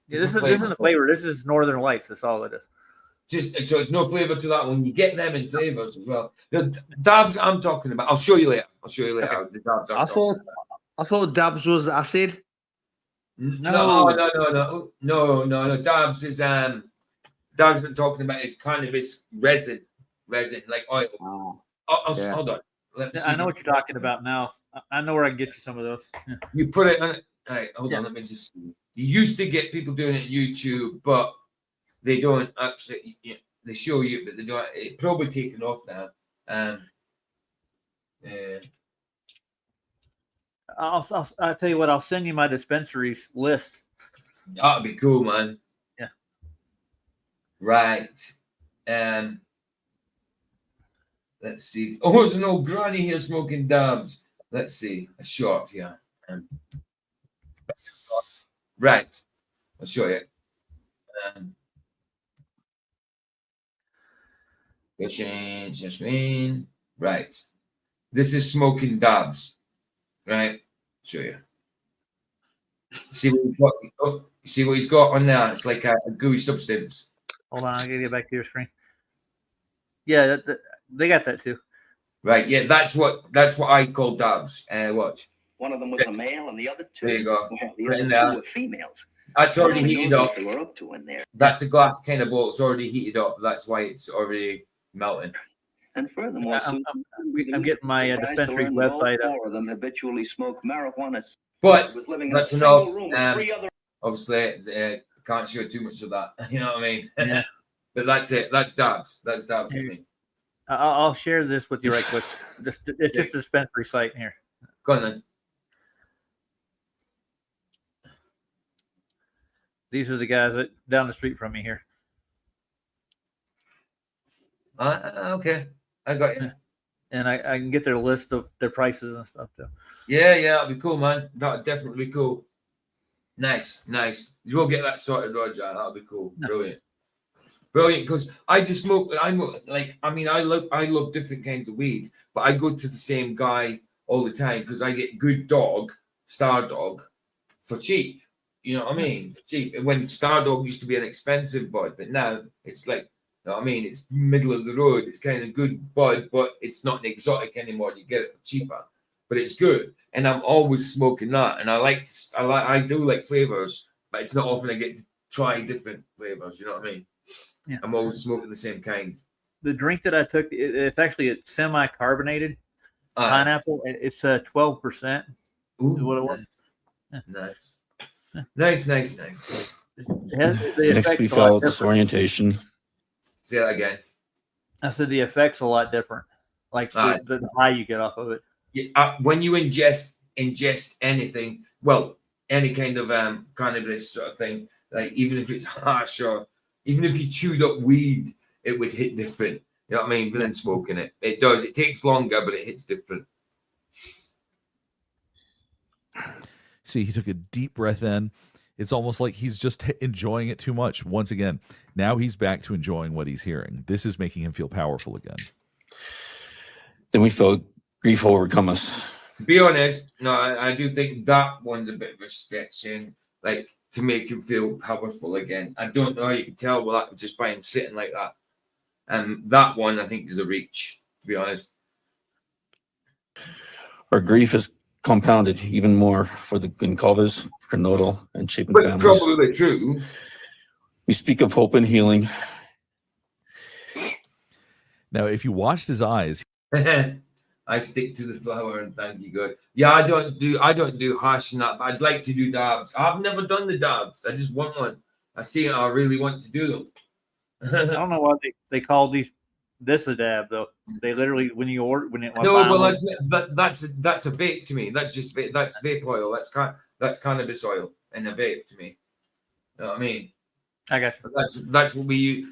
Yeah, this isn't a flavor. This is Northern Lights. That's all it is. So it's no flavor to that one. You get them in flavors as well. The dabs I'm talking about. I'll show you later. Okay. The dabs I thought dabs was acid. No. Dabs is dabs I'm talking about is cannabis resin like oil. Hold on. I know what you're talking about now. I know where I can get you some of those. Yeah. You put it on. All right, hold on. Let me just. You used to get people doing it on YouTube, but they don't actually. They show you, but they don't. It's probably taken off now. I'll tell you what. I'll send you my dispensaries list. That'd be cool, man. Yeah. Right. Let's see. Oh, there's an old granny here smoking dabs. Let's see. A shot here. Right. I'll show you. Go change your screen. Right. This is smoking dabs. Right. Show you. See what he's got? Oh, see what he's got on there? It's like a gooey substance. Hold on, I'll get back to your screen. Yeah, they got that too. Right. Yeah, that's what I call dabs. Watch. One of them was a male, and the other two. There you go. The Right other there. two were females. That's already Nobody heated knows up. what they were up to in there. That's a glass kind of bowl. It's already heated up. That's why it's already melting. And furthermore, I'm getting my dispensary's website up. Four of them habitually smoke marijuana. But Was living in that's a single enough. room with three other. Obviously, can't show too much of that. You know what I mean? Yeah. But that's it. That's dabs. That's dabs for me. I'll share this with you right quick. It's just a dispensary site here. Go on then. These are the guys that down the street from me here. Okay. I got you. And I can get their list of their prices and stuff too. Yeah, that'd be cool, man. That'd definitely be cool. Nice. You will get that sorted, Roger. That'll be cool. Brilliant. Because I just smoke. I love different kinds of weed, but I go to the same guy all the time because I get good dog, Star Dog, for cheap. You know what I mean? For cheap. And when Star Dog used to be an expensive bud, but now it's like, you know what I mean? It's middle of the road. It's kind of good bud, but it's not an exotic anymore. You get it for cheaper, but it's good. And I'm always smoking that. And I do like flavors, but it's not often I get to try different flavors. You know what I mean? Yeah. I'm always smoking the same kind. The drink that I took, it's actually semi-carbonated pineapple. It's 12%. Ooh, is what it was. Nice. Nice. Next, we felt disorientation. Say that again. I said the effect's a lot different. Like the high you get off of it. Yeah, when you ingest anything, well, any kind of cannabis sort of thing, like even if it's harsh or even if you chewed up weed, it would hit different. You know what I mean? Than smoking it. It does. It takes longer, but it hits different. See, he took a deep breath in It's almost like he's just enjoying it too much. Once again, now he's back to enjoying what he's hearing. This is making him feel powerful again. Then we felt grief overcome us. To be honest, no, I do think that one's a bit of a stretch in, like, to make him feel powerful again. I don't know how you can tell that just by him sitting like that. And that one, I think, is a reach, to be honest. Our grief is compounded even more for the Goncalves, Granodal, and Chapin But families. probably true. We speak of hope and healing. Now, if you watched his eyes, I stick to the flower and thank you, God. Yeah, I don't do hash and that, but I'd like to do dabs. I've never done the dabs. I just want one. I see it. I really want to do them. I don't know why they call this a dab though. They literally when it No, well that's a vape to me. That's just that's vape oil. That's cannabis oil in a vape to me. You know what I mean? I guess that's what we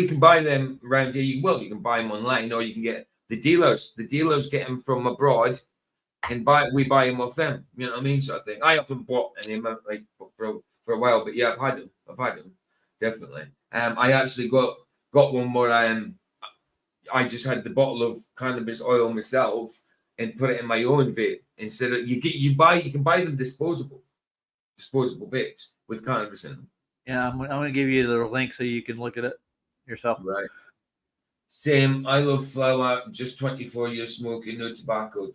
can buy them around here. You can buy them online, or you can get the dealers. The dealers get them from abroad, and we buy them off them. You know what I mean? Sort of thing. I haven't bought any of them like for a while, but yeah, I've had them definitely. I actually got one where I just had the bottle of cannabis oil myself and put it in my own vape instead of you can buy them disposable vapes with cannabis in them. Yeah, I'm going to give you the link so you can look at it yourself. Right. Same. I love flower. Just 24 years smoking, no tobacco.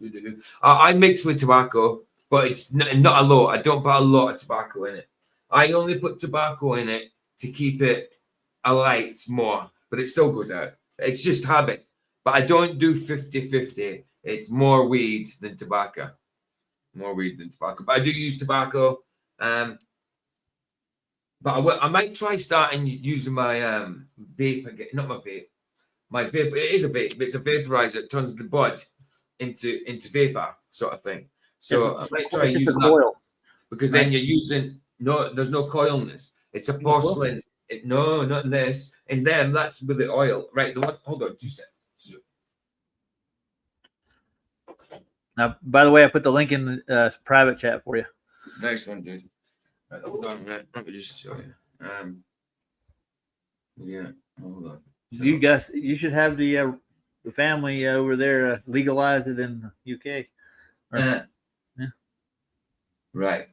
I mix with tobacco, but it's not a lot. I don't put a lot of tobacco in it. I only put tobacco in it to keep it alight more, but it still goes out. It's just habit. But I don't do 50-50. It's more weed than tobacco. More weed than tobacco. But I do use tobacco. But I might try starting using my vape again. Not my vape. My vape. It is a vape. But it's a vaporizer. It turns the bud into vapor sort of thing. So I might try using that. Because then you're using there's no coil in this. It's a porcelain. No, not in this. In them, that's with the oil. Right. Hold on 2 seconds. Now, by the way, I put the link in the private chat for you. Nice one, dude. Right, hold on a minute. Let me just show you. Yeah, hold on. You should have the family over there legalize it in the UK. Yeah. Right.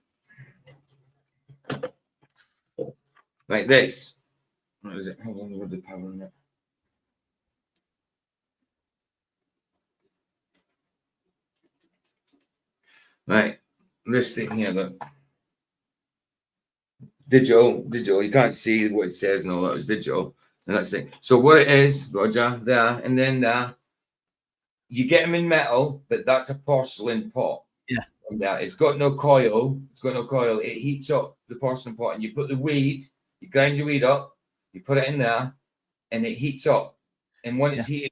Like this. What is it? Hold on, with the power on it. Right. This thing here, look. Digital. You can't see what it says and all that. It's digital. And that's it. So what it is, Roger, there, and then there. You get them in metal, but that's a porcelain pot. Yeah. And it's got no coil. It heats up the porcelain pot, and you put the weed. You grind your weed up. You put it in there, and it heats up. And when it's heated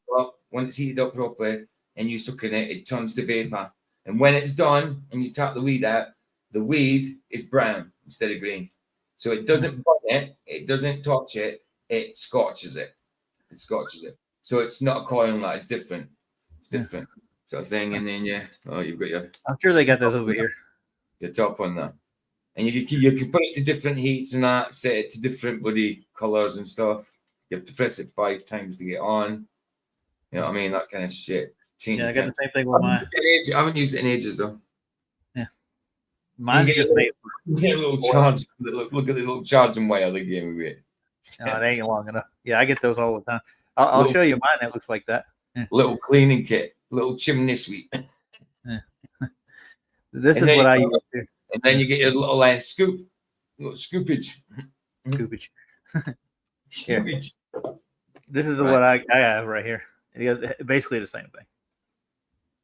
up properly, and you suck in it, it turns to vapor. And when it's done, and you tap the weed out, the weed is brown instead of green. So it doesn't burn it. It doesn't touch it. It scorches it. So it's not a coil light. It's different. Different sort of thing. And then you've got your. I'm sure they got those over here. Your top on that, and you can put it to different heats and that. Set it to different bloody colors and stuff. You have to press it 5 times to get on. You know what I mean? That kind of shit. Change. Yeah, I got the same thing with mine. I haven't used it in ages though. Yeah, mine's just made. Get a little charge. Look at the little charging wire they gave me. It ain't long enough. Yeah, I get those all the time. I'll show you mine that looks like that. Yeah. Little cleaning kit, little chimney sweep. Yeah. This is what I use too. And then you get your little little scoopage. Scoopage. Scoopage. This is what I have right here. Basically the same thing.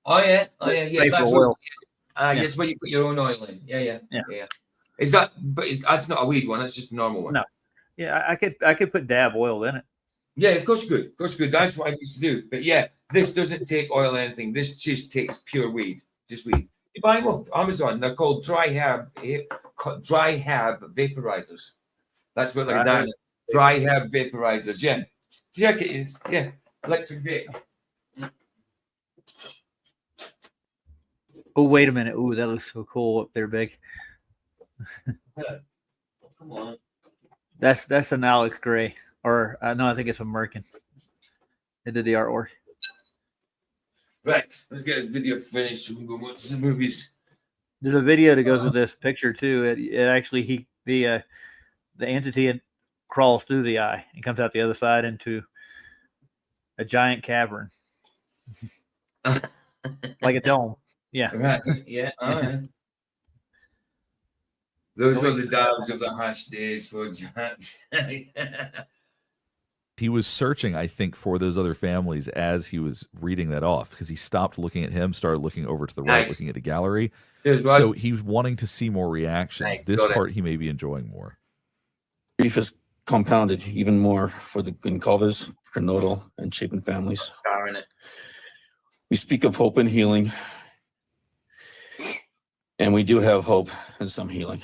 Oh yeah. That's oil. Yes, where you put your own oil in. Yeah. Is that? But that's not a weed one. That's just a normal one. No. Yeah, I could put dab oil in it. Yeah, of course you could. That's what I used to do. But yeah, this doesn't take oil or anything. This just takes pure weed. Just weed. You buy them off Amazon. They're called dry herb vaporizers. That's what they're doing. Dry herb vaporizers. Yeah. Check it. It's electric vape. Oh, wait a minute. Oh, that looks so cool up there, big. Come on. That's an Alex Gray, or no, I think it's American. They did the artwork. Right, let's get this video finished. We can go watch the movies. There's a video that goes with this picture too. It actually the entity crawls through the eye and comes out the other side into a giant cavern, like a dome. Yeah. Right. Yeah. All right. Those were the dogs of the hash days for Jack. He was searching, I think, for those other families as he was reading that off, because he stopped looking at him, started looking over to the right, looking at the gallery. So he was wanting to see more reactions. Nice, This got it. part he may be enjoying more. Grief is compounded even more for the Goncalves, Kernodle, and Chapin families. Star in it. We speak of hope and healing, and we do have hope and some healing.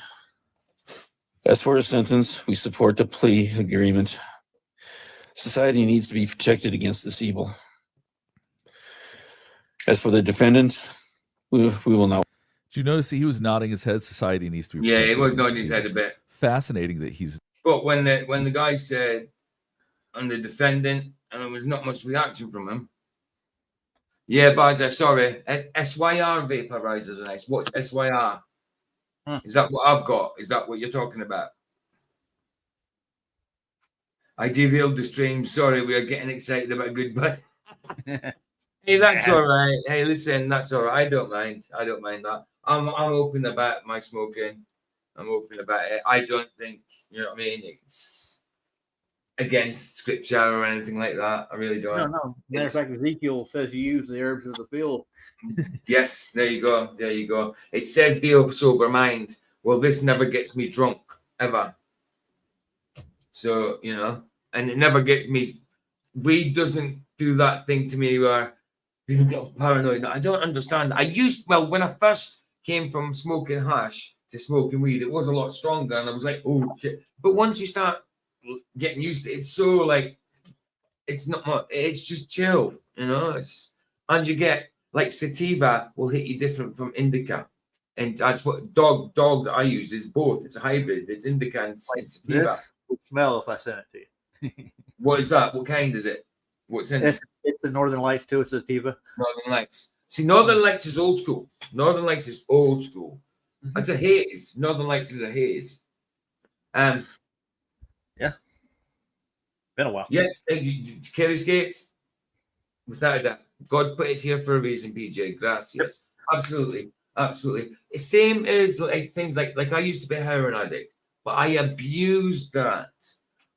As for his sentence, we support the plea agreement. Society needs to be protected against this evil. As for the defendant, we will not. Did you notice he was nodding his head? Society needs to be. Yeah, protected it was against nodding this his evil. head a bit. Fascinating that he's. But when the guy said, "I'm the defendant," and there was not much reaction from him. Yeah, Baza, sorry. SYR vaporizers are nice. What's SYR? Is that what I've got? Is that what you're talking about? I derailed the stream. Sorry, we are getting excited about good bud. Hey, that's all right. Hey, listen, that's all right. I don't mind. I don't mind that. I'm open about my smoking. I'm open about it. I don't think, you know what I mean, it's against scripture or anything like that. I really don't. No. Matter of fact, Ezekiel says you use the herbs of the field. Yes, there you go. There you go. It says be of sober mind. Well, this never gets me drunk, ever. So, you know, and it never gets me. Weed doesn't do that thing to me where people get paranoid. I don't understand. When I first came from smoking hash to smoking weed, it was a lot stronger. And I was like, oh, shit. But once you start getting used to it, it's so like, it's not much. It's just chill, you know. And you get, like, sativa will hit you different from indica. And that's what dog that I use is both. It's a hybrid. It's indica and sativa. This would smell if I sent it to you. What is that? What kind is it? What's in it? It's the Northern Lights too. It's sativa. Northern Lights. See, Northern Lights is old school. Northern Lights is old school. It's a haze. Northern Lights is a haze. Yeah. Been a while. Yeah. Kerry Skates. Without a doubt. God put it here for a reason, BJ. Gracias. Absolutely. Absolutely. The same as like things like I used to be a heroin addict, but I abused that.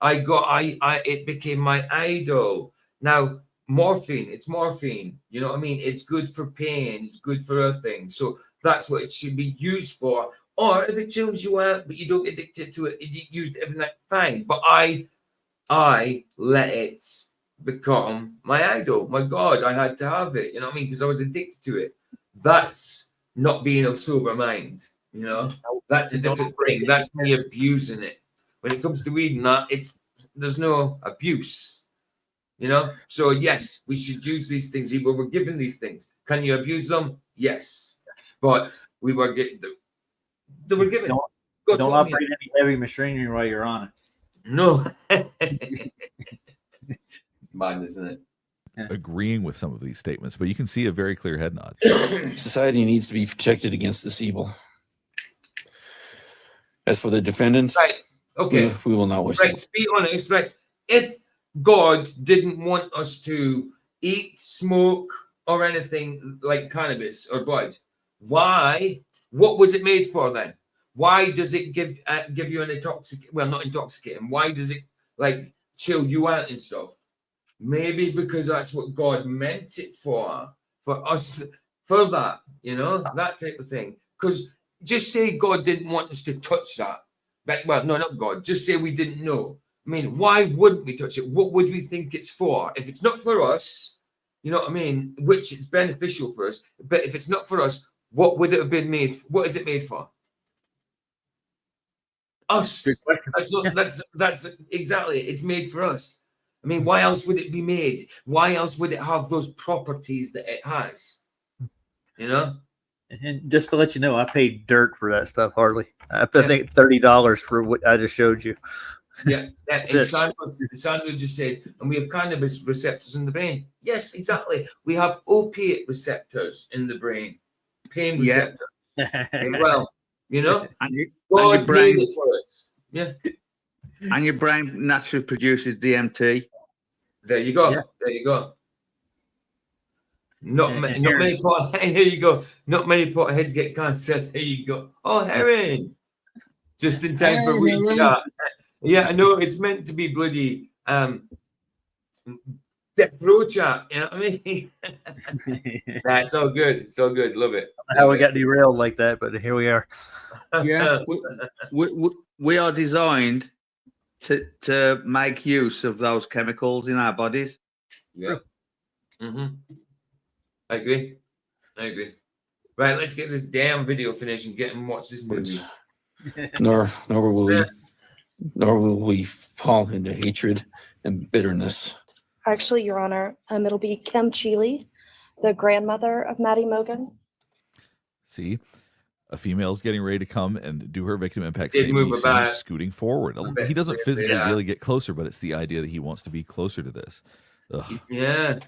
It became my idol. Now, morphine, it's morphine. You know what I mean? It's good for pain. It's good for other things. So that's what it should be used for. Or if it chills you out, but you don't get addicted to it, you used everything, fine. But I let it become my idol. My God, I had to have it. You know what I mean? Because I was addicted to it. That's not being of sober mind. You know, that's a different thing. That's me abusing it. When it comes to weed and that, there's no abuse. You know, so yes, we should use these things. We were given these things. Can you abuse them? Yes, but we were getting them. They were given. Don't operate any heavy machinery while you're on it. No. Mine, isn't it? Agreeing with some of these statements, but you can see a very clear head nod. Society needs to be protected against this evil. As for the defendant, right. Okay, we will not wish. Right, to be honest, right. If God didn't want us to eat, smoke, or anything like cannabis or bud, why? What was it made for then? Why does it give you an intoxicant? Well, not intoxicating. Why does it like chill you out and stuff? Maybe because that's what God meant it for us, for that, you know, that type of thing. Because just say God didn't want us to touch that. But, well, no, not God. Just say we didn't know. I mean, why wouldn't we touch it? What would we think it's for? If it's not for us, you know what I mean, which it's beneficial for us, but if it's not for us, what would it have been made? What is it made for? Us. That's exactly it. It's made for us. I mean, why else would it be made? Why else would it have those properties that it has? You know? And just to let you know, I paid dirt for that stuff. Hardly. I think $30 for what I just showed you. Yeah, and Sandra just said, and we have cannabis receptors in the brain. Yes, exactly. We have opiate receptors in the brain, pain receptors. Well, you know, and your God brain, made it for us. Yeah. And your brain naturally produces DMT. There you go. Yeah. There you go. Not many pot. Here you go. Not many potheads get cancer. There you go. Oh, heroin. Just in time for weed chat. Yeah, I know it's meant to be bloody Death Row chat. You know what I mean? That's all good. It's all good. Love it. How we got derailed like that, but here we are. Yeah, we are designed to make use of those chemicals in our bodies. Yeah. I agree. Right, let's get this damn video finished and get and watch this movie. Nor will we fall into hatred and bitterness. Actually, Your Honor, it'll be Kim Cheeley, the grandmother of Maddie Mogan. See, a female's getting ready to come and do her victim impact Did statement. move He about seems scooting forward. He doesn't physically really get closer, but it's the idea that he wants to be closer to this. Ugh. Yeah.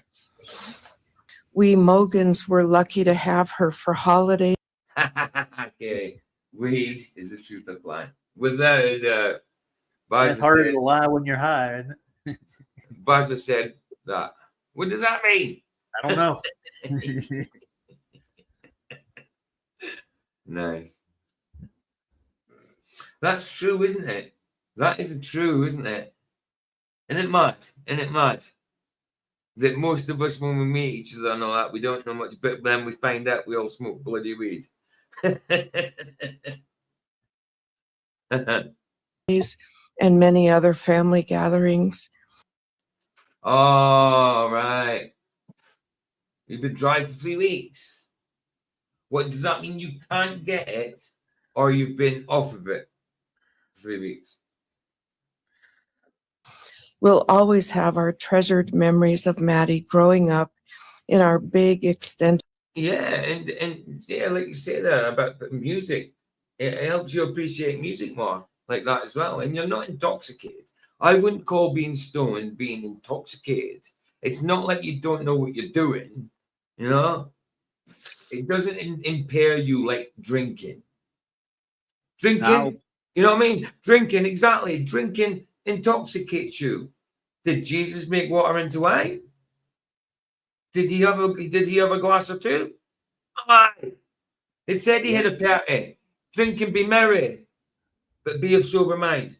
We Mogans were lucky to have her for holidays. Okay. Weed is the truth of life. Without It's harder to lie when you're high, isn't it? Buzzer said that. What does that mean? I don't know. Nice. That's true, isn't it? That is true, isn't it? And it might. That most of us, when we meet each other and all that, we don't know much, but then we find out we all smoke bloody weed. And many other family gatherings. All right. You've been dry for 3 weeks. What does that mean? You can't get it, or you've been off of it for 3 weeks? We'll always have our treasured memories of Maddie growing up in our big extended. Yeah, and yeah, like you say there about music, it helps you appreciate music more like that as well. And you're not intoxicated. I wouldn't call being stoned being intoxicated. It's not like you don't know what you're doing, you know? It doesn't impair you like drinking. Drinking, you know what I mean? Drinking, exactly. Drinking intoxicates you. Did Jesus make water into wine? Did he have a glass or two? Aye. It said he had a party. Drink and be merry, but be of sober mind.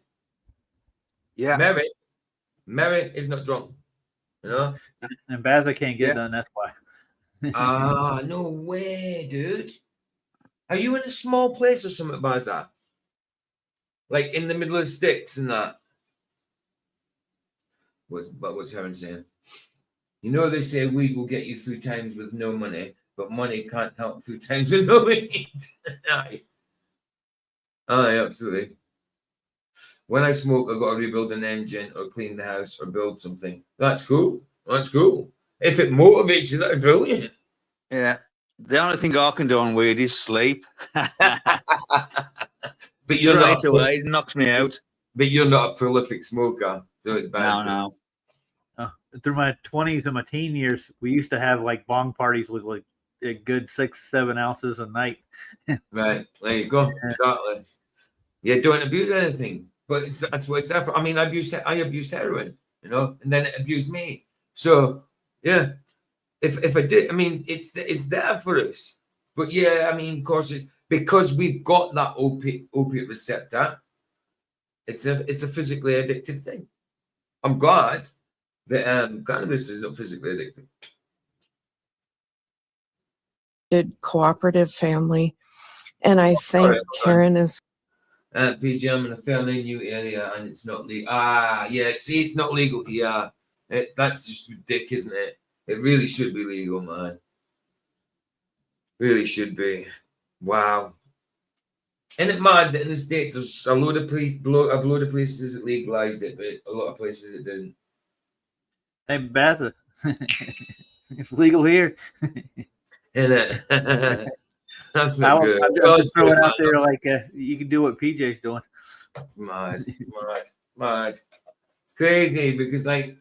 Yeah. Merry is not drunk. You know? And Bazza can't get done, that's why. No way, dude. Are you in a small place or something, Bazza? Like in the middle of sticks and that? What's Heron saying? You know, they say weed will get you through times with no money, but money can't help through times with no weed. Aye, absolutely. When I smoke, I've got to rebuild an engine or clean the house or build something. That's cool. If it motivates you, that's brilliant. Yeah. The only thing I can do on weed is sleep. But you're right away, it knocks me out. But you're not a prolific smoker, so it's bad. No. Through my 20s and my teen years, we used to have like bong parties with like a good 6-7 ounces a night. Right, there you go. Exactly. Yeah, don't abuse anything, but that's what it's there for. I mean, I abused heroin, you know, and then it abused me. So yeah, if I did, I mean, it's there for us. But yeah, I mean, of course, because we've got that opiate receptor, it's a physically addictive thing. I'm glad that cannabis is not physically addictive. Cooperative family, and I think Karen is. PJ, I'm in a fairly new area and it's not legal. Yeah, see, it's not legal here. That's just ridiculous, isn't it? It really should be legal, man. Really should be. Wow. Isn't it mad that in the States there's a load of places that legalized it, but a lot of places it didn't? Hey, Bazza, it's legal here. Isn't it? That's not good. I'm Well, just throwing out there like you can do what PJ's doing. It's mad. It's crazy because, like,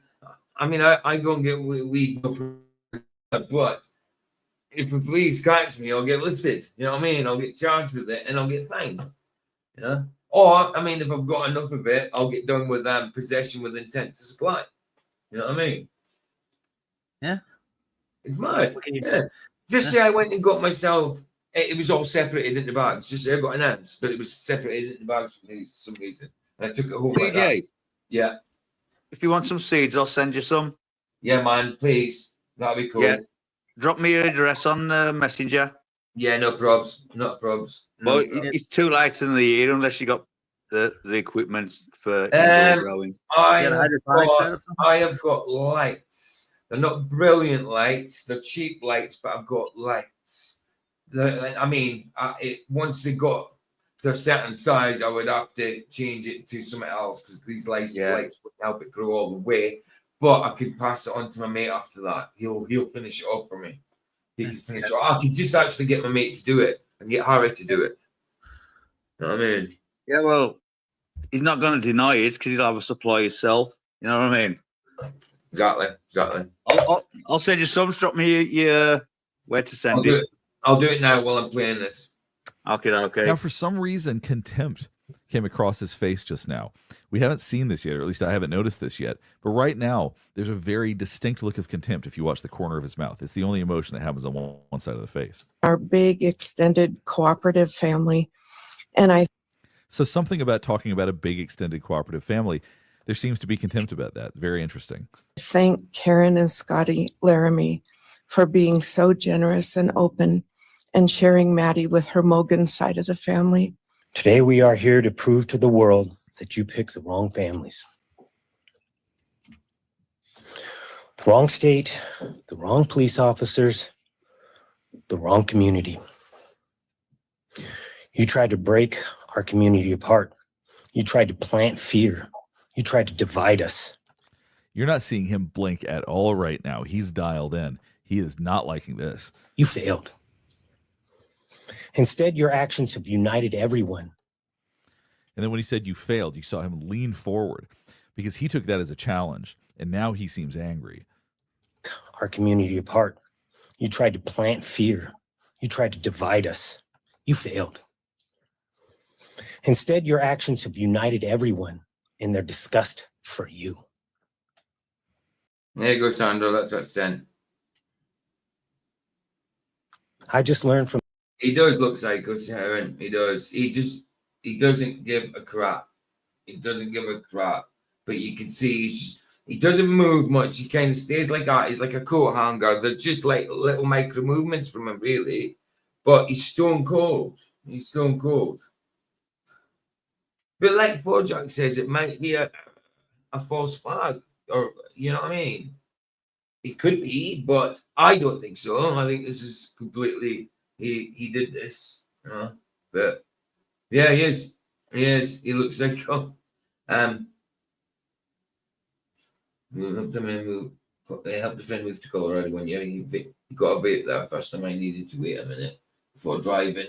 I mean, I go and get weed, but if the police catch me, I'll get lifted. You know what I mean? I'll get charged with it and I'll get fined. You know? Or, I mean, if I've got enough of it, I'll get done with possession with intent to supply. You know what I mean? Yeah. It's mad. Yeah. Just say I went and got myself, it was all separated into bags. Just say I got an ounce, but it was separated into bags for some reason. And I took it home like that. PJ, Yeah. if you want some seeds, I'll send you some. Yeah, man, please. That'd be cool. Yeah. Drop me your address on Messenger. Yeah, no probs. Not probs. Well, it's too late in the year unless you got the equipment for indoor growing. I have got lights. They're not brilliant lights. They're cheap lights, but I've got lights. I mean, once they got to a certain size, I would have to change it to something else because these lights would help it grow all the way. But I could pass it on to my mate after that. He'll finish it off for me. He can finish it off. I could just actually get my mate to do it and get Harry to do it. You know what I mean? Yeah, well, he's not going to deny it because he'll have a supply himself. You know what I mean? Exactly. I'll send you some. Drop me your where to send it. I'll do it now while I'm playing this. Okay. Now, for some reason, contempt came across his face just now. We haven't seen this yet, or at least I haven't noticed this yet. But right now, there's a very distinct look of contempt if you watch the corner of his mouth. It's the only emotion that happens on one side of the face. Our big, extended, cooperative family. And So something about talking about a big, extended, cooperative family, there seems to be contempt about that. Very interesting. thank Karen and Scotty Laramie for being so generous and open and sharing Maddie with her Mogan side of the family. Today we are here to prove to the world that you picked the wrong families. The wrong state, the wrong police officers, the wrong community. You tried to break our community apart. You tried to plant fear. You tried to divide us. You're not seeing him blink at all right now. He's dialed in. He is not liking this. You failed. Instead, your actions have united everyone. And then when he said you failed, you saw him lean forward because he took that as a challenge, and now he seems angry. Our community apart. You tried to plant fear. You tried to divide us. You failed. Instead, your actions have united everyone in their disgust for you. There you go, Sandro. That's what's sent. I just learned from. He does look psycho, Sharon. He does. He doesn't give a crap. He doesn't give a crap. But you can see he doesn't move much. He kind of stays like that. He's like a coat hanger. There's just like little micro movements from him, really. But he's stone cold. He's stone cold. But like Forjack says, it might be a false flag. Or, you know what I mean? It could be, but I don't think so. I think this is completely... He did this, you know. But yeah, he is. He is. He looks like help the friend move to Colorado one year. He got a vape there first time. I needed to wait a minute before driving.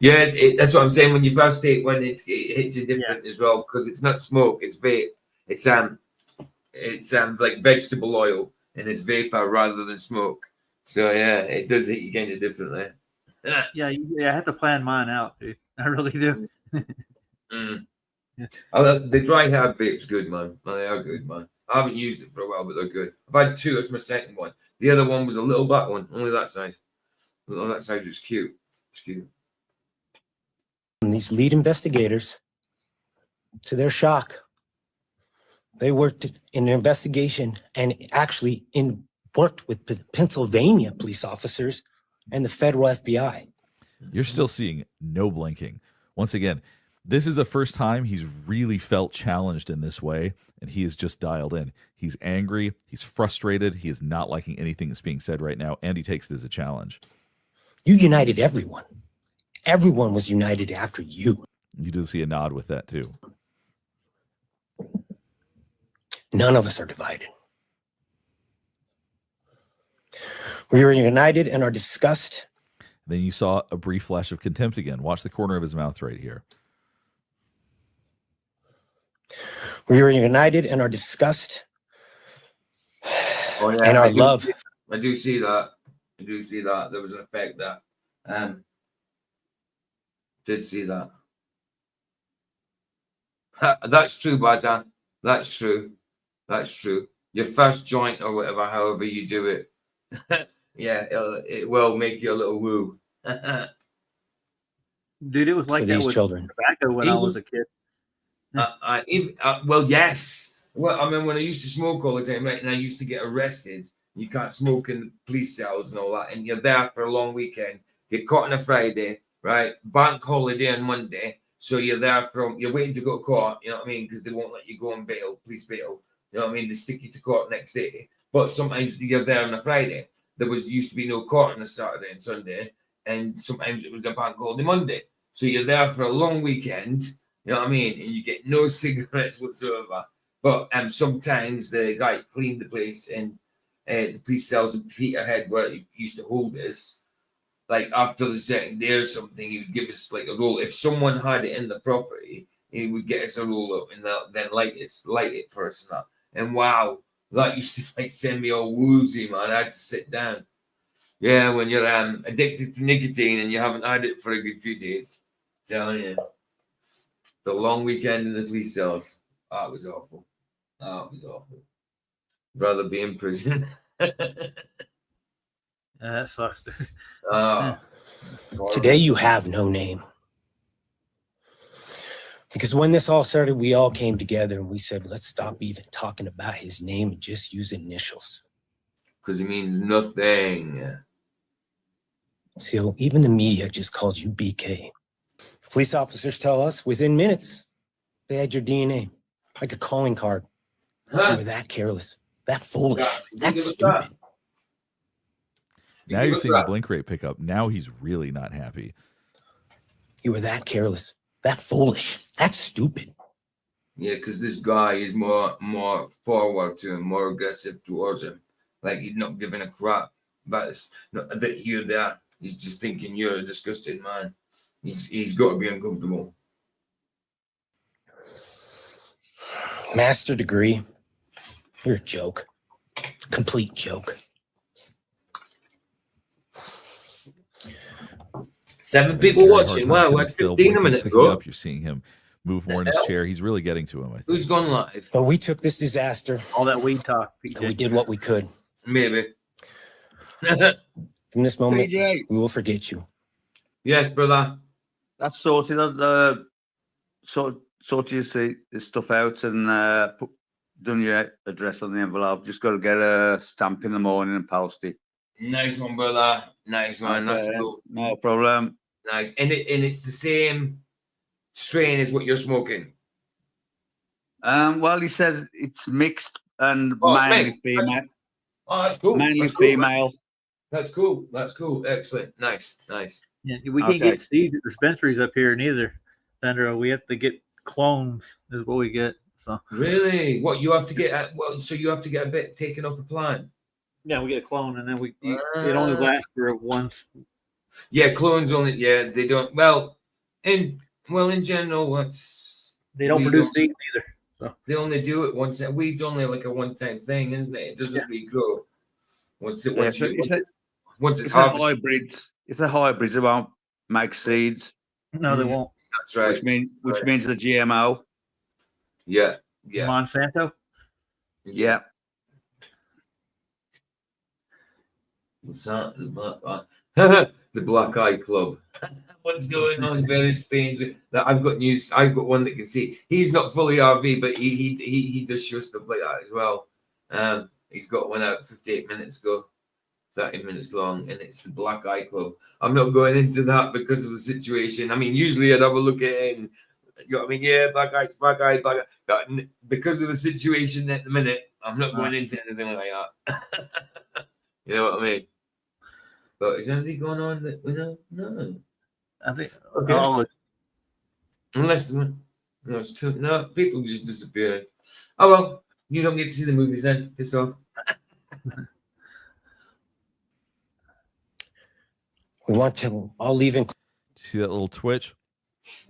Yeah, that's what I'm saying. When you first take one, it hits you different as well because it's not smoke, it's vape. It's like vegetable oil and it's vapor rather than smoke. So yeah, it does hit you kind of differently. Yeah, I have to plan mine out, dude. I really do. The dry herb vape's good, man. They are good, man. I haven't used it for a while, but they're good. I've had two. That's my second one. The other one was a little black one, only that size. That size was cute. It's cute. These lead investigators, to their shock, they worked in an investigation and actually worked with Pennsylvania police officers and the federal FBI. You're still seeing no blinking. Once again, this is the first time he's really felt challenged in this way, and he is just dialed in. He's angry. He's frustrated. He is not liking anything that's being said right now, and he takes it as a challenge. You united everyone. Everyone was united after you. You do see a nod with that, too. None of us are divided. We are united in our disgust Then you saw a brief flash of contempt again. Watch the corner of his mouth right here. We are united in our disgust Oh yeah, and our love. I do see that. I do see that. There was an effect there. Did see that. That's true, Baza. That's true. That's true. Your first joint or whatever, however you do it. Yeah, it will make you a little woo. Dude, it was like For that these with children. tobacco when I was a kid. Well, yes. Well, I mean, when I used to smoke all the time, right, and I used to get arrested. You can't smoke in the police cells and all that, and you're there for a long weekend. Get caught on a Friday, right? Bank holiday on Monday, so you're there you're waiting to go to court. You know what I mean? Because they won't let you go on bail, police bail. You know what I mean? They stick you to court next day. But sometimes you're there on a Friday. There used to be no court on a Saturday and Sunday, and sometimes it was the bank holiday Monday. So you're there for a long weekend. You know what I mean? And you get no cigarettes whatsoever. But sometimes the guy cleaned the place, and the police cells in Peterhead, where he used to hold us, like after the second day or something, he would give us like a roll. If someone had it in the property, he would get us a roll up and then light it for us. And wow, that used to like send me all woozy, man. I had to sit down. Yeah, when you're addicted to nicotine and you haven't had it for a good few days, I'm telling you. The long weekend in the police cells. That was awful. That was awful. Rather be in prison. That sucks. Today you have no name. Because when this all started, we all came together and we said, let's stop even talking about his name and just use initials. Because it means nothing. So even the media just calls you BK. Police officers tell us within minutes they had your DNA, like a calling card. You were that careless, that foolish, that stupid. Now you're seeing the blink rate pick up. Now he's really not happy. You were that careless, that foolish, that stupid. Yeah, because this guy is more forward to him, more aggressive towards him. Like he's not giving a crap about this. Not that you're there. He's just thinking you're a disgusting man. He's got to be uncomfortable. Master degree. You're a joke. Complete joke. 7 people watching. Wow, we're 15 a minute ago. You're seeing him move more in his chair. He's really getting to him, I think. Who's gone live? But we took this disaster. All that weed talk. And we did what we could. Maybe. From this moment, PJ. we will forget you. Yes, brother. That's sorted. Sorted you see this stuff out and done your address on the envelope. Just got to get a stamp in the morning and post it. Nice one, brother. Nice one. Okay, That's cool. No problem. Nice. And it's the same strain as what you're smoking. Well, he says it's mixed and It's mainly mixed. female. That's cool. Mainly That's cool. female. That's cool. That's cool. Excellent. Nice. Yeah, we can't get seeds at dispensaries up here neither, Sandra. We have to get clones, is what we get. So Really? What you have to get? So you have to get a bit taken off the plant. yeah, we get a clone, and then it only lasts for once. Yeah, clones only. Yeah, they don't. Well, in general, they don't produce seeds either. So they only do it once. Weed's only like a one-time thing, isn't it? It doesn't regrow. Once it's harvested. If they're hybrids, they won't make seeds. No, they won't. That's right. Which means the GMO. Yeah. Monsanto. Yeah. What's that? The Black Eye Club. What's going on? Very strange. I've got news. I've got one that can see. He's not fully RV, but he does show stuff like that as well. He's got one out 58 minutes ago, 30 minutes long, and it's the Black Eye Club. I'm not going into that because of the situation. I mean, usually I'd have a look at it and you know what I mean? Yeah, black eye. But because of the situation at the minute, I'm not going into anything like that. You know what I mean? But is anything going on that we know? No. I think okay. Unless people just disappear. Oh well, you don't get to see the movies then. Piss off. We want to all leave in. Do you see that little twitch?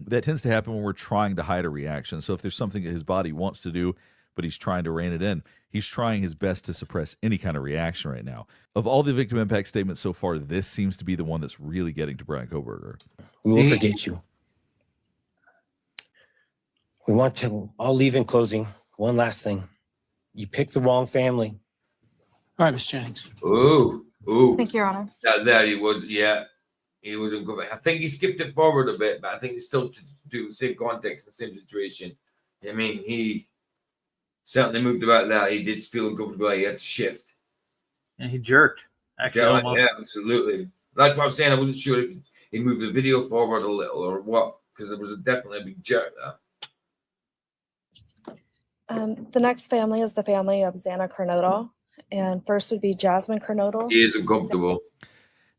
That tends to happen when we're trying to hide a reaction. So if there's something that his body wants to do, but he's trying to rein it in, he's trying his best to suppress any kind of reaction right now. Of all the victim impact statements so far, this seems to be the one that's really getting to Bryan Kohberger. We will forget you. We want to all leave in closing. One last thing. You picked the wrong family. All right, Ms. Jennings. Ooh. Thank you, Your Honor. There he was, yeah. He was uncovered. I think he skipped it forward a bit, but I think it's still to do the same context, the same situation. I mean, he certainly moved about there. He did feel uncomfortable. He had to shift. And he jerked. Actually, Yeah, absolutely. That's what I'm saying. I wasn't sure if he moved the video forward a little or what, because there was definitely a big jerk there. The next family is the family of Xana Kernodle. And first would be Jasmine Kernodle. He is uncomfortable.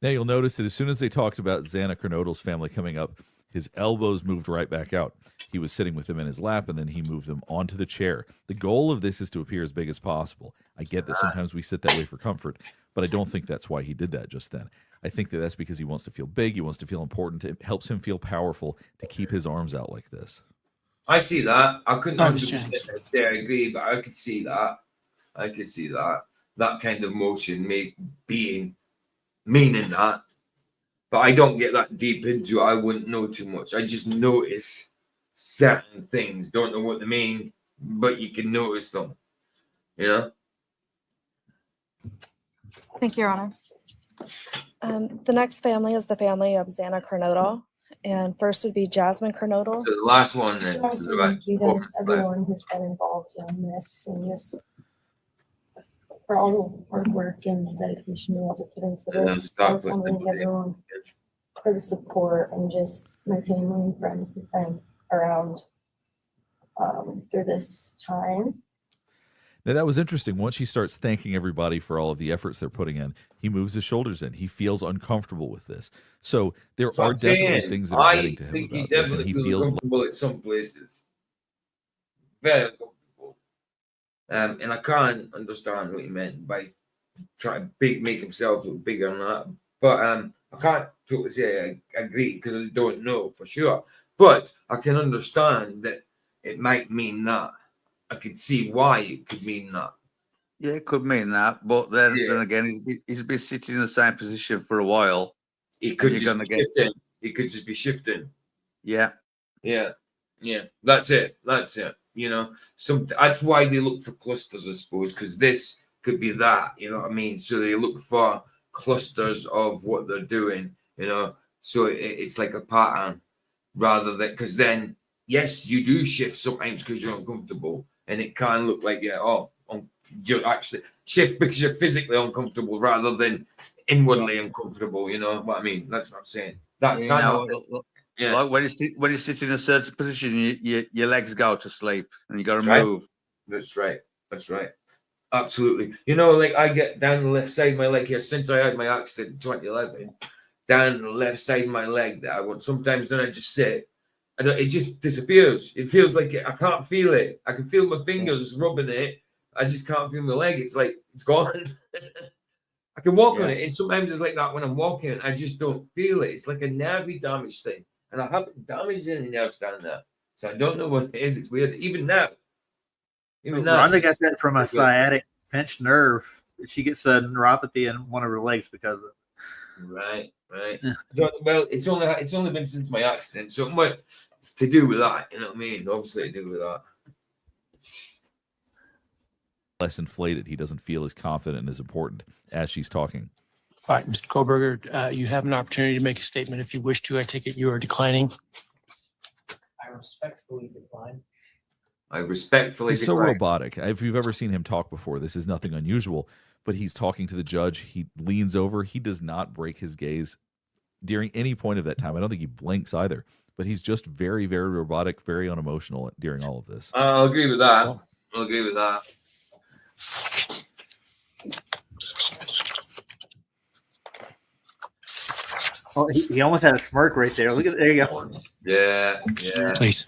Now you'll notice that as soon as they talked about Xana Kernodle's family coming up, his elbows moved right back out. He was sitting with them in his lap, and then he moved them onto the chair. The goal of this is to appear as big as possible. I get that sometimes we sit that way for comfort, but I don't think that's why he did that just then. I think that that's because he wants to feel big, he wants to feel important. It helps him feel powerful to keep his arms out like this. I see that. I couldn't 100% say I agree, but I could see that. I could see that. That kind of motion meaning that. But I don't get that deep into it. I wouldn't know too much. I just notice certain things. Don't know what they mean, but you can notice them. You know? Thank you, Your Honor. The next family is the family of Xana Kernodle. And first would be Jasmine Kernodle. So the last one then. Thank you to everyone who's been involved in this, and just for all the hard work and dedication you guys have put into this. I just want to thank everyone for the support and just my family and friends who've been around through this time. Now, that was interesting. Once he starts thanking everybody for all of the efforts they're putting in, he moves his shoulders in. He feels uncomfortable with this. So there are definitely things that are getting to him about this, and he feels uncomfortable at some places. Very uncomfortable. And I can't understand what he meant by trying to make himself look bigger than that. But I can't totally say I agree because I don't know for sure. But I can understand that it might mean that. I could see why it could mean that. Yeah, it could mean that. But then again, he's been sitting in the same position for a while. He could just be shifting. He could just be shifting. Yeah. Yeah. That's it. You know, that's why they look for clusters, I suppose, because this could be that. You know what I mean? So they look for clusters of what they're doing. You know, so it's like a pattern rather than because then yes, you do shift sometimes because you're uncomfortable, and it can look like you're actually shift because you're physically uncomfortable rather than inwardly uncomfortable. You know what I mean? That's what I'm saying. That kind of. Yeah. Like when you sit in a certain position, your legs go to sleep and you got to That's move. Right. That's right. Absolutely. You know, like I get down the left side of my leg here since I had my accident in 2011. Down the left side of my leg that I want. Sometimes then I just sit. It just disappears. It feels like I can't feel it. I can feel my fingers rubbing it. I just can't feel my leg. It's like it's gone. I can walk on it, and sometimes it's like that when I'm walking. I just don't feel it. It's like a nervy damage thing. And I haven't damaged any nerves down there. So I don't know what it is. It's weird. Even now. Rhonda got that from a sciatic pinched nerve. She gets a neuropathy in one of her legs because of it. Right. Yeah. Well, it's only been since my accident. So it's to do with that. You know what I mean? Obviously to do with that. less inflated. He doesn't feel as confident and as important as she's talking. All right, Mr. Kohberger, you have an opportunity to make a statement if you wish to. I take it you are declining. I respectfully decline. He's so robotic. If you've ever seen him talk before, this is nothing unusual, but he's talking to the judge. He leans over. He does not break his gaze during any point of that time. I don't think he blinks either, but he's just very, very robotic, very unemotional during all of this. I'll agree with that. I'll agree with that. Oh, he almost had a smirk right there. Look at there you go. Yeah. Please.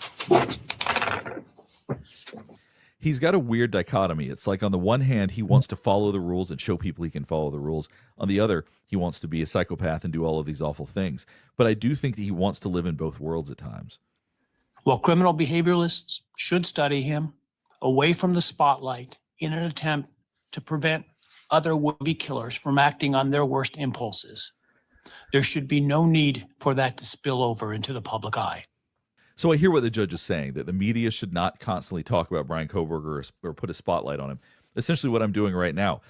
he's got a weird dichotomy. It's like on the one hand, he wants to follow the rules and show people he can follow the rules. On the other, he wants to be a psychopath and do all of these awful things. But I do think that he wants to live in both worlds at times. Well, criminal behavioralists should study him away from the spotlight in an attempt to prevent other would-be killers from acting on their worst impulses. There should be no need for that to spill over into the public eye. So I hear what the judge is saying, that the media should not constantly talk about Bryan Kohberger or put a spotlight on him. Essentially what I'm doing right now.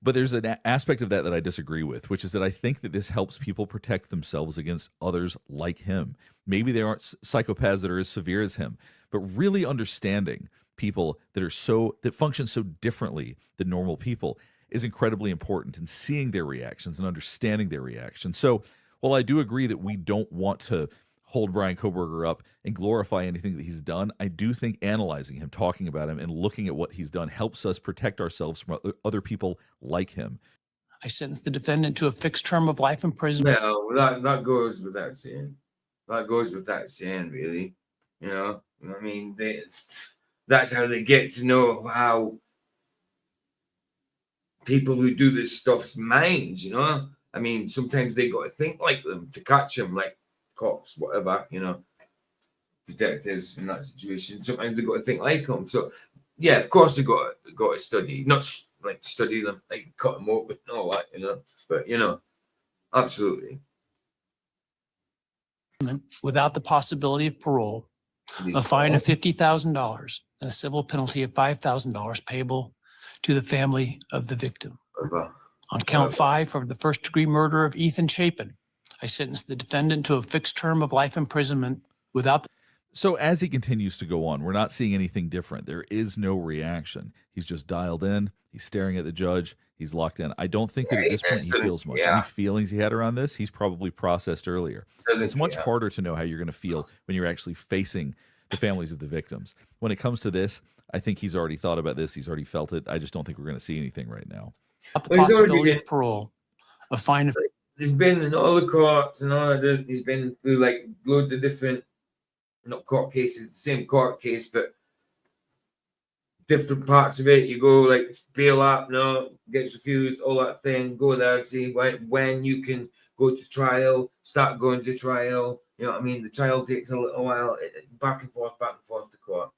But there's an aspect of that I disagree with, which is that I think that this helps people protect themselves against others like him. Maybe they aren't psychopaths that are as severe as him, but really understanding people that function so differently than normal people is incredibly important, and seeing their reactions and understanding their reactions. So while I do agree that we don't want to hold Bryan Kohberger up and glorify anything that he's done, I do think analyzing him, talking about him, and looking at what he's done helps us protect ourselves from other people like him. I sentenced the defendant to a fixed term of life imprisonment. No, that goes without saying. That goes without saying, really. You know, I mean, that's how they get to know how people who do this stuff's minds, you know? I mean, sometimes they got to think like them to catch them, like cops, whatever, you know, detectives in that situation. Sometimes they got to think like them. So, yeah, of course they got to study, not like study them, like cut them open and all that, you know. But you know, absolutely. Without the possibility of parole, a fine of $50,000 and a civil penalty of $5,000 payable to the family of the victim. On count 5 for the first-degree murder of Ethan Chapin, I sentenced the defendant to a fixed term of life imprisonment without. So as he continues to go on, we're not seeing anything different. There is no reaction. He's just dialed in. He's staring at the judge. He's locked in. I don't think that at this point he feels much. Any feelings he had around this, he's probably processed earlier. It's much harder to know how you're going to feel when you're actually facing the families of the victims. When it comes to this, I think he's already thought about this. He's already felt it. I just don't think we're going to see anything right now. The possibility of parole, a fine of. He's been in all the courts and all that. He's been through like loads of different, not court cases, the same court case, but different parts of it. You go like bail up, no, gets refused, all that thing. Go there and see when you can go to trial, start going to trial. You know what I mean? The trial takes a little while, back and forth to court.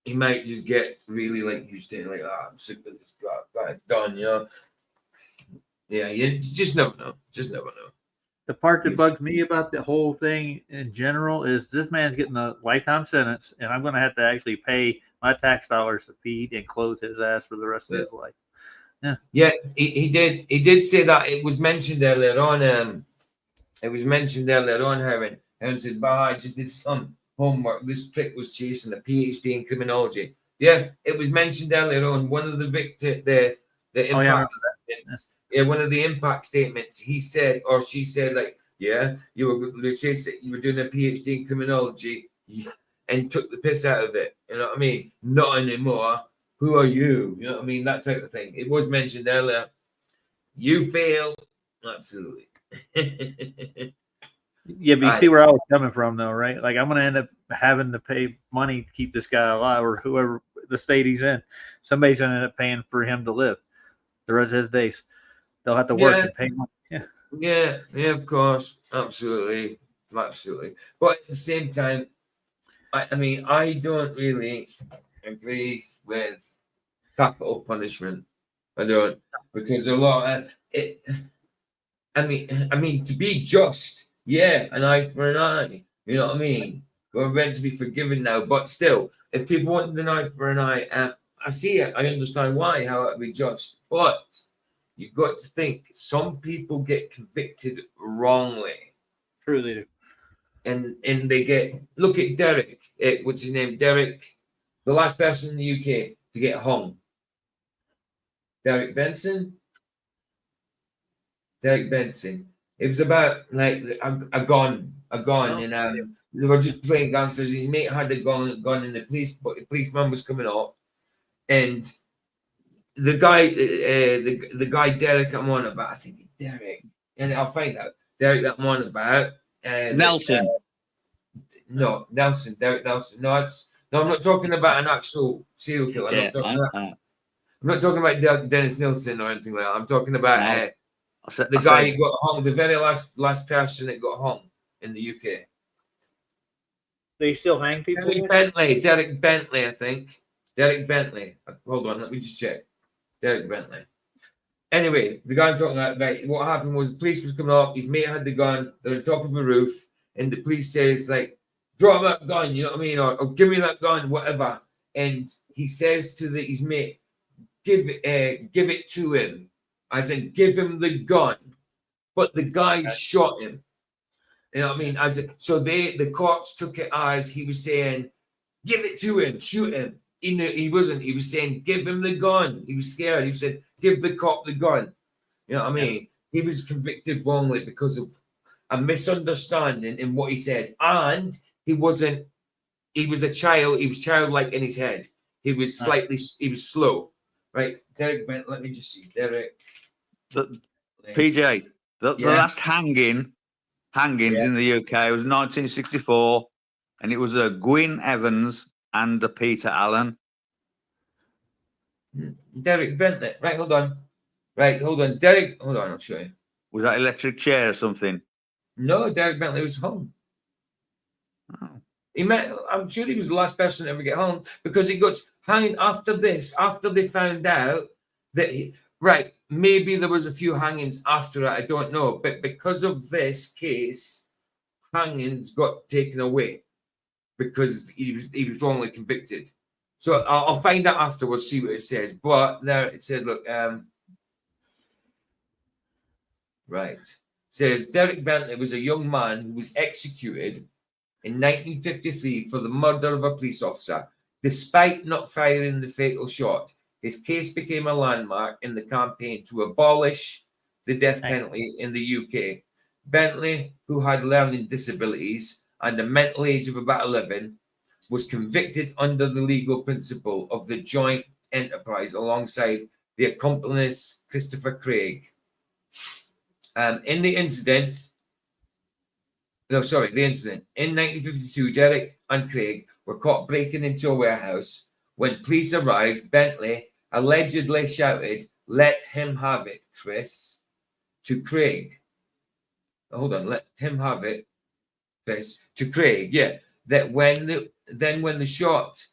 He might just get really like used to it, like, I'm sick of this guy, it's done, you know. Yeah, you just never know. Just never know. The part that bugs me about the whole thing in general is this man's getting a lifetime sentence, and I'm going to have to actually pay my tax dollars to feed and clothe his ass for the rest of his life. Yeah, he did. He did say that. It was mentioned earlier on. Hangman. Hangman said, "Bah, I just did some homework. This prick was chasing a PhD in criminology." Yeah, it was mentioned earlier on. One of the impact statements. Yeah, one of the impact statements. He said, or she said, like, yeah, you were chasing. You were doing a PhD in criminology, and took the piss out of it. You know what I mean? Not anymore. Who are you? You know what I mean? That type of thing. It was mentioned earlier. You failed. Absolutely. Yeah, but you see where I was coming from, though, right? Like, I'm going to end up having to pay money to keep this guy alive, or whoever the state he's in. Somebody's going to end up paying for him to live the rest of his days. They'll have to work and pay money. Yeah, of course. Absolutely. But at the same time, I mean, I don't really agree with capital punishment. I don't, because a lot of it. I mean, to be just, an eye for an eye. You know what I mean? We're meant to be forgiven now, but still, if people want an eye for an eye, I see it. I understand why, how it would be just, but you've got to think some people get convicted wrongly. True, they do. And they get, look at Derek, what's his name? Derek, the last person in the UK to get hung. Derek Benson. It was about like a gun, and they were just playing gangsters. His mate had a gun in the police, but the policeman was coming up, and the guy Derek I'm on about, I think it's Derek, and I'll find out. Derek that I'm on about. Nelson. No, Nelson. Derek Nelson. No, No, I'm not talking about an actual serial killer. Yeah, I'm not talking about Dennis Nielsen or anything like that. I'm talking about the guy who got hung, the very last person that got hung in the UK. They still hang people? Derek Bentley, I think. Derek Bentley. Hold on, let me just check. Derek Bentley. Anyway, the guy I'm talking about, right, what happened was the police was coming up, his mate had the gun, they're on top of a roof, and the police says, like, drop that gun, you know what I mean? Or give me that gun, whatever. And he says to his mate, give it to him. As in, give him the gun. But the guy shot him. You know what I mean? So the courts took it as he was saying, give it to him, shoot him. He wasn't. He was saying, give him the gun. He was scared. He said, give the cop the gun. You know what I mean? He was convicted wrongly because of a misunderstanding in what he said. And he was a child. He was childlike in his head. He was he was slow. Right? Derek Bent, let me just see. Derek. PJ, the last hangings in the UK was 1964, and it was a Gwyn Evans and a Peter Allen. Derek Bentley. Right, hold on. Derek, hold on, I'll show you. Was that electric chair or something? No, Derek Bentley was hung. I'm sure he was the last person to ever get hung because he got hanged after this, after they found out that maybe there was a few hangings after it, I don't know. But because of this case, hangings got taken away because he was wrongly convicted. So I'll find out afterwards, see what it says. But there it says, look, right. It says Derek Bentley was a young man who was executed in 1953 for the murder of a police officer, despite not firing the fatal shot. His case became a landmark in the campaign to abolish the death penalty in the UK. Bentley, who had learning disabilities and a mental age of about 11, was convicted under the legal principle of the joint enterprise alongside the accomplice Christopher Craig. In the incident, in 1952, Derek and Craig were caught breaking into a warehouse. When police arrived, Bentley allegedly shouted, "Let him have it, Chris," to Craig. Hold on, let him have it, Chris, to Craig. Yeah, that when the shot,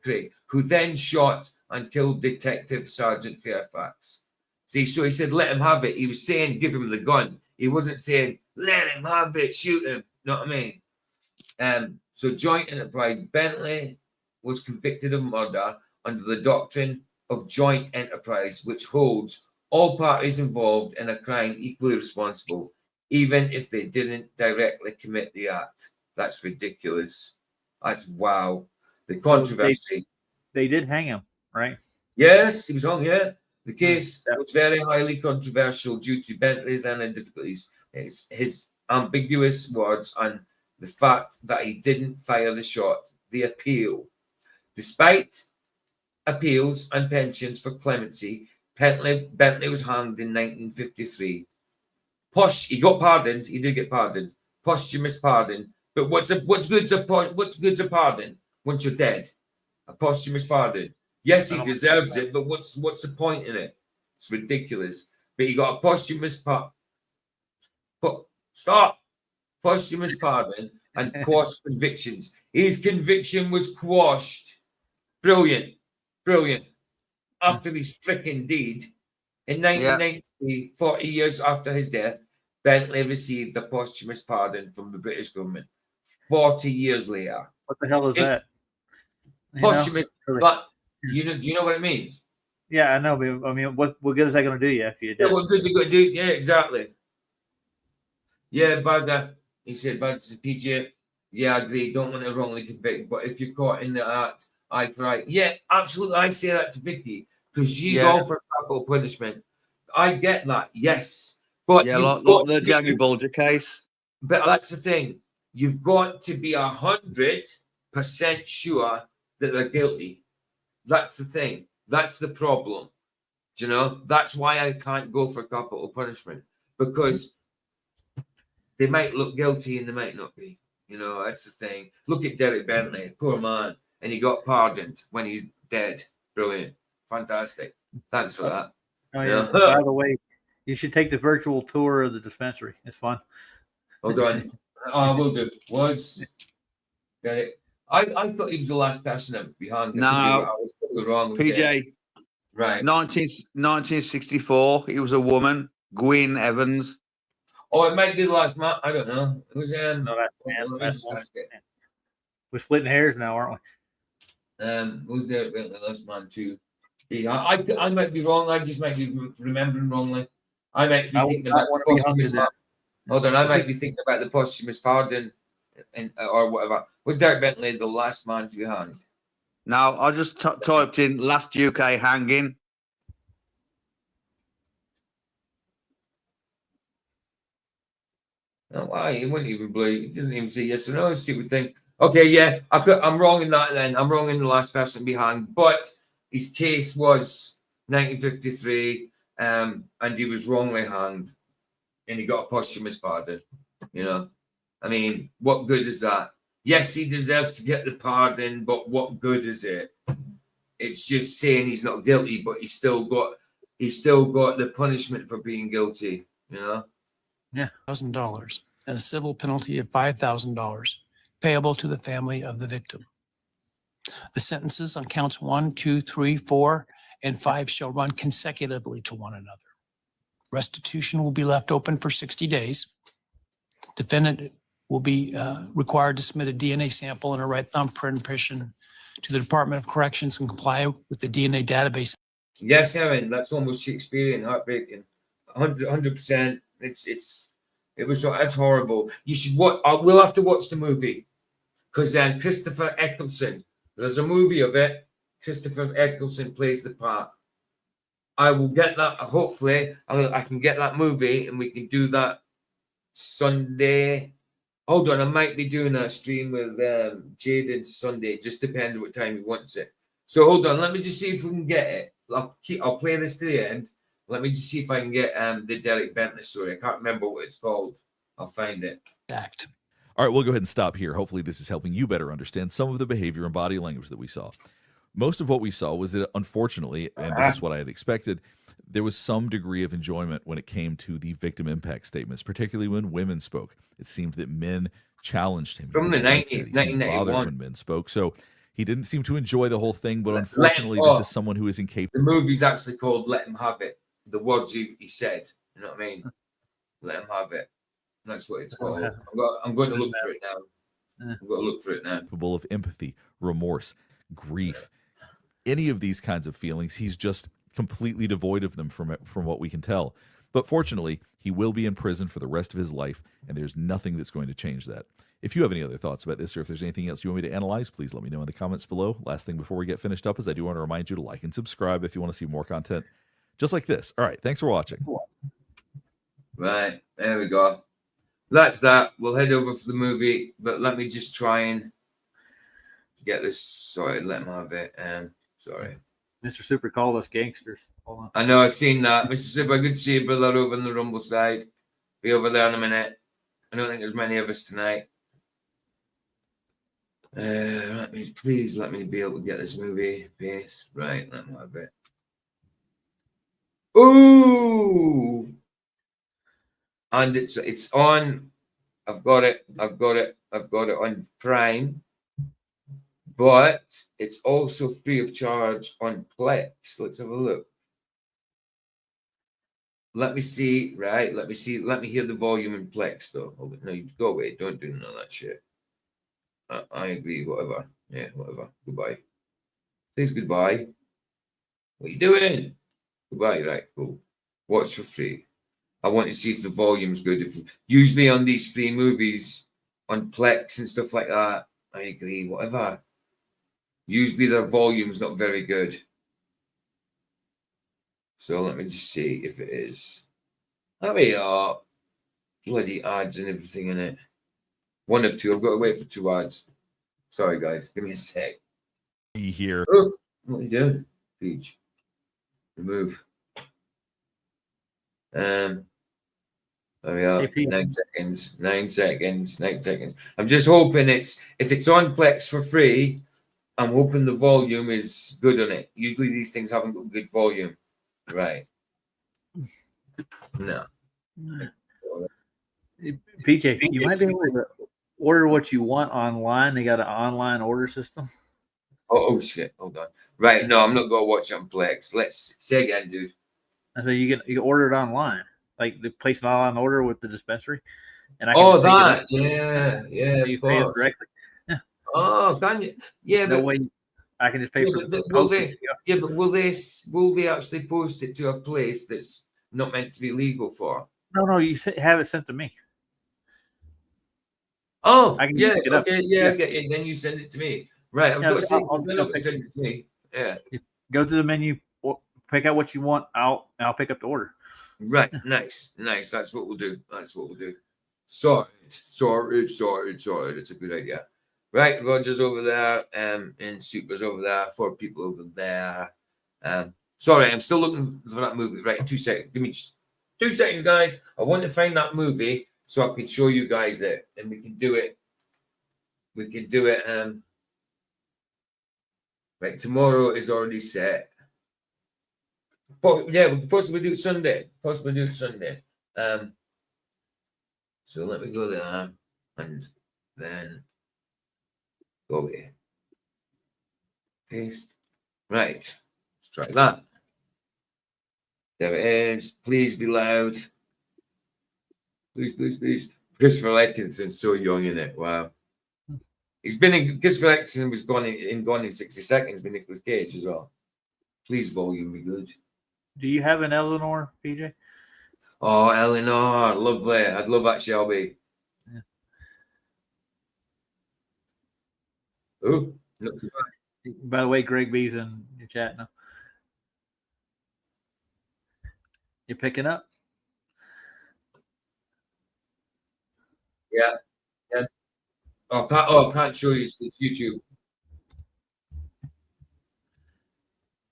Craig, who then shot and killed Detective Sergeant Fairfax. See, so he said, "Let him have it." He was saying, "Give him the gun." He wasn't saying, "Let him have it, shoot him." You know what I mean? So joint enterprise. Bentley was convicted of murder under the doctrine of joint enterprise, which holds all parties involved in a crime equally responsible, even if they didn't directly commit the act. That's ridiculous. That's wow. The controversy. They did hang him, right? Yes, he was hung, yeah. The case was very highly controversial due to Bentley's and difficulties, his ambiguous words, and the fact that he didn't fire the shot. The appeal. Despite appeals and pensions for clemency, Bentley was hanged in 1953. He got pardoned. He did get pardoned. Posthumous pardon. But what's good's a pardon once you're dead? A posthumous pardon. Yes, he deserves it, but what's the point in it? It's ridiculous. But he got a posthumous posthumous pardon and quashed convictions. His conviction was quashed. Brilliant. After his freaking deed, in 1990, 40 years after his death, Bentley received a posthumous pardon from the British government. 40 years later. What the hell is that? Posthumous, but do you know what it means? Yeah, I know. But I mean, what good is that going to do you after you're dead? Yeah, what good is it going to do? Yeah, exactly. Yeah, Bazda. He said, PJ, yeah, I agree. Don't want to wrongly convict, but if you're caught in the act, eye for eye. Yeah, absolutely. I say that to Vicky because she's all for capital punishment. I get that, yes. But like the Jamie Bulger case. But that's the thing. You've got to be 100% sure that they're guilty. That's the thing. That's the problem. Do you know? That's why I can't go for capital punishment, because they might look guilty and they might not be. You know, that's the thing. Look at Derek Bentley, poor man, and he got pardoned when he's dead. Brilliant, fantastic. Thanks for that. Oh yeah. By the way, you should take the virtual tour of the dispensary. It's fun. Hold on. I will do. Was Derek? I thought he was the last person ever behind. No, I was totally wrong. With PJ. that. Right. 1964. It was a woman, Gwyn Evans. Oh, it might be the last man. I don't know. It was No, that's let me just ask it. We're splitting hairs now, aren't we? Was Derek Bentley the last man to be? I might be wrong. I just might be remembering wrongly. I might be thinking about the posthumous. Hold on, I might be thinking about the posthumous pardon, or whatever. Was Derek Bentley the last man to be hanged? No, I just typed in last UK hanging. Oh, why? He wouldn't even believe. He doesn't even say yes or no. Stupid thing. Okay, yeah, I'm wrong in that. Then I'm wrong in the last person to be hanged. But his case was 1953, and he was wrongly hanged, and he got a posthumous pardon. You know, I mean, what good is that? Yes, he deserves to get the pardon, but what good is it? It's just saying he's not guilty, but he's still got the punishment for being guilty. You know. Yeah. $1,000 and a civil penalty of $5,000 payable to the family of the victim. The sentences on counts 1, 2, 3, 4, and 5 shall run consecutively to one another. Restitution will be left open for 60 days. Defendant will be required to submit a DNA sample and a right thumbprint impression to the Department of Corrections and comply with the DNA database. Yes, Aaron, that's almost Shakespearean, heartbreaking. 100%. That's horrible. You should watch. We'll have to watch the movie because then Christopher Eccleston. There's a movie of it. Christopher Eccleston plays the part. I will get that. Hopefully, I can get that movie and we can do that Sunday. Hold on, I might be doing a stream with Jaden Sunday. Just depends what time he wants it. So hold on, let me just see if we can get it. I'll play this to the end. Let me just see if I can get the Derek Bentley story. I can't remember what it's called. I'll find it. Act. All right, we'll go ahead and stop here. Hopefully, this is helping you better understand some of the behavior and body language that we saw. Most of what we saw was that, unfortunately, and this is what I had expected, there was some degree of enjoyment when it came to the victim impact statements, particularly when women spoke. It seemed that men challenged him. From the 90s, 1991. When men spoke. So he didn't seem to enjoy the whole thing, but unfortunately, this is someone who is incapable. The movie's actually called Let Him Have It. The words he said. You know what I mean? Let him have it. That's what it's called. I'm going to look for it now. I'm going to look for it now. Capable of empathy, remorse, grief, any of these kinds of feelings. He's just completely devoid of them from what we can tell. But fortunately, he will be in prison for the rest of his life, and there's nothing that's going to change that. If you have any other thoughts about this, or if there's anything else you want me to analyze, please let me know in the comments below. Last thing before we get finished up is I do want to remind you to like and subscribe if you want to see more content just like this. All right, thanks for watching. Right, there we go. That's that. We'll head over for the movie, but let me just try and get this sorted. Let him have it. Sorry. Mr. Super called us gangsters. Hold on. I know, I've seen that. Mr. Super, good to see you, brother, over on the Rumble side. Be over there in a minute. I don't think there's many of us tonight. Let me be able to get this movie based. Right, let me have it. Ooh, and it's on. I've got it on Prime, but it's also free of charge on Plex. Let's have a look. Let me see. Right, let me see. Let me hear the volume in Plex though. Oh, no, you go away. Don't do none of that shit. I agree. Whatever. Yeah, whatever. Goodbye. Please goodbye. What are you doing? Goodbye. Right, cool. Watch for free. I want to see if the volume's good. Usually on these free movies, on Plex and stuff like that, I agree. Whatever. Usually their volume's not very good. So let me just see if it is. There we are. Bloody ads and everything in it. One of two. I've got to wait for 2 ads. Sorry, guys. Give me a sec. Here. Oh, what are you doing? Peach. Remove. There we are. Hey, Pete. 9 seconds. 9 seconds. 9 seconds. I'm just hoping if it's on Plex for free, I'm hoping the volume is good on it. Usually these things haven't got good volume. Right. No. PJ, you might be able to order what you want online. They got an online order system. Oh shit. Hold on. Right. No, I'm not going to watch it on Plex. Let's say again, dude. And so you can order it online. Like they place an online order with the dispensary. And I Oh, just pick it that. up. Yeah, You of pay it course. directly. Yeah. Oh, can you? Yeah, That but way I can just pay for the will postage. they? Yeah, but will they actually post it to a place that's not meant to be legal for? No, you have it sent to me. Oh, I can yeah, pick it up. okay, yeah, I get it. Then you send it to me. Right, I was Yeah, going to say, I'll they're not going to pick send it to me. Yeah. Go to the menu, pick out what you want. I'll pick up the order. Right, nice. That's what we'll do. Sorted. It's a good idea. Right, Roger's over there, and Super's over there. 4 people over there. Sorry, I'm still looking for that movie. Right, 2 seconds. Give me just 2 seconds, guys. I want to find that movie so I can show you guys it, and we can do it. Right, tomorrow is already set. But yeah, we can possibly do it Sunday. So let me go there and then go here. Paste. Right. Let's try that. There it is. Please be loud. Please. Christopher Atkinson's so young in it. Wow. He's been in Christopher Atkinson was Gone in 60 Seconds with Nicolas Cage as well. Please volume be good. Do you have an Eleanor, PJ? Oh, Eleanor, lovely. I'd love that, Shelby. Yeah. Oh, not so bad. By the way, Greg B's in your chat now. You picking up? Yeah. I can't show you. It's YouTube.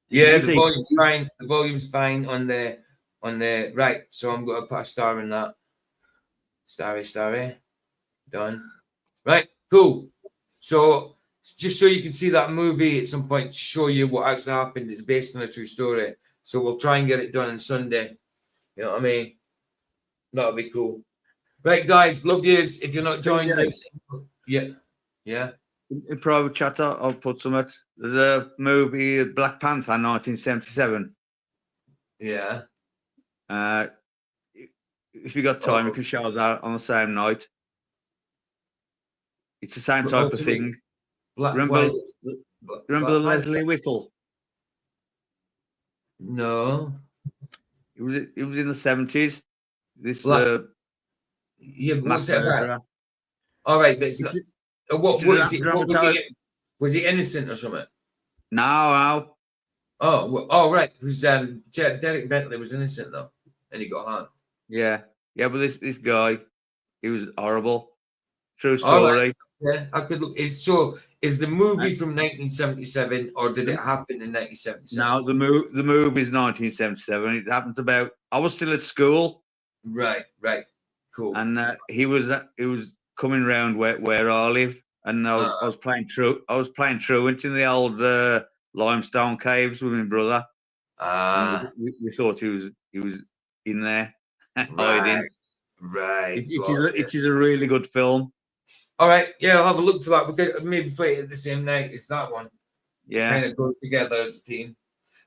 Yeah, the volume's fine. The volume's fine on the right. So I'm going to put a star in that. Starry. Done. Right. Cool. So just so you can see that movie at some point to show you what actually happened. It's based on a true story. So we'll try and get it done on Sunday. You know what I mean? That'll be cool. Right, guys. Love yous. If you're not joining us, yeah. In private chat, I'll put some. There's a movie, Black Panther, 1977. Yeah. If you got time, you can show that on the same night. It's the same type of thing. Remember the Leslie Whittle? No. It was in the 70s. This what's it about? All right, but it's not. What was it? Was he innocent or something? No. Oh, right. It was Derek Bentley was innocent though, and he got hung. Yeah, but this guy, he was horrible. True story. Right. Yeah, I could look. Is the movie from 1977, or did it happen in 1977? No, the movie is 1977. It happened about. I was still at school. Right. Cool. And he was coming round where I live, and I was playing truant in the old limestone caves with my brother. We thought he was in there hiding. Right. It is a really good film. All right. Yeah, I'll have a look for that. We'll maybe play it the same night. It's that one. Yeah. Kind of go together as a team.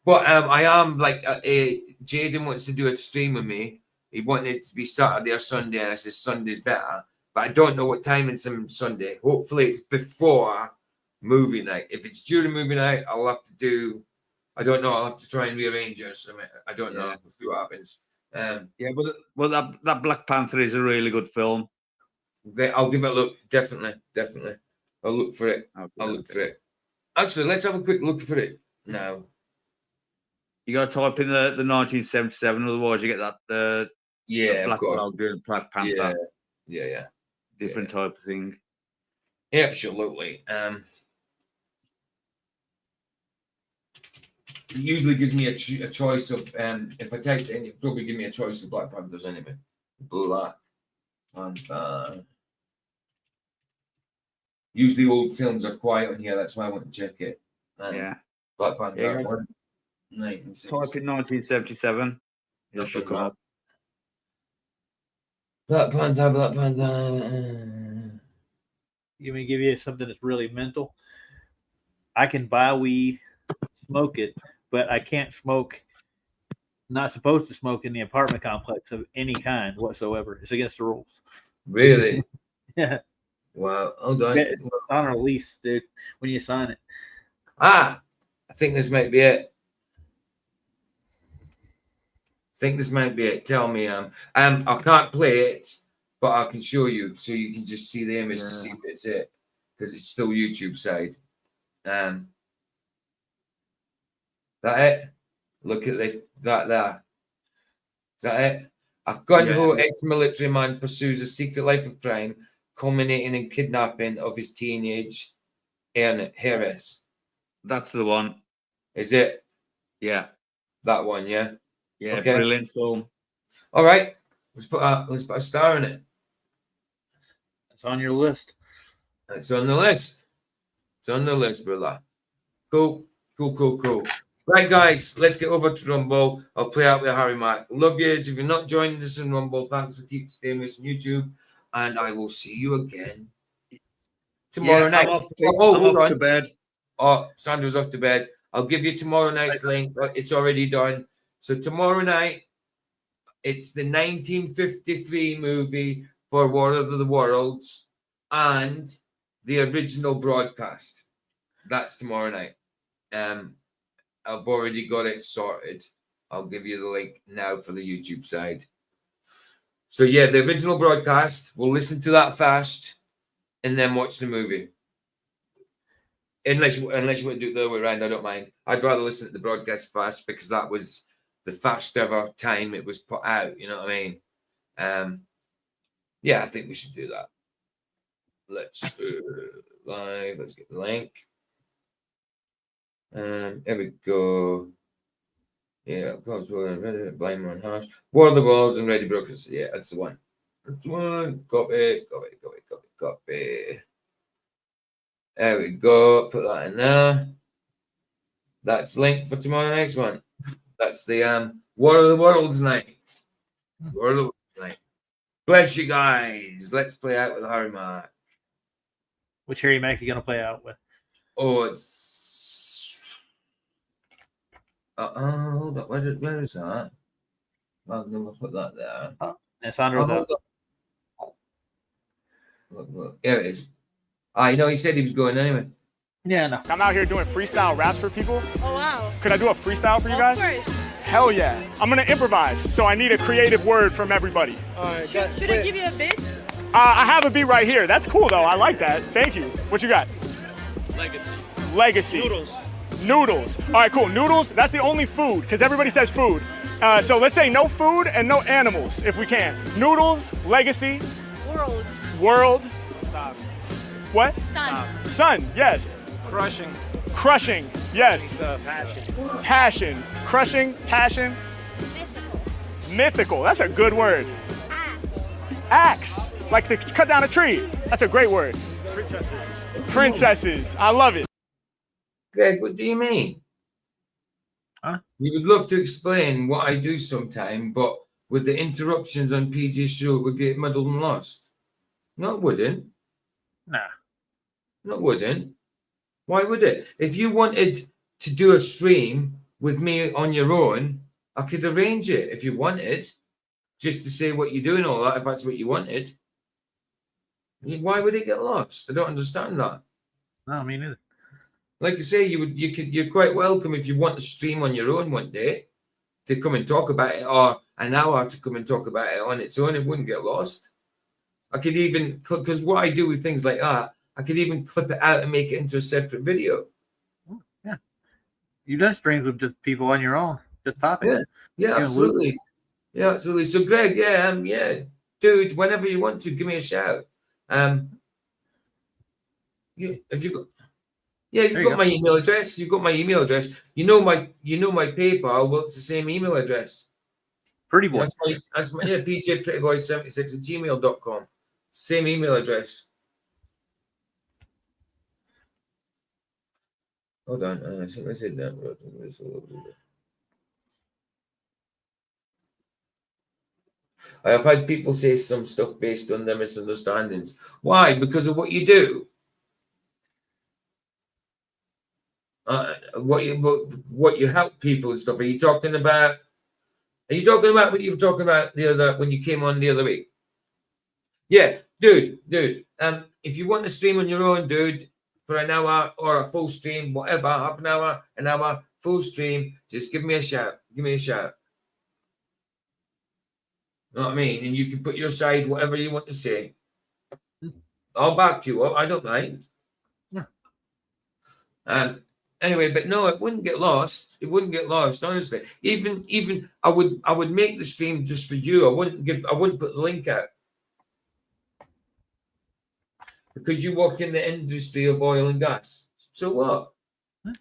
But I am like Jaden wants to do a stream with me. He wanted it to be Saturday or Sunday, and I said Sunday's better. But I don't know what time it's on Sunday. Hopefully it's before movie night. If it's during movie night, I'll have to do. I don't know. I'll have to try and rearrange it or something. I don't know. We'll see what happens. But that Black Panther is a really good film. I'll give it a look. Definitely. I'll look for it. For it. Actually, let's have a quick look for it now. You got to type in the 1977, otherwise you get that the Black Panther. Yeah. Different type of thing. Yeah, absolutely. It usually gives me a choice of if I type it in, it probably give me a choice of Black Panthers anyway. Black Panther. Usually old films are quiet on here. That's why I want to check it. Yeah. Black Panther. Yeah, One, type in 1977. It should come up. Black Panther, Black Panther. You mean give you something that's really mental? I can buy weed, smoke it, but I can't smoke. Not supposed to smoke in the apartment complex of any kind whatsoever. It's against the rules. Really? Yeah. Wow. Hold on. It's on a lease, dude. When you sign it. I think this might be it. Tell me. I can't play it, but I can show you so you can just see the image to see if it's it, because it's still YouTube side. That it? Look at this. That there. Is that it? A gun-ho ex-military man pursues a secret life of crime, culminating in kidnapping of his teenage heiress. That's the one. Is it? Yeah. That one, yeah? Yeah, okay. Brilliant film. All right. Let's put a star in it. It's on your list. It's on the list. It's on the list, brother. Cool. Right, guys, let's get over to Rumble. I'll play out with Harry Mack. Love yous. If you're not joining us in Rumble, thanks for keeping staying with us on YouTube. And I will see you again tomorrow night. I'm off to bed. Oh, Sandra's off to bed. I'll give you tomorrow night's link. It's already done. So tomorrow night, it's the 1953 movie for War of the Worlds and the original broadcast. That's tomorrow night. I've already got it sorted. I'll give you the link now for the YouTube side. So yeah, the original broadcast, we'll listen to that first and then watch the movie. Unless you want to do it the other way around, I don't mind. I'd rather listen to the broadcast first because that was the first ever time it was put out. You know what I mean? Yeah, I think we should do that. Let's live. Let's get the link. There we go. Yeah, of course, Blind Man Harsh. War of the Worlds and Ready Brokers. Yeah, that's the one. That's one. Copy. There we go. Put that in there. That's linked for tomorrow night's one. That's the War of the Worlds night. War of the Worlds night. Bless you guys. Let's play out with Harry Mack. Which Harry Mack are you gonna play out with? Oh, it's hold up. Where is that? I'll never put that there. It's under the. Look. Here it is. You know, he said he was going anyway. Yeah, no. I'm out here doing freestyle raps for people. Oh, wow. Could I do a freestyle for you guys? Of course. Hell yeah. I'm going to improvise, so I need a creative word from everybody. All right. Should I give you a bit? I have a beat right here. That's cool, though. I like that. Thank you. What you got? Legacy. Noodles. All right, cool. Noodles, that's the only food, because everybody says food. So let's say no food and no animals, if we can. Noodles, legacy. World. Sun. What? Sun. Yes. Crushing, yes. Passion. Crushing, passion. Mythical. That's a good word. Axe. Like to cut down a tree. That's a great word. Princesses. I love it. Greg, what do you mean? Huh? You would love to explain what I do sometime, but with the interruptions on PG's show, we get muddled and lost. No, it wouldn't. Nah. No, it wouldn't. Why would it? If you wanted to do a stream with me on your own, I could arrange it if you wanted, just to say what you do and all that, if that's what you wanted. Why would it get lost? I don't understand that. No, me neither. Like I say, you're quite welcome if you want to stream on your own one day to come and talk about it, or an hour to come and talk about it on its own. It wouldn't get lost. I could even, because what I do with things like that, I could even clip it out and make it into a separate video. Yeah. You've done streams with just people on your own, just topics. Yeah, absolutely. Yeah, absolutely. So, Greg, dude, whenever you want to, give me a shout. Have you got? Yeah, you've got my email address. You've got my email address. You know my PayPal. Well, it's the same email address. Pretty boy. That's my pjprettyboy76@gmail.com. Same email address. Hold on. I said that. I have had people say some stuff based on their misunderstandings. Why? Because of what you do. What you help people and stuff. Are you talking about what you were talking about when you came on the other week? Yeah, dude. If you want to stream on your own, dude, for an hour or a full stream, whatever, half an hour, full stream, just give me a shout. Give me a shout. You know what I mean? And you can put your side, whatever you want to say. I'll back you up. I don't mind. Yeah. Anyway, but no, it wouldn't get lost. It wouldn't get lost, honestly. Even I would make the stream just for you. I wouldn't put the link out. Because you work in the industry of oil and gas. So what? Huh?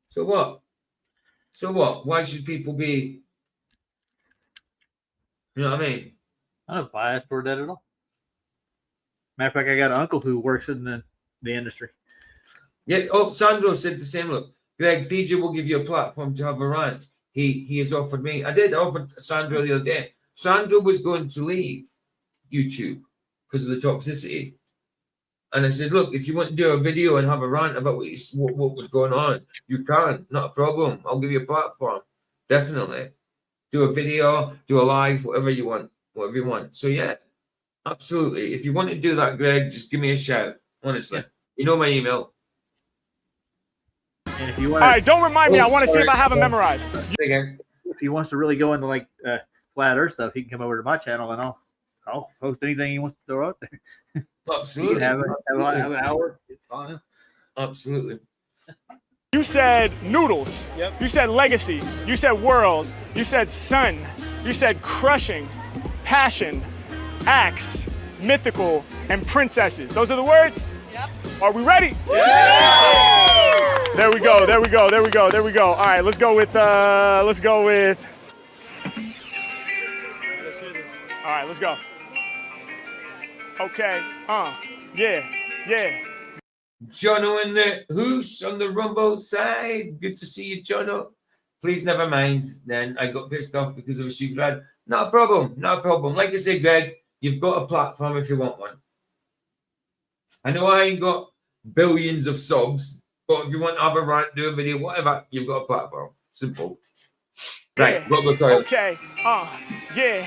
So what? So what? Why should people be? You know what I mean? I'm not biased toward that at all. Matter of fact, I got an uncle who works in the industry. Yeah. Oh, Sandro said the same. Look, Greg, PJ will give you a platform to have a rant. He has offered me. I offered Sandro the other day. Sandro was going to leave YouTube because of the toxicity. And I said, look, if you want to do a video and have a rant about what was going on, you can. Not a problem. I'll give you a platform. Definitely. Do a video, do a live, whatever you want. Whatever you want. So, yeah, absolutely. If you want to do that, Greg, just give me a shout. Honestly. You know my email. And if you want all right, don't remind me. I want to see if I have it memorized. Again. If he wants to really go into like flat Earth stuff, he can come over to my channel and I'll post anything he wants to throw out there. Absolutely. You can have an hour. It's fine. Absolutely. You said noodles. Yep. You said legacy. You said world. You said sun. You said crushing, passion, axe, mythical, and princesses. Those are the words? Yep. Are we ready? Yeah! There we go. All right, let's go with All right, let's go. Okay. Yeah. Jono in the hoose on the Rumble side. Good to see you, Jono. Please never mind. Then I got pissed off because of a shoe grad. Not a problem. Like I said, Greg, you've got a platform if you want one. I know I ain't got billions of subs, but if you want to have a rant, do a video, whatever, you've got a platform. Simple. Right, Yeah. go toilet. Okay. Yeah.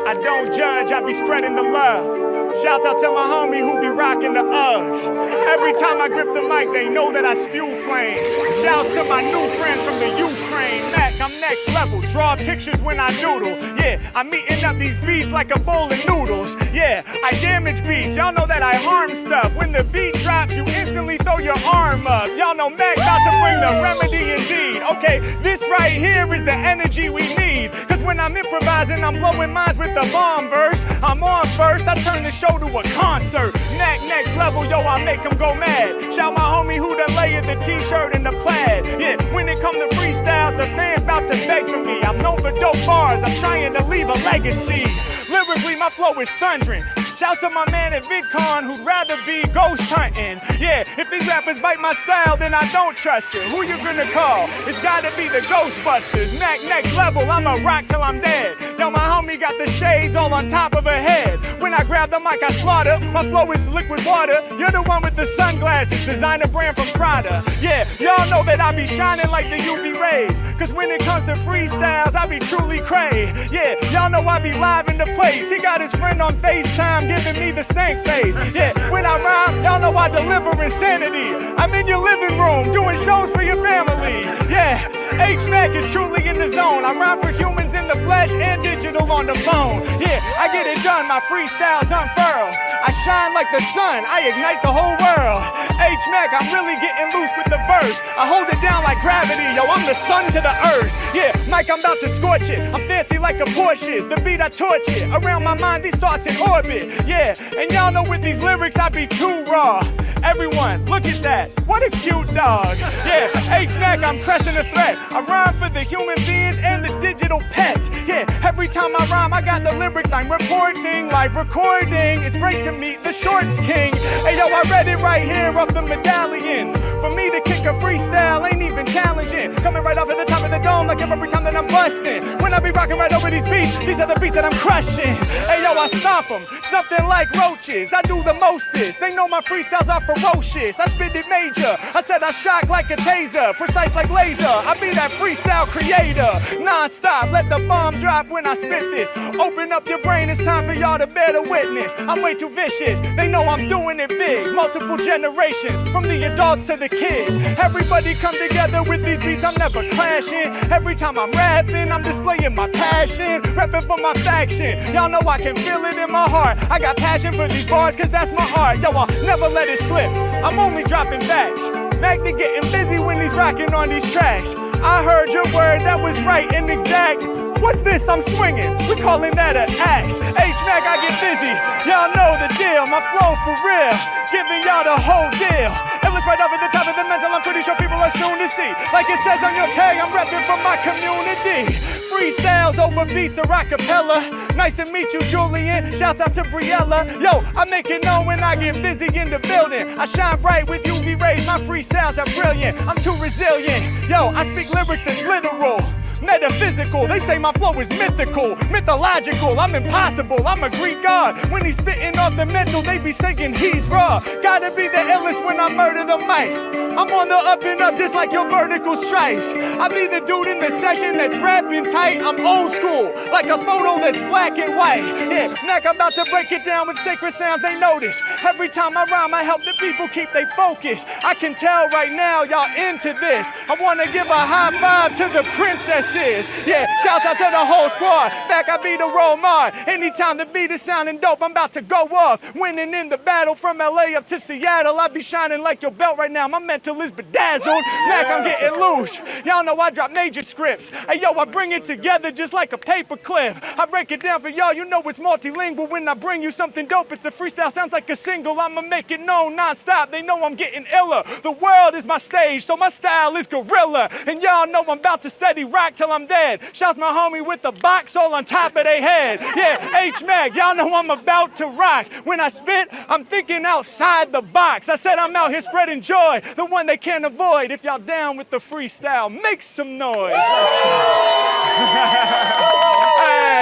I don't judge, I be spreading the love. Shouts out to my homie who be rocking the Uggs. Every time I grip the mic, they know that I spew flames. Shouts to my new friend from the Ukraine. Mac, I'm next level. Draw pictures when I doodle. Yeah, I'm eating up these beats like a bowl of noodles. Yeah, I damage beats. Y'all know that I harm stuff. When the beat drops, you instantly throw your arm up. Y'all know Mac about to bring the remedy indeed. Okay, this right here is the energy we need. Cause when I'm improvising, I'm blowing minds with the bomb verse. I'm on first, I turn the show to a concert. Next level, yo, I make them go mad. Shout my homie who done layered the t-shirt and the plaid. Yeah, when it come to freestyles, the fans about to beg for me. I'm known for dope bars, I'm trying to leave a legacy. Lyrically, my flow is thundering. Shouts to my man at VidCon who'd rather be ghost hunting. Yeah, if these rappers bite my style, then I don't trust you. Who you gonna call? It's gotta be the Ghostbusters. Next level, I'ma rock till I'm dead. Yo, my homie got the shades all on top of her head. When I grab the mic, I slaughter. My flow is liquid water. You're the one with the sunglasses, designer brand from Prada. Yeah, y'all know that I be shining like the UV rays. Cause when it comes to freestyles, I be truly cray. Yeah, y'all know I be live in the place. He got his friend on FaceTime giving me the stank face. Yeah, when I rhyme, y'all know I deliver insanity. I'm in your living room doing shows for your family. Yeah, H-Mac is truly in the zone. I rhyme for humans in the flesh and digital on the phone. Yeah, I get it done, my freestyles unfurl. I shine like the sun, I ignite the whole world. H-Mac, I'm really getting loose with the verse. I hold it down like gravity, yo, I'm the sun to the earth. Yeah, Mike, I'm about to scorch it. I'm fancy like a Porsche. The beat, I torch it. Around my mind, these thoughts in orbit. Yeah, and y'all know with these lyrics, I be too raw. Everyone, look at that. What a cute dog. Yeah, H-Mac, I'm pressing the threat. I rhyme for the human beings and the digital pets. Yeah, every time I rhyme, I got the lyrics. I'm reporting, live recording. It's great to meet the Shorts King. Hey, yo, I read it right here off the medallion. For me to kick a freestyle ain't even challenging. Coming right off at the top of the dome like every time that I'm busting. When I be rocking right over these beats, these are the beats that I'm crushing. Hey, yo, I stomp them. Something like roaches. I do the mostest. They know my freestyles are ferocious. I spit it major. I said I shock like a taser. Precise like laser. I be that freestyle creator. Non-stop. Let the bomb drop when I spit this. Open up your brain. It's time for y'all to bear the witness. I'm way too vicious. They know I'm doing it big. Multiple generations. From the adults to the kids. Everybody come together with these beats. I'm never clashing. Every time I'm rapping, I'm displaying my passion. Repping for my faction. Y'all know I can feel it in my heart. I got passion for these bars cause that's my art. Yo, I'll never let it slip. I'm only dropping facts. Magna getting busy when he's rocking on these tracks. I heard your word, that was right and exact. What's this I'm swinging? We're calling that an axe. H-Mac, I get busy. Y'all know the deal. My flow for real. Giving y'all the whole deal. It was right up at the top of the mental. I'm pretty sure people are soon to see. Like it says on your tag, I'm repping for my community. Freestyles over beats or acapella. Nice to meet you, Julian. Shouts out to Briella. Yo, I make it known when I get busy in the building. I shine bright with UV rays. My freestyles are brilliant. I'm too resilient. Yo, I speak lyrics that's literal. Metaphysical, they say my flow is mythical, mythological, I'm impossible, I'm a Greek god. When he's spitting off the mental, they be saying he's raw. Gotta be the illest when I murder the mic. I'm on the up and up just like your vertical stripes. I be the dude in the session that's rapping tight. I'm old school, like a photo that's black and white. Yeah, Mac, I'm about to break it down with sacred sounds they notice. Every time I rhyme, I help the people keep they focus. I can tell right now y'all into this. I wanna give a high five to the princess. Yeah, shouts out to the whole squad. Back, I be the role mod. Anytime the beat is sounding dope, I'm about to go off. Winning in the battle from LA up to Seattle. I be shining like your belt right now. My mental is bedazzled. Mac, I'm getting loose. Y'all know I drop major scripts. Hey, yo, I bring it together just like a paper clip. I break it down for y'all. You know it's multilingual. When I bring you something dope, it's a freestyle. Sounds like a single. I'ma make it known non-stop. They know I'm getting iller. The world is my stage, so my style is gorilla. And y'all know I'm about to steady rock till I'm dead. Shouts my homie with the box all on top of their head. Yeah, H-Mag, y'all know I'm about to rock. When I spit, I'm thinking outside the box. I said I'm out here spreading joy, the one they can't avoid. If y'all down with the freestyle, make some noise. Hey,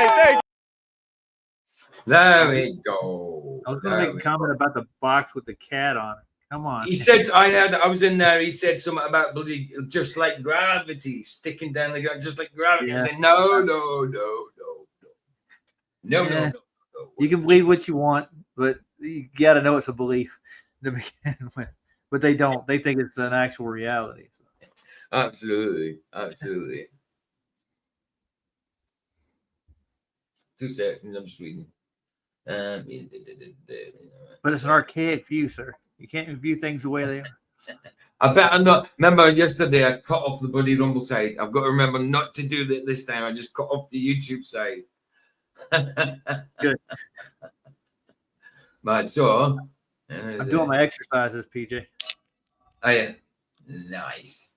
thank you. There we go. I was going to make a comment about the box with the cat on it. Come on. He said, I was in there. He said something about bloody, just like gravity, sticking down the ground, just like gravity. Yeah. I said, no. Yeah. You can believe what you want, but you got to know it's a belief to begin with. But they don't. They think it's an actual reality. So. Absolutely. 2 seconds. I'm just reading. But it's an archaic view, sir. You can't view things the way they are. I better not. Remember yesterday I cut off the bloody Rumble side. I've got to remember not to do that this time. I just cut off the YouTube side. Good. But so I'm doing my exercises, PJ. Oh yeah. Nice.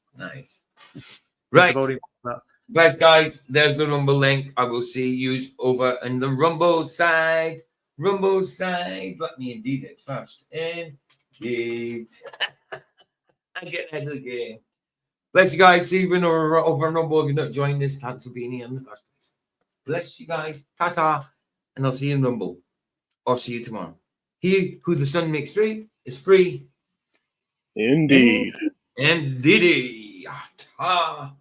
Right. Guys, there's the Rumble link. I will see you over in the Rumble side. Let me indeed it first. Indeed. I get ahead of the game. Bless you guys. See you over in Rumble if you're not joining this. Thanks for being here in the first place. Bless you guys. Ta-ta. And I'll see you in Rumble. Or see you tomorrow. He who the sun makes free is free. Indeed. Indeed. Ta.